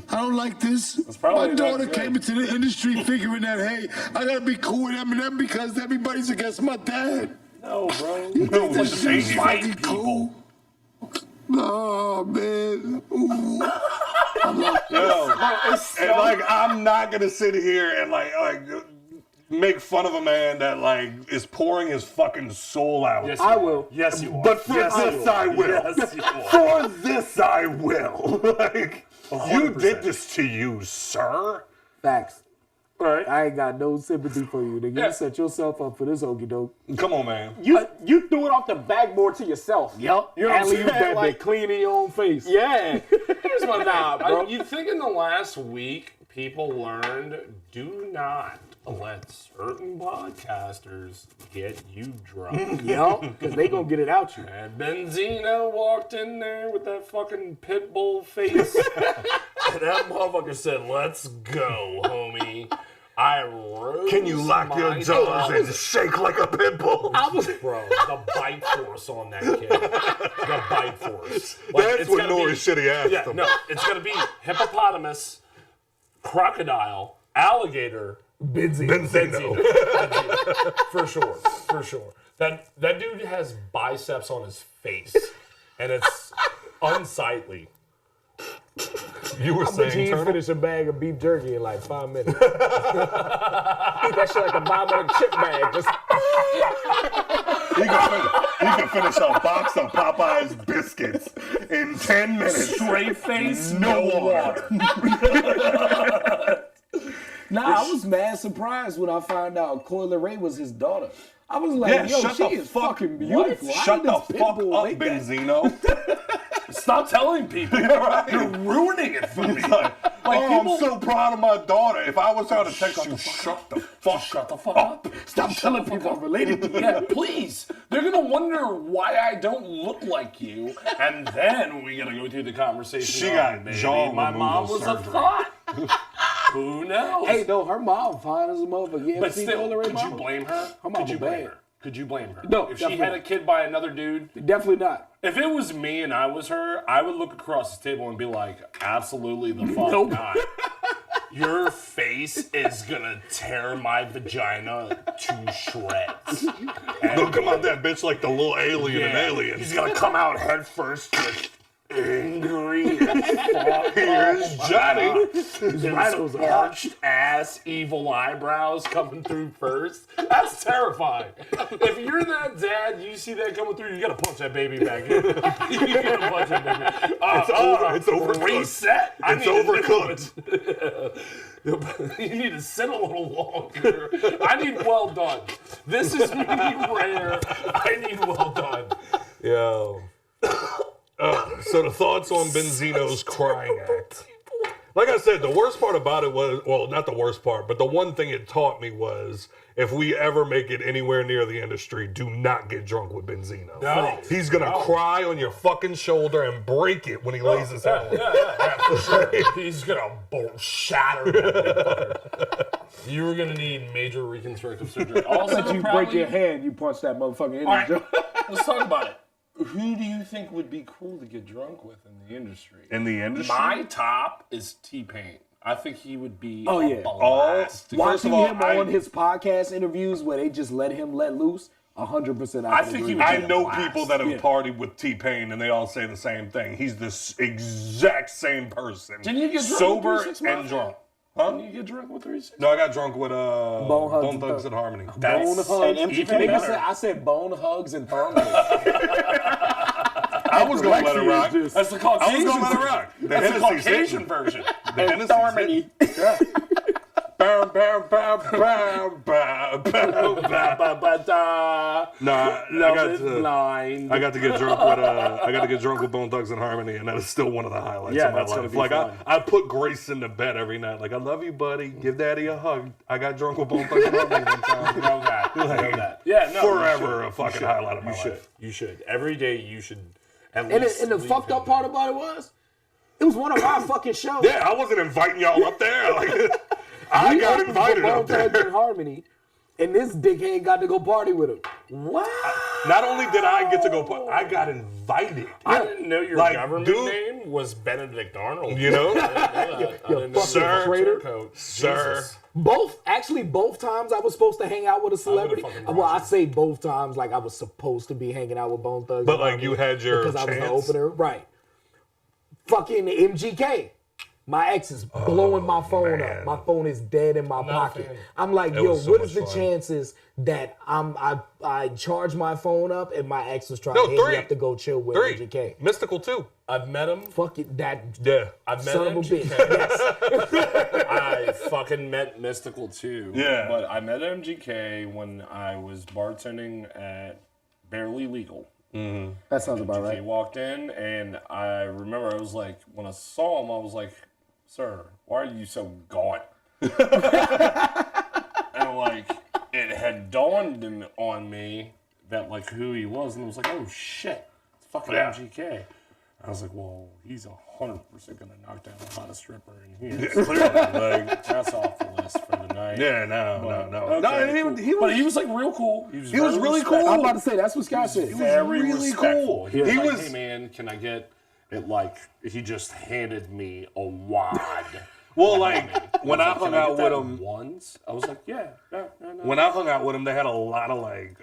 S12: I don't like this. My daughter came into the industry figuring that, hey, I gotta be cool with Eminem because everybody's against my dad.
S6: No, bro.
S12: You think this shit's fucking cool? No, man. Ooh.
S2: yo, and like I'm not gonna sit here and like make fun of a man that like is pouring his fucking soul out.
S6: Yes,
S5: I will.
S6: Yes, you are.
S2: But for this I will.
S6: Yes, you are.
S2: For this I will. Like
S6: 100%.
S2: you did this to you, sir.
S5: Facts.
S6: Right.
S5: I ain't got no sympathy for you, nigga.
S6: Yeah.
S5: You set yourself up for this okey doke.
S2: Come on, man.
S10: You threw it off the backboard to yourself.
S5: Yup.
S10: You know what I'm
S5: Alley, you
S10: saying?
S5: that
S10: Like-
S5: bit clean in your own face.
S10: Yeah.
S6: Here's my
S10: Nah,
S6: thing.
S10: bro.
S6: You think in the last week people learned do not let certain podcasters get you drunk.
S5: Yup, because they gonna get it out you.
S6: And Benzino walked in there with that fucking pit bull face. And that motherfucker said, "Let's go, homie." I rose
S2: Can you lock your
S6: my
S2: jaws and shake like a pit bull?
S6: Bro, the bite force on that kid. The bite force. Like,
S2: That's
S6: it's
S2: what
S6: gonna
S2: Nori
S6: be-
S2: should have asked
S6: Yeah,
S2: him.
S6: no, it's gonna be hippopotamus, crocodile, alligator,
S2: Benzino.
S6: for sure, for sure. That dude has biceps on his face, and it's unsightly.
S2: You were
S5: I bet you
S2: saying,
S5: he
S2: Turtle?
S5: finish a bag of beef jerky in like 5 minutes. Eat that shit like a bottom of a chip bag. Just
S2: He can finish a box of Popeye's biscuits in 10 minutes.
S6: Straight face,
S2: No water.
S3: Nah, I was mad surprised when I found out Coyle Ray was his daughter. I was like,
S2: Yeah,
S3: yo,
S2: shut
S3: she
S2: the
S3: is
S2: fuck
S3: fucking beautiful. How
S2: Shut
S3: did
S2: the
S3: this pit
S2: fuck
S3: bull
S2: up,
S3: make that?
S2: Benzino.
S6: Stop telling people. You're ruining it for me.
S2: I'm so proud of my daughter. If I was her to text you, shut the fuck up.
S3: Stop telling people I'm related to you.
S6: Yeah, please. They're gonna wonder why I don't look like you, and then we gotta go through the conversation.
S2: She got
S6: maybe
S2: jaw
S6: my mom
S2: removal
S6: was a
S2: surgery.
S6: thought. Who knows?
S5: hey, no, her mom fine as a motherfucker. You ever
S6: but
S5: seen
S6: still,
S5: Coyle Ray
S6: could you
S5: mama?
S6: blame her?
S5: Her mama
S6: Could you blame
S5: bad.
S6: her? Could you blame her?
S5: No,
S6: If she had a
S5: definitely.
S6: kid by another dude,
S5: Definitely not.
S6: if it was me and I was her, I would look across the table and be like, absolutely the fuck
S5: Nope.
S6: not. Your face is gonna tear my vagina to shreds.
S2: Don't come out that bitch like the little alien in Alien.
S6: He's gonna come out head first, just angry as fuck.
S2: Here's Johnny.
S6: His arched ass, evil eyebrows coming through first. That's terrifying. If you're that dad, you see that coming through, you gotta punch that baby back in. You gotta punch that baby.
S2: It's overcooked.
S6: Reset.
S2: It's overcooked.
S6: You need to sit a little longer. I need well done. This is medium rare. I need well done.
S2: Yo. So the thoughts on Benzino's crying act. Like I said, the worst part about it was, well, not the worst part, but the one thing it taught me was, if we ever make it anywhere near the industry, do not get drunk with Benzino.
S6: No.
S2: He's gonna cry on your fucking shoulder and break it when he lays his head on it.
S6: Yeah, for sure. He's gonna shatter that. You were gonna need major reconstructive surgery. Also,
S5: Let you break your hand, you punch that motherfucker in
S6: All right,
S5: the jaw.
S6: let's talk about it. Who do you think would be cool to get drunk with in the industry?
S2: In the industry?
S6: My top is T-Pain. I think he would be
S5: Oh, yeah.
S6: blast.
S2: First
S5: Watching
S2: of all,
S5: him on his podcast interviews where they just let him let loose, 100%
S6: I think he would
S2: I
S6: be a
S2: know
S6: blast.
S2: people that have partied with T-Pain and they all say the same thing. He's the exact same person.
S6: Didn't you get drunk
S2: sober
S6: with 3 6
S2: and
S6: Mafia?
S2: drunk? Huh?
S6: Didn't you get drunk with 3 6?
S2: No, I got drunk with Bone Thugs and Harmony.
S5: Bone hugs.
S10: And MGK
S5: Nigga
S10: better.
S5: said, I said bone hugs and thongs.
S2: I was going to let it rock.
S10: That's the
S2: I was
S10: Caucasian
S2: going to let it
S10: version.
S2: rock. The
S10: That's the
S2: Hennessy's
S10: Caucasian
S2: hitting.
S10: version.
S2: The Hennessy's
S10: Harmony.
S2: hitting. Yeah. Bow, bow, bow, bow, bow, bow, bow. Nah, I got to get drunk with Bone Thugs and Harmony, and that is still one of the highlights of my
S10: that's gonna
S2: life.
S10: be
S2: Like
S10: fun.
S2: I put Grace into bed every night. Like, I love you, buddy. Give Daddy a hug. I got drunk with Bone Thugs and Harmony one time.
S4: Know that.
S2: Like,
S4: Know that. Yeah, no.
S2: forever a fucking highlight of my life.
S4: You should. Every day you should. At
S5: And
S4: least
S5: the
S4: leave
S5: fucked
S4: him
S5: up part about it was, it was one of our fucking shows.
S2: Yeah, I wasn't inviting y'all up there. Like, I got
S5: opened
S2: invited
S5: for
S2: up
S5: Bone Thugs
S2: there.
S5: and Harmony, and this dickhead got to go party with him. Wow.
S2: Not only did I get to go, I got invited.
S4: I didn't know your
S2: Like,
S4: government
S2: dude-
S4: name was Benedict Arnold.
S2: You know?
S4: I didn't know
S2: Sir,
S4: your coat.
S2: sir.
S4: Jesus.
S5: Both times I was supposed to hang out with a celebrity.
S4: fucking
S5: Well, I say both times like I was supposed to be hanging out with Bone Thugs.
S2: But
S5: and
S2: like
S5: Harmony
S2: you had your
S5: because I was the
S2: chance.
S5: opener, right? Fucking MGK. My ex is blowing my phone up. My phone is dead in my pocket.
S4: fan.
S5: I'm like,
S2: That
S5: yo,
S2: was so
S5: what is
S2: much
S5: the
S2: fun.
S5: chances that I charge my phone up and my ex was trying
S2: No,
S5: to hit
S2: three.
S5: me up to go chill with
S2: Three.
S5: MGK?
S2: Mystical too.
S4: I've met him.
S5: Fuck it, that
S2: Yeah.
S4: I've met
S5: son of a
S4: MGK.
S5: bitch. Yes.
S4: I fucking met Mystical too.
S2: Yeah.
S4: But I met MGK when I was bartending at Barely Legal.
S3: That sounds about
S4: He
S3: right.
S4: walked in, and I remember I was like, when I saw him, I was like, "Sir, why are you so gaunt?" And like, it had dawned on me that like who he was, and I was like, "Oh shit, it's fucking
S2: Yeah.
S4: MGK." I was like, "Well, he's 100% gonna knock down the hottest stripper in here."
S2: Clearly, like,
S4: That's off the list for the night.
S2: yeah, no.
S4: Okay,
S2: No, and
S4: cool. But he was like real cool. He was very
S2: really
S4: respectful.
S2: cool.
S3: I'm about to say that's what Scott said.
S4: Very
S2: really
S4: respectful.
S2: cool.
S4: He was
S2: He
S4: like,
S2: was-
S4: "Hey man, can I get it?" Like he just handed me a wad.
S2: Well, like when I
S4: Can
S2: hung
S4: get
S2: out with
S4: that
S2: him,
S4: once, I was like, "Yeah, no."
S2: when I hung out with him, they had a lot of like,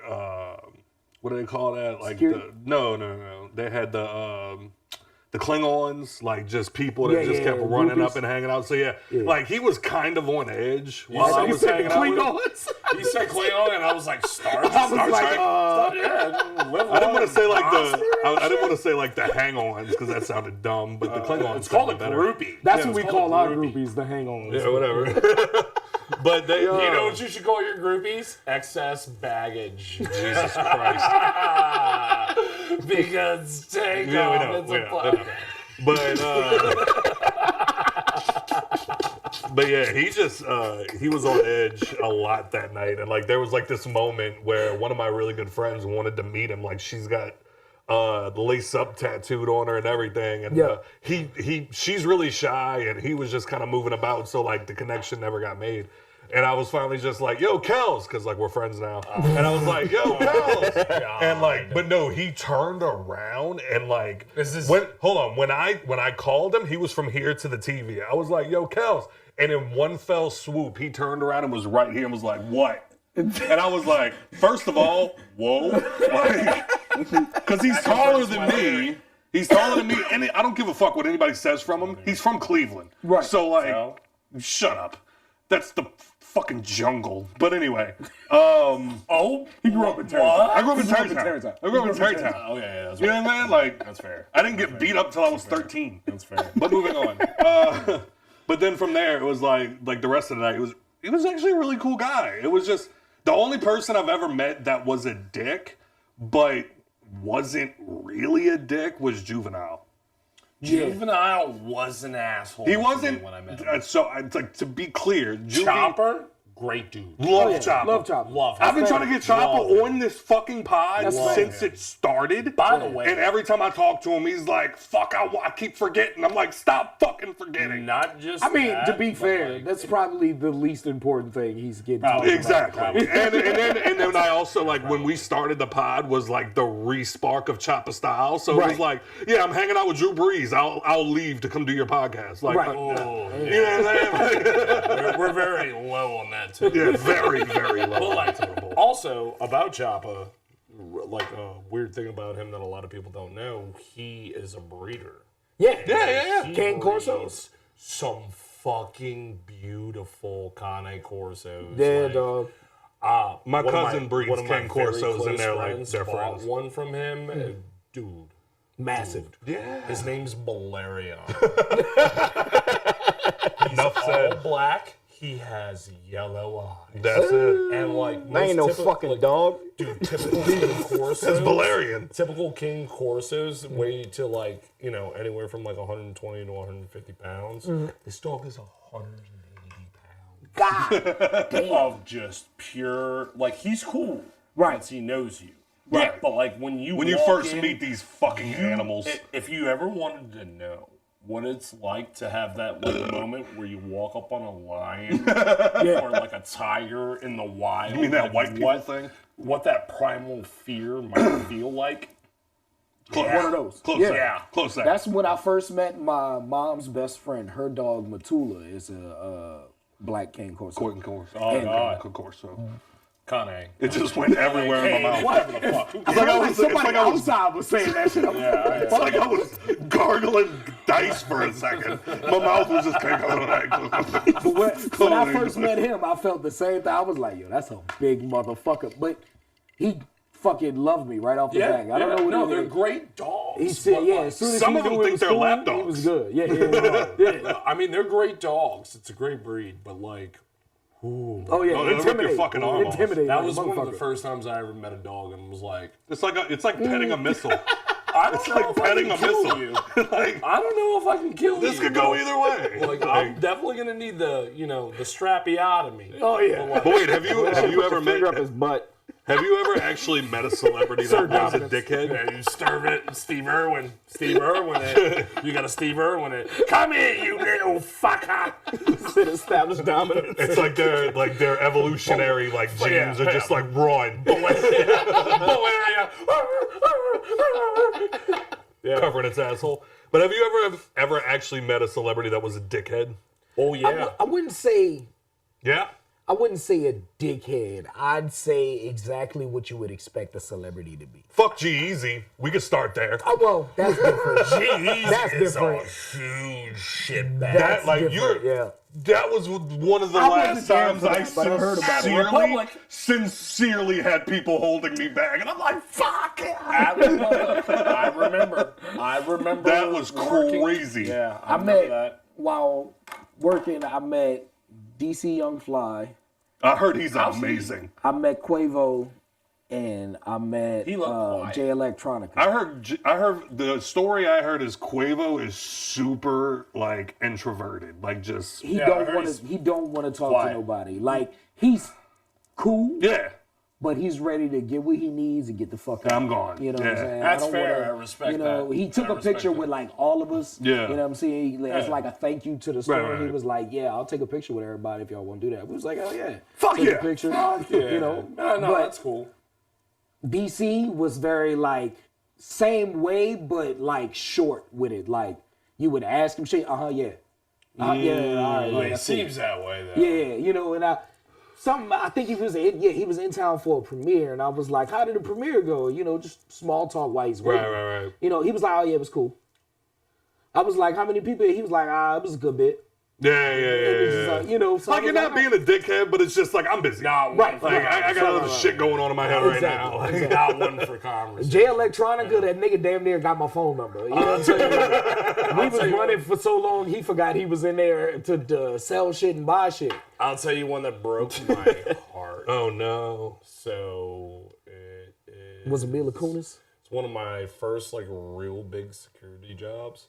S2: what do they call that? Like no. They had the Klingons, like just people that just kept running
S5: groupies.
S2: up and hanging out. So yeah, like he was kind of on edge while I
S4: You
S2: was
S4: said
S2: hanging out with him.
S4: He said Klingon, and I was like, "Star Trek."
S5: I was like,
S2: I didn't want to say like I didn't want to say like the hang-ons because that sounded dumb, but the Klingons.
S4: It's called a
S2: sounded better.
S4: groupie.
S5: That's
S4: Yeah,
S5: what we
S4: it's
S5: call
S4: called
S5: our
S4: a groupie.
S5: groupies, the hang-ons.
S2: Yeah, whatever. But they,
S4: You know what you should call your groupies? Excess baggage.
S2: Jesus Christ.
S4: Because take
S2: Yeah, we
S4: off.
S2: know.
S4: It's
S2: we
S4: a
S2: know, we know. But yeah, he was on edge a lot that night, and like there was like this moment where one of my really good friends wanted to meet him. Like she's got the lace up tattooed on her and everything, and she's really shy, and he was just kind of moving about, so like the connection never got made. And I was finally just like, "Yo, Kels," because like we're friends now. And I was like, "Yo, Kels," and like, but no, he turned around and like, when I called him, he was from here to the TV. I was like, "Yo, Kels," and in one fell swoop, he turned around and was right here and was like, "What?" And I was like, first of all, whoa, because he's taller than me. He's taller than me, and I don't give a fuck what anybody says from him. He's from Cleveland,
S3: Right.
S2: So like, shut up. That's the fucking jungle. But anyway,
S3: He grew up in Terrytown.
S2: I grew up in Terrytown. I grew up in Terrytown.
S4: Oh yeah, that's
S2: You know what I mean? Like,
S4: That's fair.
S2: I didn't get beat up till I was 13.
S4: That's fair.
S2: But moving on. But then from there, it was like the rest of the night, he was actually a really cool guy. It was just the only person I've ever met that was a dick, but wasn't really a dick was Juvenile.
S4: Juvenile was an asshole.
S2: He
S4: to me
S2: wasn't.
S4: when I met him.
S2: So, like, to be clear,
S4: Chopper, great dude.
S2: Love Chopper.
S5: Love Chopper.
S4: Love him.
S2: I've been trying to get Chopper
S4: Love him.
S2: on this fucking pod since it started.
S4: By the way,
S2: And every time I talk to him, he's like, "Fuck, I keep forgetting." I'm like, "Stop fucking forgetting."
S4: not just.
S5: I mean,
S4: that,
S5: to be
S4: but,
S5: fair,
S4: like,
S5: that's probably the least important thing he's getting
S4: Probably.
S5: talked
S2: Exactly. and then I also, like, when we started the pod was like the re-spark of Chopper style. So it was
S5: Right.
S2: like, yeah, I'm hanging out with Drew Brees. I'll leave to come do your podcast. Like,
S5: Right.
S2: you know what I'm saying?
S4: we're very low on that too.
S2: Yeah, very, very low.
S4: But like, also about Choppa, like a weird thing about him that a lot of people don't know, he is a breeder.
S5: Yeah.
S4: He
S5: Cane Corsos.
S4: breeds some fucking beautiful Cane Corsos.
S5: Yeah,
S4: like,
S5: dog.
S2: My
S4: one of
S2: cousin breeds
S4: one of my
S2: Cane
S4: very
S2: Corsos, and
S4: close
S2: they're like
S4: friends
S2: they're
S4: bought
S2: friends.
S4: one from him, dude.
S5: Massive.
S4: Yeah. His name's Balerion. He's
S2: Enough
S4: all
S2: said.
S4: black. He has yellow eyes.
S2: That's it.
S4: And like
S6: That ain't no fucking dog.
S4: Dude, typical King Corsos.
S2: It's Balerion.
S4: Typical King Corsos weigh to like, you know, anywhere from like 120 to 150 pounds. This dog is 180 pounds.
S5: God.
S13: Of just pure, like, he's cool.
S5: Right.
S13: Once he knows you.
S2: Right.
S13: But like when you walk
S2: first
S13: in,
S2: meet these fucking animals.
S13: If you ever wanted to know what it's like to have that little moment where you walk up on a lion or like a tiger in the wild.
S2: You mean that
S13: like
S2: white people thing?
S13: What that primal fear might feel like.
S2: Close.
S5: One of those.
S2: Close.
S5: Yeah.
S2: Close.
S5: That's when I first met my mom's best friend. Her dog Matula is a black King Corso.
S2: Oh,
S13: God.
S2: Corso.
S13: Kane.
S2: It just went everywhere in my mouth.
S13: Whatever the fuck.
S2: It's like I was
S5: outside was saying that shit.
S2: It's like I was gargling dice for a second. My mouth was just kind of
S5: But when I first met him, I felt the same thing. I was like, yo, that's a big motherfucker. But he fucking loved me right off the back. I don't know what
S4: they're great dogs.
S5: he said. Yeah, as soon as
S2: some
S5: he
S2: of them
S5: knew it
S2: think
S5: was
S2: they're
S5: cool,
S2: lap
S5: He
S2: dogs.
S5: was good. Yeah.
S4: I mean, they're great dogs. It's a great breed, but like,
S5: Oh yeah,
S2: they'll rip your
S5: intimidating.
S2: fucking arm off.
S5: Intimidating.
S4: that
S5: like
S4: was
S5: a
S4: one of the
S5: motherfucker.
S4: first times I ever met a dog and was like,
S2: It's like petting a missile.
S4: I don't
S2: It's
S4: know
S2: like
S4: if I
S2: petting
S4: can
S2: a
S4: kill
S2: missile.
S4: you.
S2: Like,
S4: I don't know if I can kill you.
S2: this could go either way.
S4: Like, I'm definitely gonna need the strapiotomy.
S5: Oh yeah.
S2: But wait, have you ever
S6: Finger up
S2: met?
S6: his butt.
S2: Have you ever actually met a celebrity that was a dickhead?
S4: Yeah, you stir it, Steve Irwin it. You gotta Steve Irwin it. Come here, you little fucker.
S6: Established dominance.
S2: It's like their evolutionary like genes are just like run, covering its asshole. But have you ever actually met a celebrity that was a dickhead?
S4: Oh yeah.
S5: I wouldn't say.
S2: Yeah.
S5: I wouldn't say a dickhead. I'd say exactly what you would expect a celebrity to be.
S2: Fuck G-Eazy. We could start there.
S5: Oh well, that's different. That's
S4: is
S5: different.
S4: a huge shit bag.
S2: That like
S5: different, yeah.
S2: That was one of the
S5: I
S2: last
S5: wasn't there
S2: times
S5: for
S2: I
S5: that, but I heard about it.
S2: sincerely had people holding me back, and I'm like, fuck.
S13: I remember.
S2: That was
S13: working-
S2: crazy.
S13: Yeah,
S5: I
S13: remember
S5: met
S13: that.
S5: while working. I met DC Young Fly.
S2: I heard he's amazing.
S5: I met Quavo, and I met
S13: He looked quiet.
S5: Jay Electronica.
S2: I heard the story I heard is Quavo is super like introverted, like just
S5: He
S13: I
S5: don't
S13: heard
S5: want
S13: he's
S5: to. He don't want to talk
S13: quiet.
S5: to nobody. Like he's cool,
S2: yeah.
S5: but he's ready to get what he needs and get the fuck out.
S2: I'm gone.
S5: You know what I'm
S2: Yeah.
S5: saying?
S13: That's
S5: I don't
S13: fair.
S5: wanna-
S13: I respect
S5: You know,
S13: that.
S5: he took
S13: I
S5: a
S13: respect
S5: picture
S13: that.
S5: with like all of us.
S2: Yeah.
S5: You know what I'm saying? As
S13: Yeah.
S5: like a thank you to the store.
S2: Right, right,
S5: He
S2: right.
S5: was like, "Yeah, I'll take a picture with everybody if y'all want to do that." We was like, "Oh yeah,
S2: Fuck
S5: take
S2: yeah.
S5: a picture."
S4: Yeah.
S5: You know,
S4: No,
S5: but
S4: that's cool.
S5: DC was very like same way, but like short with it. Like you would ask him shit. Yeah. Yeah. All right. Yeah.
S4: Like, it
S5: that's cool.
S4: seems that way though.
S5: Yeah, you know, and I think he was in town for a premiere, and I was like, how did the premiere go? You know, just small talk while he's waiting.
S2: Right.
S5: You know, he was like, oh yeah, it was cool. I was like, how many people? He was like, it was a good bit.
S2: Yeah.
S5: It was just like, you know, so I
S2: Like
S5: was
S2: you're not being a dickhead, but it's just like I'm busy.
S4: Not
S5: Right,
S4: one
S2: Like
S4: for
S2: I got other shit going on in my head right now.
S5: Exactly.
S2: Like,
S4: not one for conversation.
S5: Jay Electronica, that nigga damn near got my phone number. You know what I'm saying? We was running for so long, he forgot he was in there to sell shit and buy shit.
S4: I'll tell you one that broke my heart.
S2: oh no.
S4: So it is.
S5: Was it Mila Kunis?
S4: It's one of my first like real big security jobs.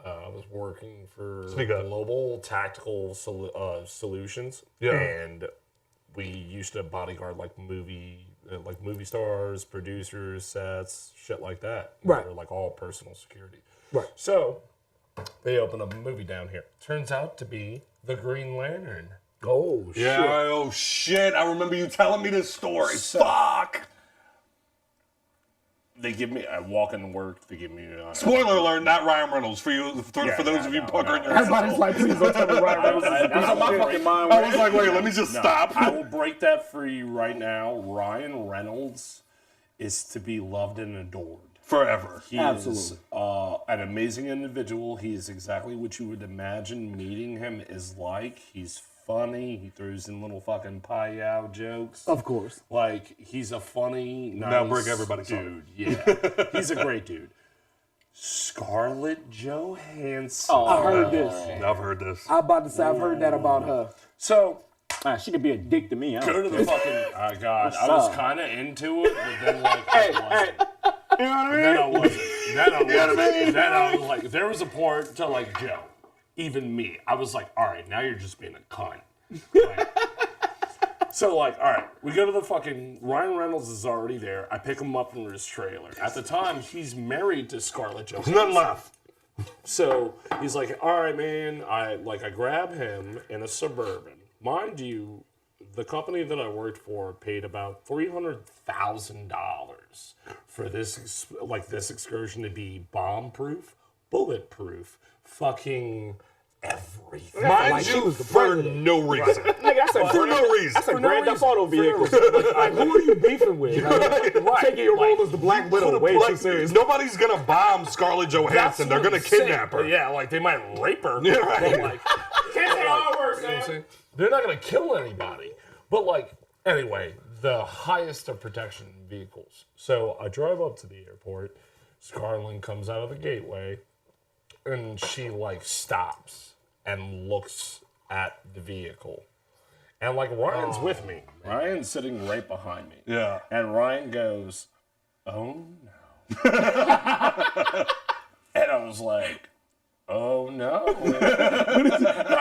S4: I was working for
S2: Speak up.
S4: Global Tactical Solutions,
S2: Yeah.
S4: and we used to bodyguard like movie stars, producers, sets, shit like that.
S5: Right.
S4: They were, like all personal security.
S5: Right.
S4: So they opened up a movie down here. Turns out to be the Green Lantern.
S5: Oh,
S2: Yeah.
S5: shit.
S2: Oh shit. I remember you telling me this story. Fuck.
S13: They give me. I walk into work. They give me.
S2: Spoiler alert, not Ryan Reynolds for you. For those of you puckering yourself.
S5: Everybody's like, please don't tell me right now.
S13: That's on my fucking mind.
S2: I was like, wait, let me just stop.
S13: I will break that for you right now. Ryan Reynolds is to be loved and adored.
S2: Forever.
S13: He
S5: Absolutely.
S13: is an amazing individual. He is exactly what you would imagine meeting him is like. He's funny. He throws in little fucking pie-yow jokes.
S5: Of course.
S13: Like, he's a funny, nice
S2: Now bring everybody
S13: dude. Yeah. He's a great dude. Scarlett Johansson.
S10: Oh,
S5: I heard this.
S2: I've heard this.
S5: I'm about to say I've heard that about her.
S13: So
S10: she could be a dick to me.
S13: go to the fucking. Oh God, I was kind of into it, but then like I wasn't.
S10: You know what I mean?
S13: Then I wasn't. Then I was like, there was a part to like Joe, even me. I was like, all right, now you're just being a cunt. Like, so like, all right, we go to the fucking. Ryan Reynolds is already there. I pick him up in his trailer. At the time, he's married to Scarlett Johansson.
S2: Nothing left.
S13: So he's like, all right, man. I grab him in a Suburban. Mind you, the company that I worked for paid about $300,000 for this excursion to be bomb-proof, bulletproof, fucking everything.
S2: Mind you, for no reason.
S10: Nigga, that's a
S2: For no reason.
S10: That's a Grand Theft Auto vehicle.
S5: Like, who are you beefing with? Taking your role as the Black Widow way too serious.
S2: Nobody's gonna bomb Scarlett Johansson. They're gonna kidnap her.
S13: Yeah, like they might rape her.
S2: Yeah, right.
S13: But, like, can't say all words, man. They're not gonna kill anybody. But like, anyway, the highest of protection vehicles. So I drive up to the airport. Scarlett comes out of the gateway, and she like stops and looks at the vehicle. And like Ryan's with me. Ryan's sitting right behind me.
S2: Yeah.
S13: And Ryan goes, "Oh no." And I was like, "Oh no."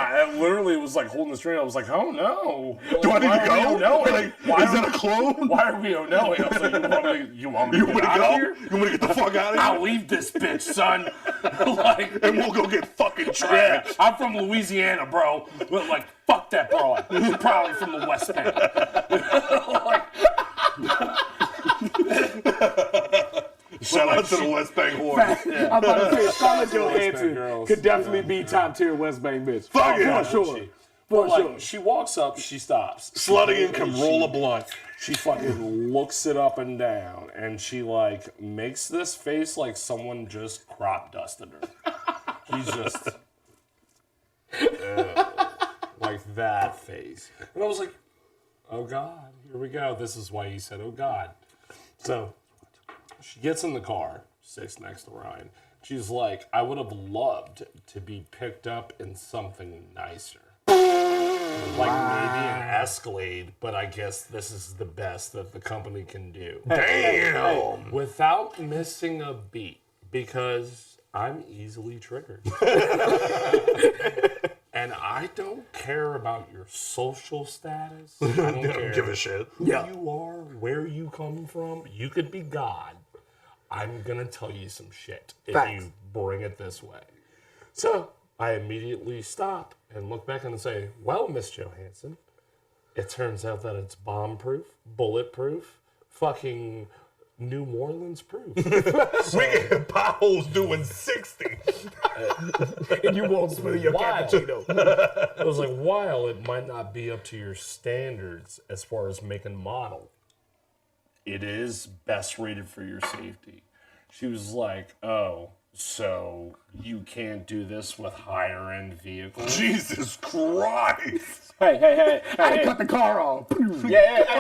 S13: I literally was like holding the string. I was like, "Oh no."
S2: Do I need to go?
S13: No.
S2: Like, is that a clone?
S13: Why are we oh no? I was like, you want me to get out
S2: go?
S13: of here?
S2: You want me to get the fuck out of here?
S13: I'll leave this bitch, son. Like,
S2: and we'll go get fucking
S13: yeah,
S2: trash.
S13: I'm from Louisiana, bro. But like, fuck that broad. She's probably from the West Bank.
S2: Shout out to the West Bank whore.
S5: I'm about to say Scarlett Johansson
S13: girls.
S5: could definitely be top tier West Bank bitch.
S2: Fuck yeah.
S5: For sure.
S13: But like, she walks up, she stops.
S2: Slutty and can roll a blunt.
S13: She fucking looks it up and down, and she like makes this face like someone just crop dusted her. He's just like that face, and I was like, "Oh God, here we go." This is why he said, "Oh God." So she gets in the car, sits next to Ryan. She's like, "I would have loved to be picked up in something nicer." Like maybe an Escalade, but I guess this is the best that the company can do.
S2: Damn!
S13: Without missing a beat, because I'm easily triggered. And I don't care about your social status. I don't care.
S2: Give a shit.
S13: Who you are, where you come from. You could be God. I'm gonna tell you some shit if you bring it this way. So I immediately stop and look back and say, "Well, Miss Johansson, it turns out that it's bomb-proof, bulletproof, fucking New Orleans proof."
S2: We get potholes doing 60.
S5: And you won't spill your cappuccino.
S13: I was like, while it might not be up to your standards as far as make and model, it is best rated for your safety. She was like, "Oh, so you can't do this with higher end vehicles?"
S2: Jesus Christ!
S10: Hey.
S5: I cut the car off.
S10: Yeah.
S2: How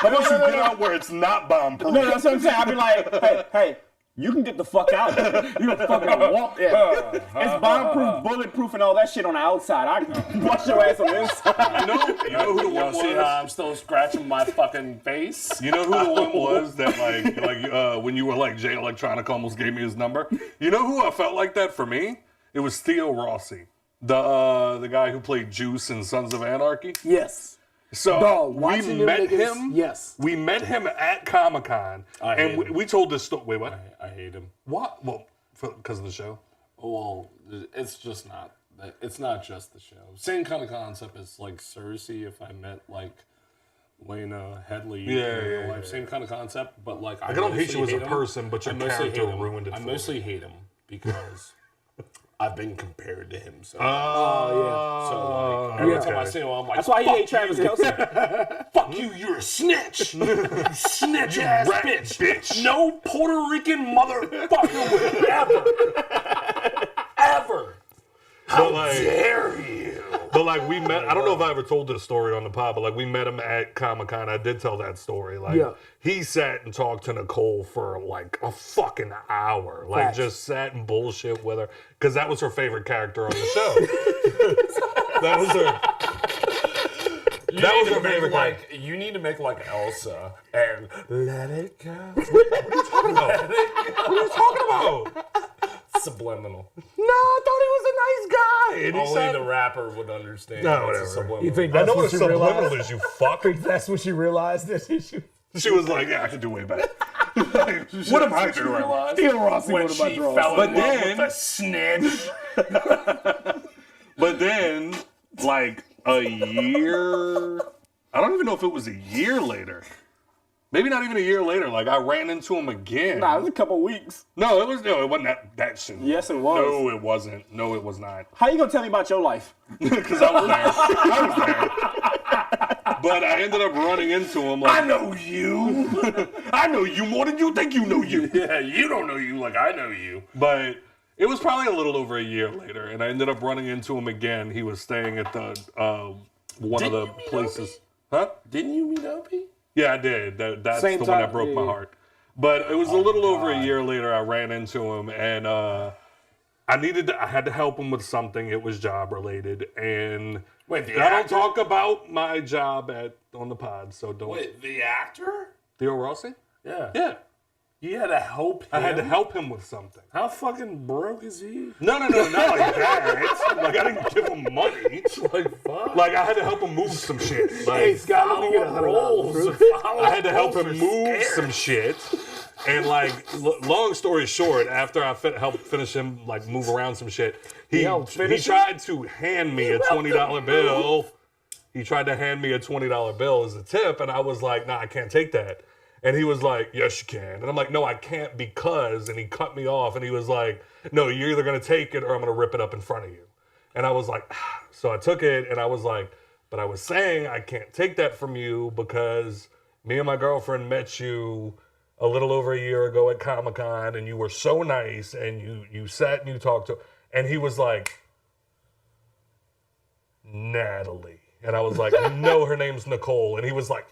S2: about you get out where it's not bomb-proof?
S10: No, that's what I'm saying. I'd be like, hey, you can get the fuck out. You can fucking walk. Yeah. It's bomb-proof, bulletproof, and all that shit on the outside. I can bust your ass on the inside.
S2: You know who the one
S13: See
S2: was?
S13: how I'm still scratching my fucking face?
S2: You know who the one was that like when you were like Jay Electronica almost gave me his number? You know who I felt like that for me? It was Theo Rossi, the guy who played Juice in Sons of Anarchy.
S5: Yes.
S2: So
S5: Dog,
S2: we
S5: watching them
S2: met
S5: niggas,
S2: him.
S5: yes.
S2: We met him at Comic-Con, and we told this story. Wait, what?
S13: I hate him.
S2: What? Well, because of the show.
S13: Well, it's just not. It's not just the show. Same kind of concept as like Cersei. If I met like Lena Headley in real life, same kind of concept. But like,
S2: I don't hate you as a person, but your character ruined it.
S13: I mostly hate him because I've been compared to him. So,
S2: Oh yeah.
S13: So like, every time I see him, I'm like,
S10: That's why he hates Travis Kelce.
S13: "Fuck you, you're a snitch, you snitch ass bitch. No Puerto Rican motherfucker would ever. How dare you?"
S2: But like we met, I don't know if I ever told this story on the pod, but like we met him at Comic-Con. I did tell that story. Like he sat and talked to Nicole for like a fucking hour. Like just sat and bullshit with her. Because that was her favorite character on the show. That was her. That was her favorite character.
S4: You need to make like Elsa and let it go.
S2: What are you talking about? What are you talking about?
S4: Subliminal.
S2: No, I thought he was a nice guy. And he
S4: Only
S2: said,
S4: the rapper would understand.
S2: No,
S4: It's a
S2: whatever.
S4: subliminal.
S5: You think
S2: I
S5: that's
S2: know what
S5: what
S2: a
S5: she realized?
S2: subliminal is, you fuck.
S5: That's what she realized that
S2: She was like, yeah, I can do way better. Like, what am I doing?
S5: Theo Rossi
S4: when
S5: one of my
S4: she
S5: draws.
S4: fell
S2: But
S4: in love
S2: then-
S4: with a snitch.
S2: But then, like a year, I don't even know if it was a year later. Maybe not even a year later. Like I ran into him again.
S10: Nah, it was a couple weeks.
S2: No, it wasn't that soon.
S10: Yes, it was.
S2: No, it wasn't. No, it was not.
S10: How you gonna tell me about your life?
S2: Because I was there. I was there. But I ended up running into him. Like,
S4: I know you.
S2: I know you more than you think you know you.
S4: Yeah, you don't know you like I know you.
S2: But it was probably a little over a year later, and I ended up running into him again. He was staying at the one of the places. Huh?
S4: Didn't you meet Opie?
S2: Yeah, I did. That's
S10: Same
S2: the one that
S10: time,
S2: broke my
S10: yeah.
S2: heart. But it was a little over a year later. I ran into him, and I had to help him with something. It was job related, and
S4: Wait,
S2: I don't talk about my job on the pod, so don't.
S4: Wait, the actor?
S2: Theo Rossi?
S4: Yeah.
S2: Yeah.
S4: You had to help him?
S2: I had to help him with something.
S4: How fucking broke is he?
S2: No, not like that. Like I didn't give him money.
S4: Like, fuck.
S2: Like I had to help him move some shit. Like
S4: Hey, Scott, let me get $100.
S2: I had to help him move some shit. And like, long story short, after I helped finish him like move around some shit, he tried to hand me a $20 bill. He tried to hand me a $20 bill as a tip, and I was like, nah, I can't take that. And he was like, yes, you can. And I'm like, no, I can't because, and he cut me off, and he was like, no, you're either going to take it or I'm going to rip it up in front of you. And I was like, ah. So I took it, and I was like, but I was saying I can't take that from you because me and my girlfriend met you a little over a year ago at Comic-Con, and you were so nice, and you sat and you talked to, and he was like, Natalie. And I was like, no, her name's Nicole. And he was like,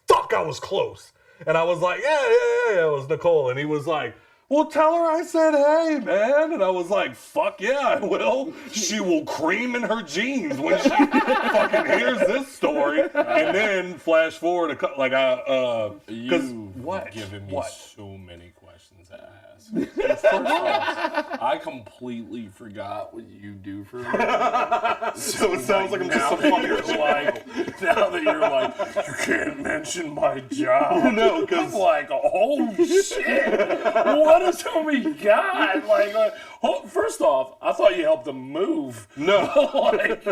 S2: fuck, I was close. And I was like, yeah, it was Nicole. And he was like, well, tell her I said, hey, man. And I was like, fuck yeah, I will. She will cream in her jeans when she fucking hears this story. And then flash forward, because what?
S4: Giving me
S2: What?
S4: so many questions to ask. First off, I completely forgot what you do for me.
S2: So it sounds like I'm just some
S4: now
S2: fucking
S4: that you're like, now that you're like, you can't mention my job.
S2: No, 'cause-
S4: I'm like, oh shit, what has homie got? Like, first off, I thought you helped him move.
S2: No.
S4: Like,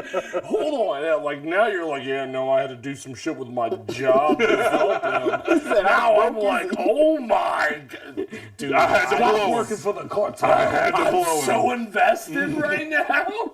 S4: hold on. Yeah, like now you're like, yeah, no, I had to do some shit with my job to help him. Now I'm like, oh my god, dude,
S2: I had to
S4: stop
S2: blow him.
S4: working for the cartel.
S2: I had to blow
S4: I'm
S2: him.
S4: so invested right now.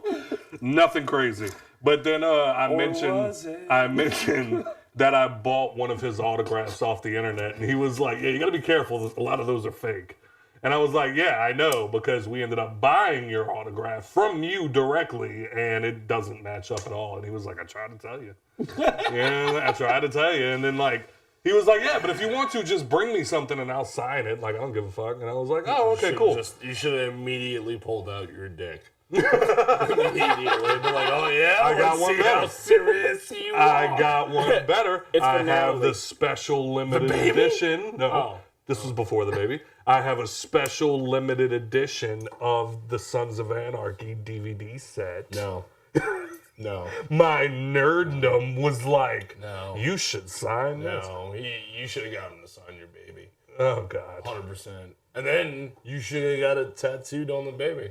S2: Nothing crazy. But then I
S4: was
S2: mentioned that I bought one of his autographs off the internet, and he was like, yeah, you gotta be careful. A lot of those are fake. And I was like, yeah, I know, because we ended up buying your autograph from you directly, and it doesn't match up at all. And he was like, I tried to tell you. Yeah, I tried to tell you. And then like, he was like, yeah, but if you want to, just bring me something and I'll sign it. Like, I don't give a fuck. And I was like, oh, okay, cool.
S4: You should have immediately pulled out your dick. Immediately. Be like, oh yeah,
S2: I got
S4: let's
S2: one
S4: see
S2: better.
S4: how serious you are.
S2: I got one better.
S10: It's
S2: I
S10: for
S2: have
S10: Natalie.
S2: the special limited
S4: baby?
S2: edition. No,
S4: Oh.
S2: this was before the baby. I have a special limited edition of the Sons of Anarchy DVD set.
S4: No. No.
S2: My nerddom was like,
S4: No.
S2: you should sign this.
S4: No. You should have got him to sign your baby.
S2: Oh, God.
S4: 100%. And then you should have got it tattooed on the baby.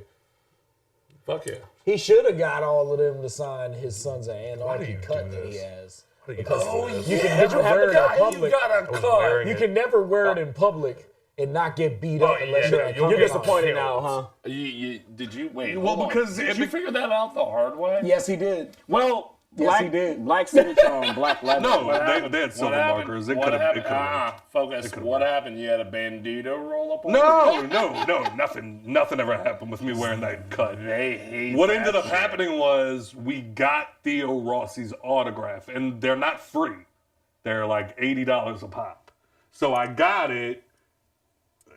S4: Fuck yeah.
S5: He should have got all of them to sign his Sons of Anarchy
S2: you
S5: cut
S2: do
S5: that he
S2: this?
S5: has.
S2: What are you
S5: Because
S2: doing?
S5: you can never wear it in public.
S4: You got a cut.
S5: You can never wear it in public and not get beat up unless you're at
S10: You're
S5: Comic-Con.
S10: disappointed now, huh?
S4: Did you wait?
S2: Well,
S4: hold on.
S2: because
S4: did you figure that out the hard way?
S5: Yes, he did.
S10: Well,
S3: Yes, he did.
S10: Black signature on black leather.
S2: No,
S13: What
S2: they
S13: happened?
S2: had silver
S13: What happened?
S2: markers. It
S13: What
S2: could have.
S13: happened?
S2: It could have.
S13: Focus. What happened? You had a bandito roll up on
S2: No, nothing ever happened with me wearing that cut.
S13: They hate
S2: What
S13: that
S2: ended up
S13: shit.
S2: happening was we got Theo Rossi's autograph, and they're not free. They're like $80 a pop. So I got it,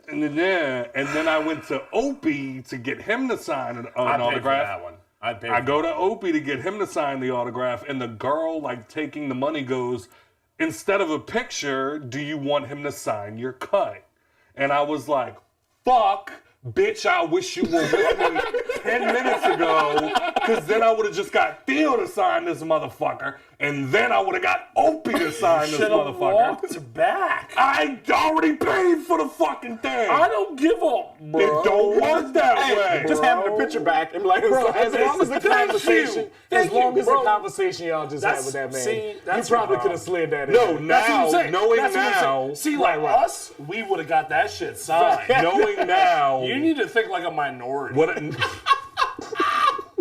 S2: and then I went to Opie to get him to sign an
S13: I paid for
S2: autograph.
S13: that one.
S2: I go to Opie to get him to sign the autograph, and the girl, like, taking the money goes, instead of a picture, do you want him to sign your cut? And I was like, fuck, bitch, I wish you were with me 10 minutes ago, because then I would have just got Theo to sign this motherfucker, and then I would have got Opie to sign this motherfucker.
S13: Walked back.
S2: I already paid for the fucking thing.
S13: I don't give up, bro.
S2: It don't work that way.
S10: Just having the picture back and like,
S5: Bro, as long as the conversation,
S13: Thank
S5: as long
S13: you,
S5: as the
S13: bro.
S5: conversation y'all just had
S13: That's-
S5: with that man,
S13: see,
S5: you
S13: that's
S5: probably
S13: what-
S5: could have slid that in.
S2: No,
S5: there.
S13: That's what I'm
S2: now,
S13: saying.
S2: knowing
S13: That's what I'm
S2: now,
S13: saying. See, like us, we would have got that shit signed.
S2: knowing now,
S13: You need to think like a minority.
S2: what,
S13: You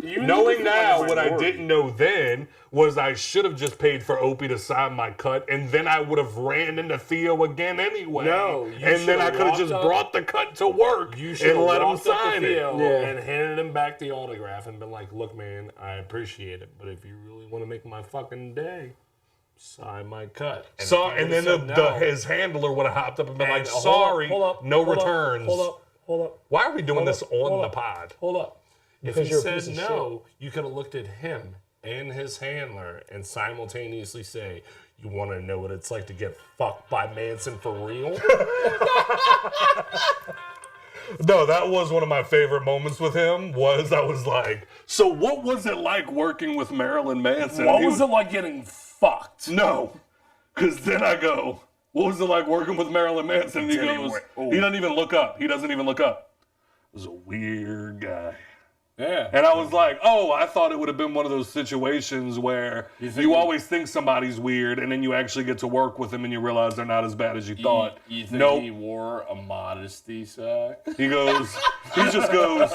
S13: need to
S2: knowing
S13: think like a
S2: now what I
S13: minority.
S2: didn't know then was I should have just paid for Opie to sign my cut, and then I would have ran into Theo again anyway.
S13: No, you
S2: and then I
S13: should've
S2: could have
S13: walked
S2: just
S13: up-
S2: brought the cut to work
S13: You should
S2: and
S13: have
S2: let him
S13: walked up to
S2: sign it.
S13: Theo
S5: Yeah.
S13: and handed him back the autograph and been like, "Look, man, I appreciate it, but if you really want to make my fucking day, sign my cut." And
S2: So,
S13: if he
S2: and then
S13: would've said no-
S2: his handler would have hopped up and been like,
S13: and hold up,
S2: "Sorry,
S13: hold up,
S2: no
S13: hold up,
S2: returns."
S13: Hold up.
S2: Why are we doing
S13: Hold
S2: this
S13: up,
S2: on
S13: hold
S2: the
S13: up.
S2: pod?
S13: Hold up. If
S5: Because
S13: he
S5: you're a
S13: said
S5: piece of
S13: no, you could have looked at him and his handler and simultaneously say, "You want to know what it's like to get fucked by Manson for real?"
S2: No, that was one of my favorite moments with him. I was like, "So what was it like working with Marilyn Manson?"
S13: What
S2: He
S13: was it like getting fucked?
S2: No, because then I go, "What was it like working with Marilyn Manson?" And he
S13: Did he
S2: goes,
S13: wor-
S2: "He doesn't even look up. He doesn't even look up." It was a weird guy.
S13: Yeah.
S2: And I was like, "Oh, I thought it would have been one of those situations where you always think somebody's weird, and then you actually get to work with them, and you realize they're not as bad as you thought."
S13: You think
S2: Nope.
S13: he wore a modesty sack?
S2: He just goes,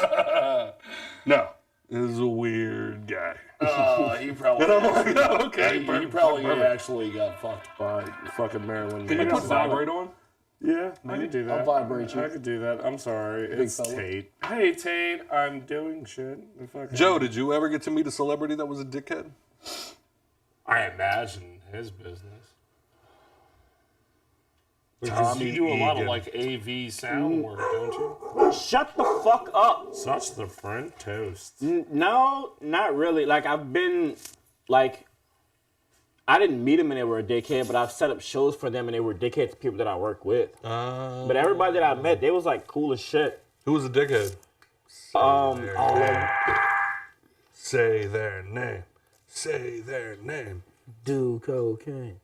S2: "No, this is a weird guy."
S13: He probably.
S2: And I'm like, "Oh, okay,
S13: He
S2: perfect,
S13: probably
S2: perfect."
S13: actually got fucked by fucking Marilyn
S2: Can you
S13: Manson.
S2: put vibrate on?
S13: Yeah, I could do that.
S5: I'll vibrate you.
S13: I could do that. I'm sorry. It's
S5: fella.
S13: Tate. Hey, Tate, I'm doing shit.
S2: Joe, did you ever get to meet a celebrity that was a dickhead?
S13: I imagine his business.
S2: Tom,
S13: you do a lot of like AV sound work, don't you?
S10: Shut the fuck up.
S13: Such the French toast.
S10: No, not really. Like I've been, like, I didn't meet them and they were a dickhead, but I've set up shows for them and they were dickheads to people that I work with. But everybody that I met, they was like cool as shit.
S2: Who was a dickhead?
S10: All of them.
S2: Say their name. Say their name.
S5: Do cocaine.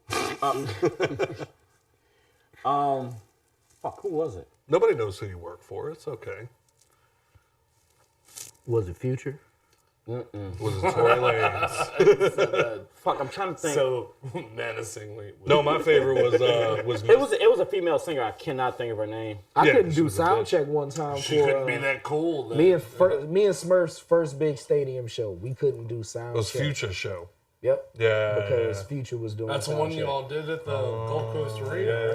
S10: Fuck, who was it?
S2: Nobody knows who you work for. It's okay.
S5: Was it Future?
S2: Was it Tory Lanez?
S10: Fuck, I'm trying to think.
S13: So menacingly.
S2: No, my favorite was
S10: it was a female singer. I cannot think of her name.
S5: I
S2: Yeah,
S5: couldn't
S2: she
S5: do
S2: was a
S5: sound
S2: bitch.
S5: check one time
S13: She
S5: for
S13: couldn't be that cool. Then.
S5: me and Smurf's first big stadium show. We couldn't do sound
S2: It was
S5: check.
S2: Future show.
S5: Yep.
S2: Yeah.
S5: Because Future was doing
S13: That's the
S5: sound
S13: one
S5: check.
S13: y'all did at the Gulf Coast Arena.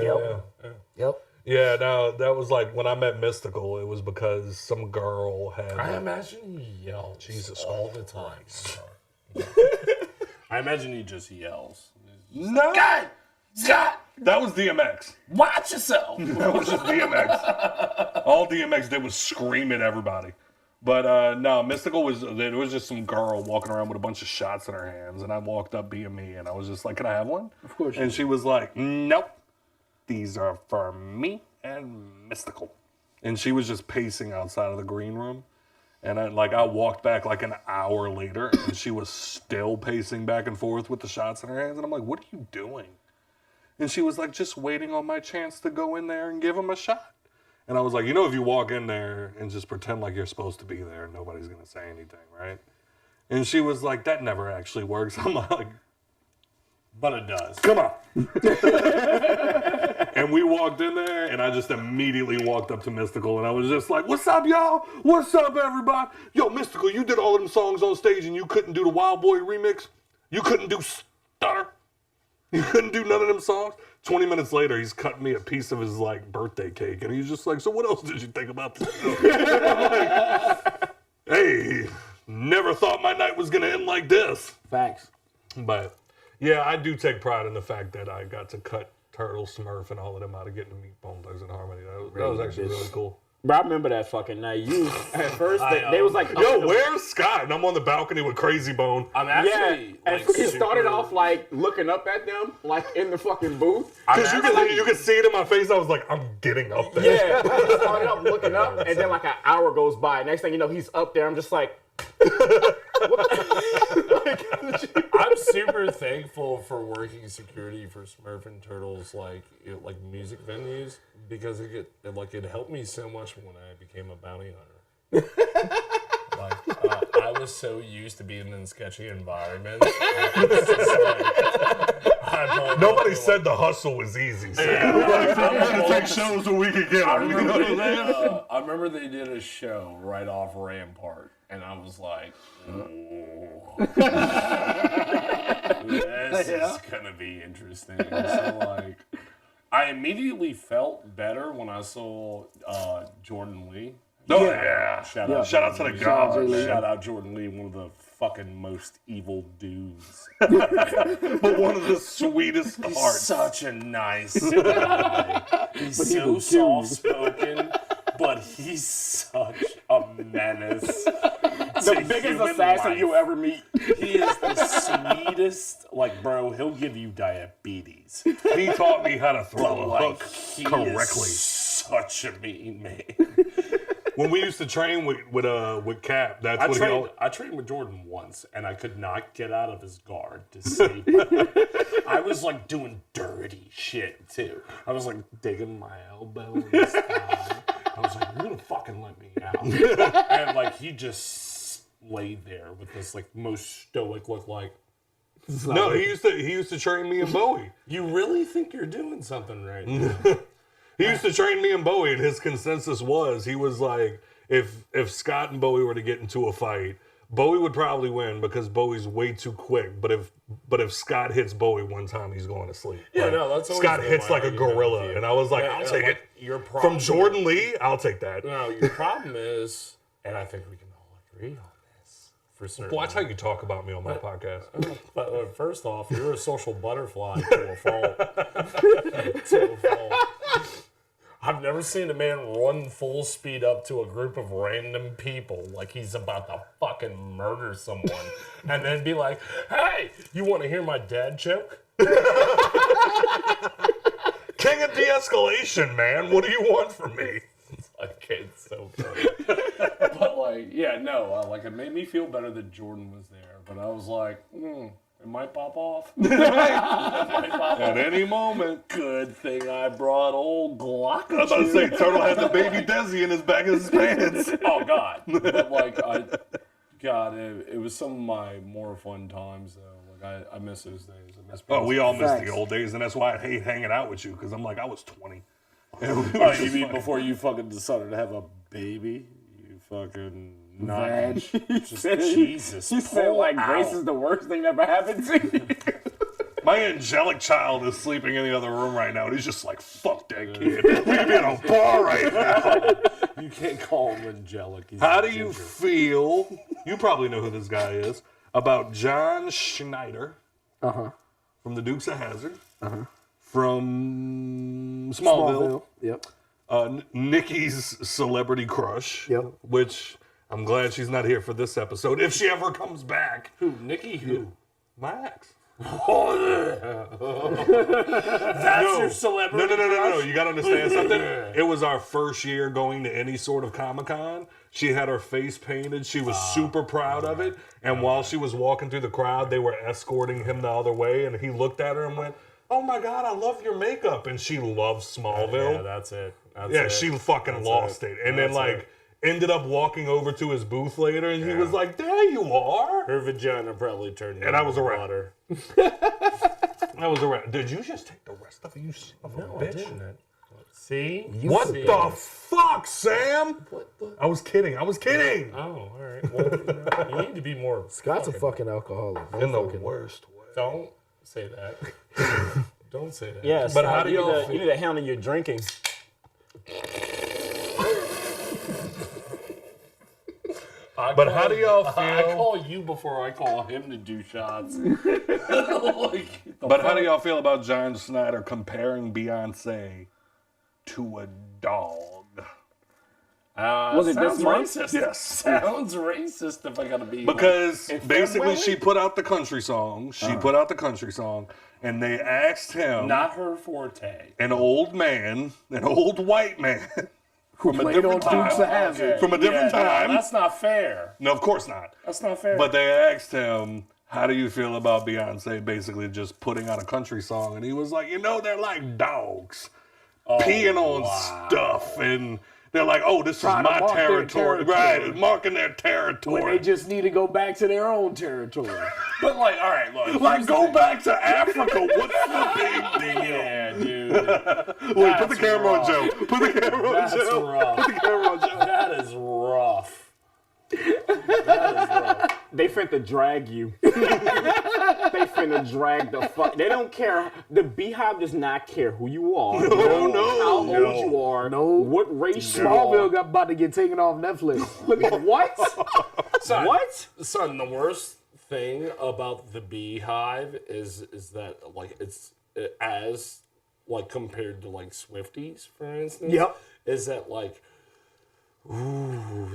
S2: Yeah.
S5: Yep.
S2: Yeah, no, that was like when I met Mystical, it was because some girl had.
S13: I imagine he yells
S2: Jesus
S13: all the time. I imagine he just yells.
S2: No!
S13: Scott!
S2: That was DMX.
S13: Watch yourself!
S2: That was just DMX. All DMX did was scream at everybody. But no, Mystical there was just some girl walking around with a bunch of shots in her hands, and I walked up being me, and I was just like, "Can I have one?"
S5: Of course.
S2: And she was like, "Nope, these are for me and Mystical." And she was just pacing outside of the green room, and I walked back like an hour later, and she was still pacing back and forth with the shots in her hands, and I'm like, "What are you doing?" And she was like, "Just waiting on my chance to go in there and give him a shot." And I was like, if you walk in there and just pretend like you're supposed to be there, nobody's going to say anything, right? And she was like, "That never actually works." I'm like,
S13: But it does.
S2: "Come on." And we walked in there, and I just immediately walked up to Mystical, and I was just like, "What's up, y'all? What's up, everybody? Yo, Mystical, you did all of them songs on stage, and you couldn't do the Wild Boy remix?" You couldn't do Stutter. You couldn't do none of them songs. 20 minutes later, he's cutting me a piece of his like birthday cake, and he's just like, "So what else did you think about this?" I'm like, hey, never thought my night was gonna end like this.
S10: Facts.
S2: But yeah, I do take pride in the fact that I got to cut Turtle, Smurf, and all of them out of Getting to meet Bone Thugs and Harmony. That was actually really cool.
S10: Bro, I remember that fucking night. You at first they was like,
S2: "Yo, where's Scott?" And I'm on the balcony with Crazy Bone.
S13: I'm actually
S10: and he started off like looking up at them, like in the fucking booth.
S2: Because you could see it in my face. I was like, I'm getting up there.
S10: Yeah, he started up looking up, and then like an hour goes by. Next thing you know, he's up there. I'm just like,
S13: I'm super thankful for working security for Smurf and Turtles, like music venues, because it helped me so much when I became a bounty hunter. I was so used to being in sketchy environments.
S2: Nobody said the hustle was easy. So.
S13: I'm
S2: trying to take shows so we could get them.
S13: I remember they did a show right off Rampart, and I was like, this is gonna be interesting. So like, I immediately felt better when I saw Jordan Lee.
S2: Oh yeah! Shout out to the God, man.
S13: Shout out Jordan Lee, one of the fucking most evil dudes,
S2: but one of the sweetest
S13: He's
S2: hearts.
S13: Such a nice guy. He's so soft spoken, but he's such a menace.
S10: The biggest assassin you'll ever meet.
S13: He is the sweetest. Like, bro, he'll give you diabetes.
S2: He taught me how to throw a hook
S13: he
S2: correctly.
S13: Is such a mean man.
S2: When we used to train with Cap, that's what
S13: I trained with Jordan once, and I could not get out of his guard to save him. I was like doing dirty shit too. I was like digging my elbow in his thigh. I was like, "You're gonna fucking let me out," and like he just laid there with this like most stoic look, like.
S2: No, he used to train me and Bowie.
S13: You really think you're doing something right now?
S2: He used to train me and Bowie, and his consensus was, he was like, if Scott and Bowie were to get into a fight, Bowie would probably win because Bowie's way too quick. But if Scott hits Bowie one time, he's going to sleep.
S13: Yeah,
S2: like,
S13: no, that's always
S2: Scott
S13: been
S2: hits
S13: my
S2: like a
S13: argument
S2: gorilla,
S13: with you.
S2: and I was like, I'll take it.
S13: Your problem
S2: From Jordan Lee, I'll take that.
S13: No, your problem is, and I think we can all agree on this for certain.
S2: Watch how you talk about me on my podcast.
S13: But first off, you're a social butterfly to a fault. I've never seen a man run full speed up to a group of random people like he's about to fucking murder someone and then be like, "Hey, you want to hear my dad joke?"
S2: King of de-escalation, man. What do you want from me?
S13: Okay, it's so good. But like, yeah, no, like it made me feel better that Jordan was there. But I was like, it might pop off.
S2: At any moment.
S13: Good thing I brought old Glock.
S2: I was about to say, Turtle had the baby Desi in his back of his pants.
S13: Oh, God. But like, it was some of my more fun times, though. Like, I miss those days. I miss
S2: we all miss the old days, and that's why I hate hanging out with you, because I'm like, I was 20.
S13: Oh, you mean before you fucking decided to have a baby? You fucking... Jesus.
S10: He said like Grace is the worst thing that ever happened to you.
S2: My angelic child is sleeping in the other room right now, and he's just like, fuck that kid. We could be in a bar right now.
S13: You can't call him angelic.
S2: How do you feel, you probably know who this guy is, about John Schneider from the Dukes of Hazzard, from Smallville.
S5: Yep.
S2: Nikki's celebrity crush,
S5: Yep.
S2: which... I'm glad she's not here for this episode. If she ever comes back.
S13: Who? Nikki who?
S2: My ex.
S13: That's your celebrity
S2: No. You got to understand something. It was our first year going to any sort of Comic-Con. She had her face painted. She was super proud of it. And while she was walking through the crowd, they were escorting him the other way. And he looked at her and went, "Oh my God, I love your makeup." And she loves Smallville.
S13: Yeah, that's it.
S2: She fucking lost it. And then ended up walking over to his booth later, and he was like, "There you are."
S13: Her vagina probably turned
S2: and I was around.
S13: water.
S2: I was around. Did you just take the rest of it, you son of a bitch?
S13: I didn't.
S4: See?
S2: What the fuck, Sam? I was kidding.
S4: Oh, all right. Well, you need to be more.
S5: Scott's a fucking alcoholic.
S2: In the worst way.
S4: Don't say that. Don't say that.
S6: Yes,
S2: But how do y'all
S6: you need to handle your drinking.
S2: But how do y'all feel?
S13: I call you before I call him to do shots.
S2: But how do y'all feel about John Snyder comparing Beyonce to a dog?
S10: Was it
S13: sounds
S10: this month?
S13: racist.
S2: Yes.
S13: Sounds racist if I gotta be.
S2: Because
S10: In
S2: basically
S10: February?
S2: she put out the country song. And they asked him,
S13: Not her forte.
S2: an old white man, from a
S10: played
S2: different
S10: on Dukes of
S2: time.
S10: Hazzard.
S2: From a different time.
S13: No, that's not fair.
S2: No, of course not.
S13: That's not fair.
S2: But they asked him, how do you feel about Beyonce basically just putting out a country song? And he was like, they're like dogs, peeing on stuff. And they're like, oh, this is
S5: Trying to
S2: my
S5: mark their
S2: territory.
S5: territory.
S2: Right, marking their territory.
S5: When they just need to go back to their own territory.
S13: But like, all right, look.
S2: Like, go back to Africa. What's the big deal?
S13: Yeah, dude.
S2: Wait, put the camera on Joe. Put the camera on
S13: That's
S2: Joe.
S13: rough.
S2: Put the camera on Joe.
S13: That is rough. That is rough.
S6: They finna drag you. They finna drag the fuck. They don't care. The Beehive does not care who you are. How old you are. What race you are.
S5: Smallville got about to get taken off Netflix. Look at
S6: What?
S4: Son,
S6: What?
S4: Son, the worst thing about the Beehive is that like it's as like compared to like Swifties, for instance.
S5: Yep.
S4: Is that like,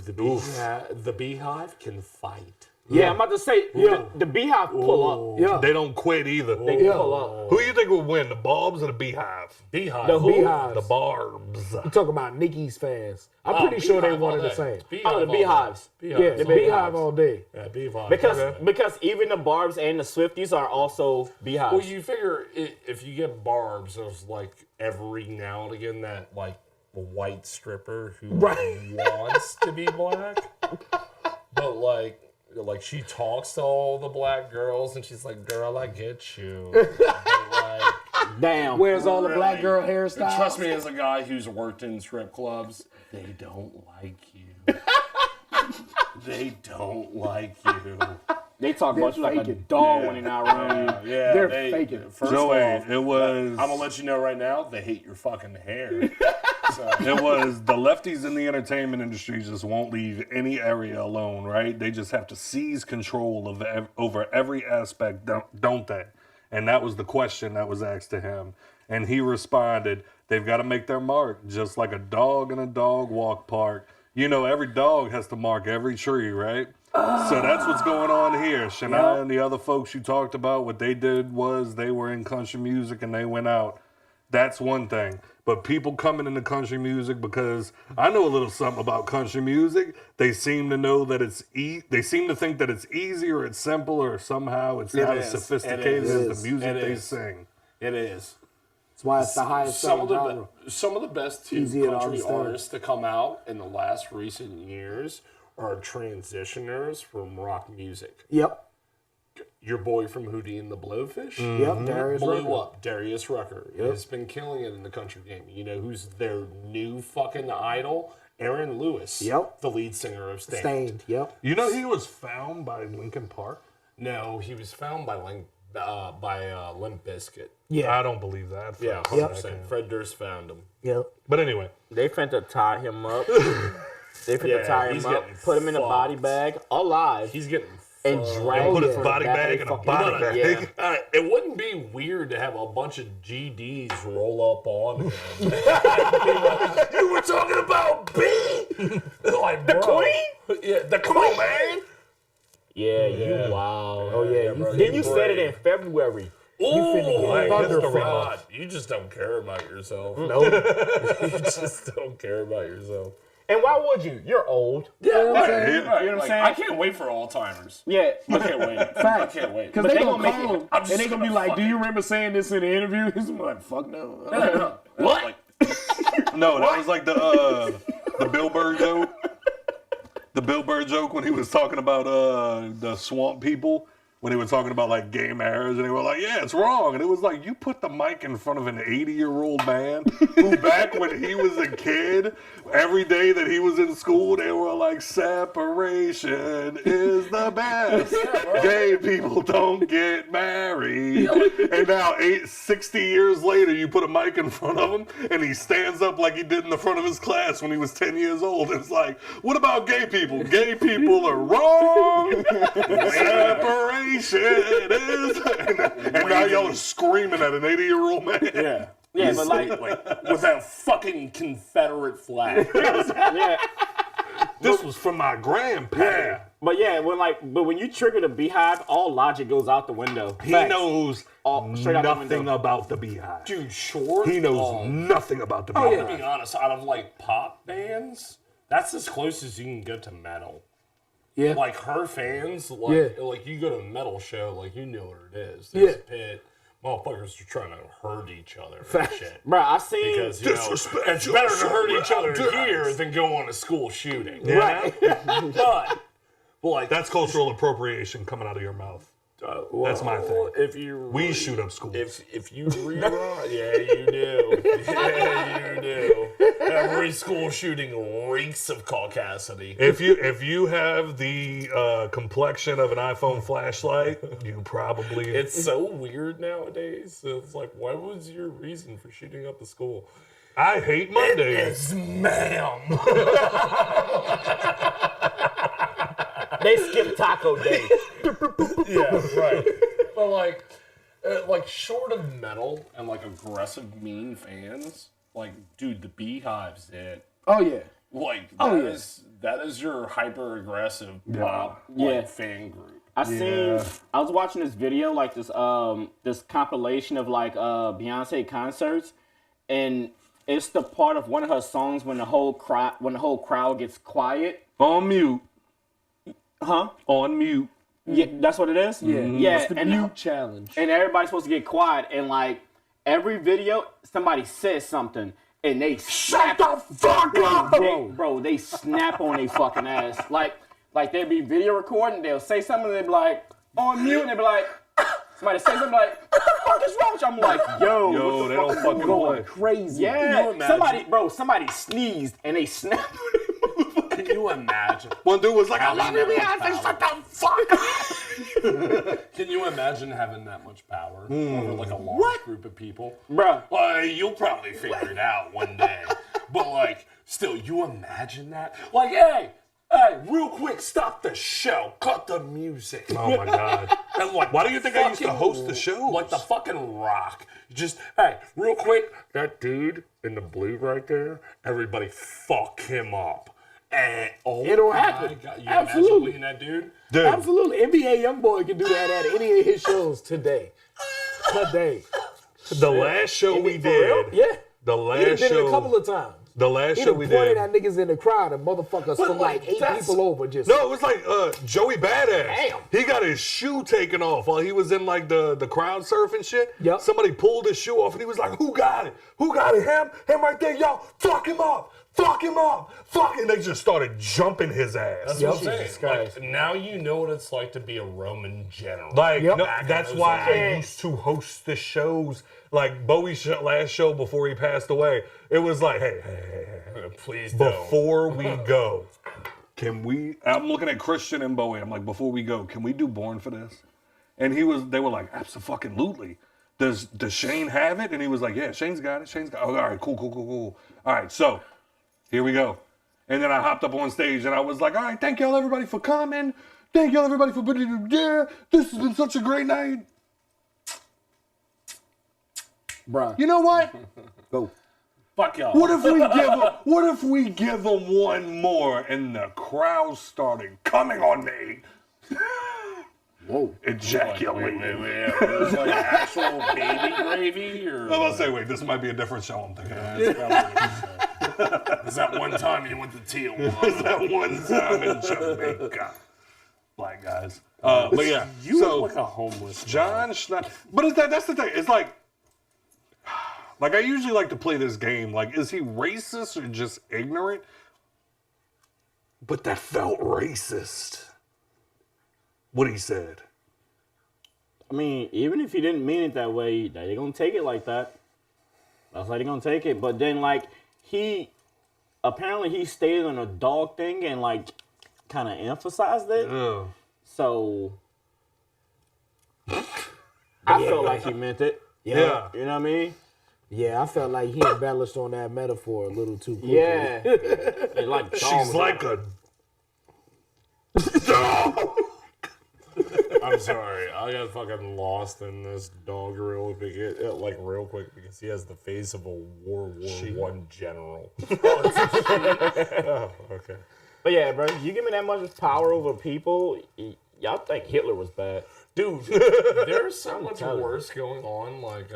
S4: the Beehive can fight.
S6: Yeah, I'm about to say, the Beehive pull up.
S5: Yeah.
S2: They don't quit either.
S6: They pull up.
S2: Who you think will win, the Barbs or the Beehive?
S4: Beehive.
S5: The
S6: who?
S5: Beehives.
S2: The Barbs.
S5: You talking about Nicki's fans. I'm pretty sure they
S4: Beehive
S5: one
S4: all
S5: and the
S4: day.
S5: same.
S4: Beehive
S6: Oh, the
S4: all day.
S6: Beehives.
S4: Beehive
S5: Yeah,
S4: all
S5: the
S4: day.
S5: Beehive all day.
S4: Yeah, Beehive.
S6: Because even the Barbs and the Swifties are also Beehives.
S4: Well, you figure if you get Barbs, there's like every now and again that like white stripper who wants to be black, but like she talks to all the black girls and she's like, "Girl, I get you." Like,
S6: Damn.
S5: Where's all the black girl hairstyles?
S13: Trust me, as a guy who's worked in strip clubs, they don't like you. They don't like you.
S6: They talk about you like a
S5: faking.
S6: dog when they're not around you.
S13: Yeah,
S5: They're
S13: they,
S5: faking.
S13: First
S2: Joey,
S13: off,
S2: it was.
S13: I'm gonna let you know right now, they hate your fucking hair. So,
S2: It was the lefties in the entertainment industry just won't leave any area alone, right? They just have to seize control of over every aspect, don't they? And that was the question that was asked to him. And he responded, they've got to make their mark, just like a dog in a dog walk park. Every dog has to mark every tree, right? So that's what's going on here. Shania and the other folks you talked about, what they did was they were in country music and they went out. That's one thing. But people coming into country music, because I know a little something about country music, they seem to know that they seem to think that it's easy or it's simple or somehow it's not as sophisticated as the music they sing.
S13: it is.
S5: That's why it's the highest selling genre.
S13: Some of the best
S5: Easy to
S13: country
S5: understand.
S13: artists to come out in the last recent years are transitioners from rock music.
S5: Yep.
S13: Your boy from Hootie and the Blowfish
S5: Yep. Darius
S13: blew
S5: Rucker.
S13: up. Darius Rucker has been killing it in the country game. You know who's their new fucking idol? Aaron Lewis.
S5: Yep.
S13: The lead singer of Stained.
S5: Stained. Yep.
S2: He was found by Linkin Park?
S4: no, he was found by Limp Bizkit.
S5: Yeah.
S2: I don't believe that.
S4: Yeah, 100%. Fred Durst found him.
S5: Yep.
S2: But anyway.
S6: They finna tie him up. They finna tie him
S4: he's
S6: up,
S4: getting
S6: put him in a body
S4: fucked.
S6: bag, alive,
S4: He's getting
S6: and drag
S2: Put
S6: him
S2: his
S6: from
S2: body
S6: the back
S2: bag
S6: of
S2: in a
S6: fucking-
S2: body bag.
S6: Yeah.
S4: It wouldn't be weird to have a bunch of GDs roll up on him. You were talking about B? Like, the queen? Yeah, come on, man.
S6: Yeah, wow.
S5: Oh yeah. You
S6: Then you said it in February.
S4: Ooh,
S5: finna get thunder from
S4: God. You just don't care about yourself.
S5: No.
S4: You just don't care about yourself.
S6: And why would you? You're old.
S5: Yeah.
S13: Right,
S5: I'm
S13: right,
S5: saying?
S13: right.
S10: You know what I'm
S13: Like,
S10: saying?
S13: I can't wait for Alzheimer's.
S6: Yeah.
S13: I can't wait. I
S5: Facts.
S13: can't wait.
S5: Because
S6: But
S5: they
S6: they
S5: gonna
S6: gonna
S5: call
S6: make
S5: him
S13: I'm just
S5: and they gonna be
S13: gonna
S5: like, "Do you
S13: fucking-
S5: remember saying this in the interview?" He's gonna be like, "Fuck no."
S13: What?
S2: No, that was like the Bill Burr joke. The Bill Burr joke when he was talking about the swamp people. when they were talking about like gay marriage, and they were like, yeah, it's wrong. And it was like, you put the mic in front of an 80-year-old man who back when he was a kid, every day that he was in school, they were like, separation is the best. Gay people don't get married. And now 60 years later, you put a mic in front of him, and he stands up like he did in the front of his class when he was 10 years old. It's like, what about gay people? Gay people are wrong. Separation is. And now y'all are screaming at an 80-year-old man.
S10: Yeah. Yeah, but like
S13: with that fucking Confederate flag.
S10: yeah.
S2: This was from my grandpa.
S13: Yeah.
S10: But yeah, when you trigger the beehive, all logic goes out the window.
S2: He knows
S10: straight out the
S2: nothing
S10: window.
S2: about the beehive.
S13: Dude, Short.
S2: He knows nothing about the beehive.
S13: To be honest, out of like pop bands, that's as close as you can get to metal.
S5: Yeah.
S13: Like her fans, like you go to a metal show, like you know what it is.
S5: Yeah.
S13: There's a pit. Motherfuckers are trying to hurt each other and shit.
S10: Bro, I seen
S13: Because you know, it's better to hurt each other here than go on a school shooting.
S2: Yeah.
S13: Right. but like
S2: That's cultural appropriation coming out of your mouth. That's my thing. We shoot up schools.
S13: If you rerun, yeah, you do. Yeah, you do. Every school shooting reeks of caucasity.
S2: If you have the complexion of an iPhone flashlight, you probably.
S13: It's so weird nowadays. It's like, what was your reason for shooting up the school?
S2: I hate Mondays.
S13: It is, ma'am.
S5: They skip Taco Day.
S13: Yeah, right. But like short of metal and like aggressive, mean fans, like, dude, the Beehive's it.
S5: Oh yeah.
S13: Like, that is your hyper aggressive pop fan group.
S10: I was watching this video, like this compilation of like Beyonce concerts, and it's the part of one of her songs when the whole crowd gets quiet.
S2: On mute.
S10: Huh?
S2: On mute.
S10: Yeah, that's what it is?
S5: Yeah.
S10: Yeah.
S5: It's the mute challenge.
S10: And everybody's supposed to get quiet, and like every video, somebody says something, and they shut the fuck up, bro. They snap on their fucking ass. Like they'll be video recording, they'll say something, and they'll be like on mute, and they'll be like, somebody say something like, what the fuck is wrong with you? I'm like, yo,
S2: they don't fucking play.
S5: Crazy.
S10: Yeah, somebody sneezed, and they snapped.
S13: Can you imagine?
S2: One dude was like, I love you, Beyonce, shut the fuck up.
S13: Can you imagine having that much power over like a large group of people?
S10: Bruh.
S13: Well, you'll probably figure it out one day. But like, still, you imagine that? Like, hey, real quick, stop the show. Cut the music.
S2: Oh my God.
S13: And like,
S2: why do you think I used to host the show?
S13: Like the fucking Rock. Just, hey, real quick, that dude in the blue right there, everybody fuck him up. And,
S5: It'll happen.
S13: God, you
S5: Absolutely.
S13: imagine that dude?
S5: Absolutely. NBA YoungBoy can do that at any of his shows today.
S2: The last show we did.
S5: Yeah.
S2: The
S5: He
S2: last
S5: did it
S2: show.
S5: a couple of times.
S2: The last
S5: He
S2: show
S5: done
S2: we
S5: pointed
S2: did.
S5: at niggas in the crowd and motherfuckers from like 8 people over just.
S2: No, it was like Joey Badass.
S5: Damn.
S2: He got his shoe taken off while he was in like the crowd surfing shit.
S5: Yep.
S2: Somebody pulled his shoe off and he was like, who got it? Who got it? Him right there, y'all. Fuck him up. Fuck him up. Fuck. And they just started jumping his ass.
S13: That's what I'm saying. Like, now you know what it's like to be a Roman general.
S2: Like,
S5: Yep.
S2: no, that's why I used to host the shows. Like Bowie's last show before he passed away, it was like, hey,
S13: please don't.
S2: Before we go, can we? I'm looking at Christian and Bowie. I'm like, before we go, can we do Born for this? And they were like, absolutely. Does Shane have it? And he was like, yeah, Shane's got it. Oh, all right, cool. All right, so here we go. And then I hopped up on stage and I was like, all right, thank y'all everybody for coming. Thank y'all everybody for being there. This has been such a great night.
S5: Bruh.
S2: You know what?
S5: Go.
S13: Fuck y'all.
S2: What if we give them one more? And the crowd started coming on me.
S5: Whoa.
S2: Ejaculating.
S13: Wait. There's like actual baby gravy? Or
S2: I'm about to say, wait, this might be a different show I'm thinking of.
S13: Is that one time you went to Tijuana?
S2: Is that one time in Jamaica? Black guys. But yeah.
S13: You
S2: so,
S13: look like a homeless
S2: John Schneider. But that's the thing. It's like I usually like to play this game. Like, is he racist or just ignorant? But that felt racist. What he said.
S10: I mean, even if he didn't mean it that way, they're gonna take it like that. That's how they're gonna take it. But then, like, he stayed on a dog thing and, like, kind of emphasized it. So I felt like he meant it.
S5: Yeah.
S10: You know what I mean?
S5: Yeah, I felt like he embellished on that metaphor a little too quickly.
S10: Yeah. Like,
S2: she's like a
S13: dog. I'm sorry, I got fucking lost in this dog real quick because he has the face of a World War I general. Oh, okay.
S10: But yeah, bro, you give me that much power over people, y'all think Hitler was bad.
S13: Dude, there's so much worse going on. Like,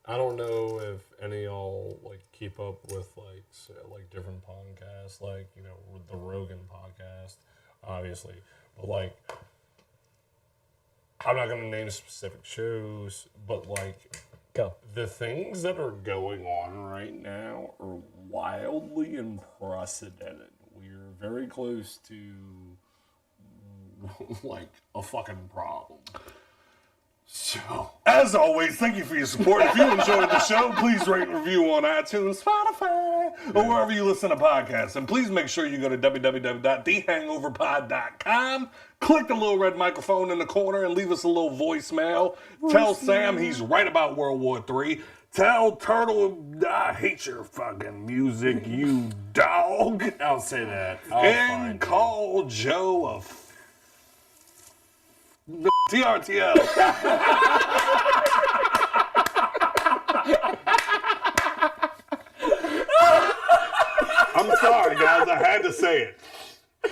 S13: I don't know if any of y'all like keep up with like different podcasts, like, you know, with the Rogan podcast, obviously, but like, I'm not gonna name specific shows, but like, the things that are going on right now are wildly unprecedented. We're very close to like a fucking problem. So,
S2: as always, thank you for your support. If you enjoyed the show, please rate and review on iTunes, Spotify, or wherever you listen to podcasts. And please make sure you go to www.thehangoverpod.com, click the little red microphone in the corner, and leave us a little voicemail. Tell Sam he's right about World War III. Tell Turtle, I hate your fucking music, you dog.
S13: I'll say that.
S2: And call Joe a TRTL. I'm sorry, guys. I had to say it.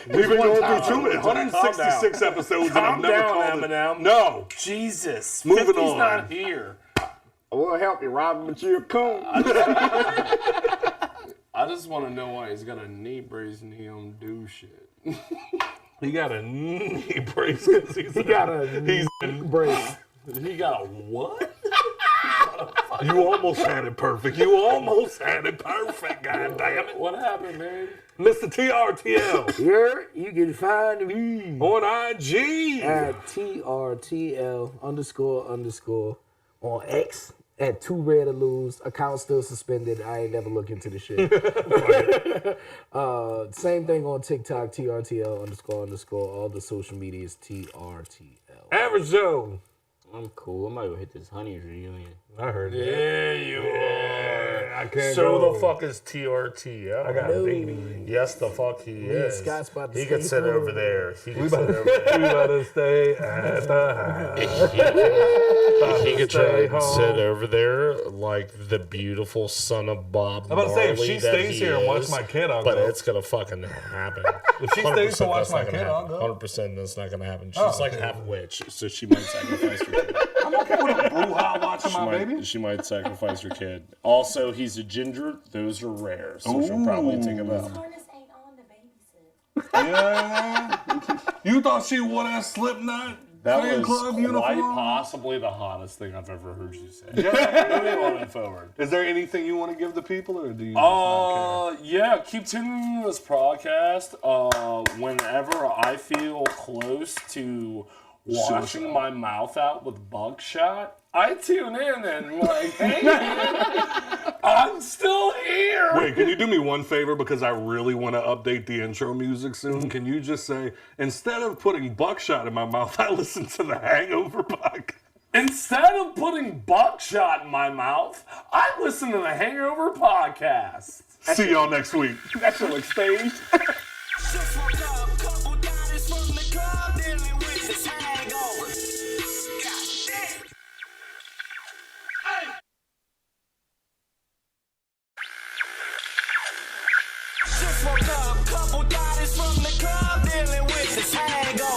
S2: We've been going through 166 episodes, and I've never called it. No.
S13: Jesus.
S2: Moving
S13: 50's
S2: on.
S13: not here.
S10: I will help you, Robin, but you're a coon.
S13: I just want to know why he's got a knee brace and he don't do shit.
S2: He got a knee brace. He
S5: got a knee brace.
S13: He got a what?
S2: You almost had it perfect. You almost had it perfect, god damn it.
S13: What happened, man?
S2: Mr. TRTL.
S5: Here, you can find me
S2: on IG
S5: at TRTL__ on X at 2 Red or Lose. Account still suspended. I ain't never look into the shit. Same thing on TikTok, TRTL__. All the social media is TRTL.
S2: Average Joe.
S10: I'm cool. I might go hit this Honey's reunion.
S2: I heard that.
S13: Yeah, you are.
S2: I can't
S13: So
S2: go.
S13: the fuck is TRTL?
S2: I got a baby.
S13: Yes, the fuck he is.
S5: Scott's about to
S13: He can
S5: stay
S13: sit
S5: through.
S13: over there. He
S2: We
S13: can sit over there.
S2: better stay at the house.
S13: He could try and sit over there like the beautiful son of Bob
S2: I'm about to say, if
S13: Marley
S2: she
S13: that
S2: stays
S13: he
S2: here and watch
S13: is,
S2: my kid, I'll
S13: but
S2: go.
S13: it's gonna fucking happen.
S2: If she stays to watch
S13: 100%
S2: my
S13: that's not
S2: kid,
S13: gonna
S2: I'll
S13: happen.
S2: go.
S13: 100% that's not gonna happen. She's
S2: Oh,
S13: like
S2: okay.
S13: half witch, so she might sacrifice her kid.
S2: I'm okay with a brouhaha watching my baby.
S13: She might sacrifice her kid. Also, he's a ginger. Those are rare, so she'll probably take him out.
S11: Harness ain't on the babysit.
S2: Yeah. You thought she wore that Slipknot
S13: That
S2: fan
S13: was
S2: club
S13: quite
S2: uniform?
S13: possibly the hottest thing I've ever heard you say.
S2: Yeah.
S13: Moving forward.
S2: Is there anything you want to give the people, or do you? Just not
S13: Yeah, keep tuning in to this podcast. Whenever I feel close to washing my mouth out with buckshot, I tune in and like, hey, I'm still here.
S2: care? Wait, can you do me one favor, because I really want to update the intro music soon? Can you just say, instead of putting buckshot in my mouth, I listen to the Hangover podcast?
S13: Instead of putting buckshot in my mouth, I listen to the Hangover podcast.
S2: See y'all next week.
S10: That shit looks staged.
S1: Just woke up, couple dollars from the club, dealing with this hangover. Goddamn. Just woke up, couple dollars from the club, dealing with this hangover.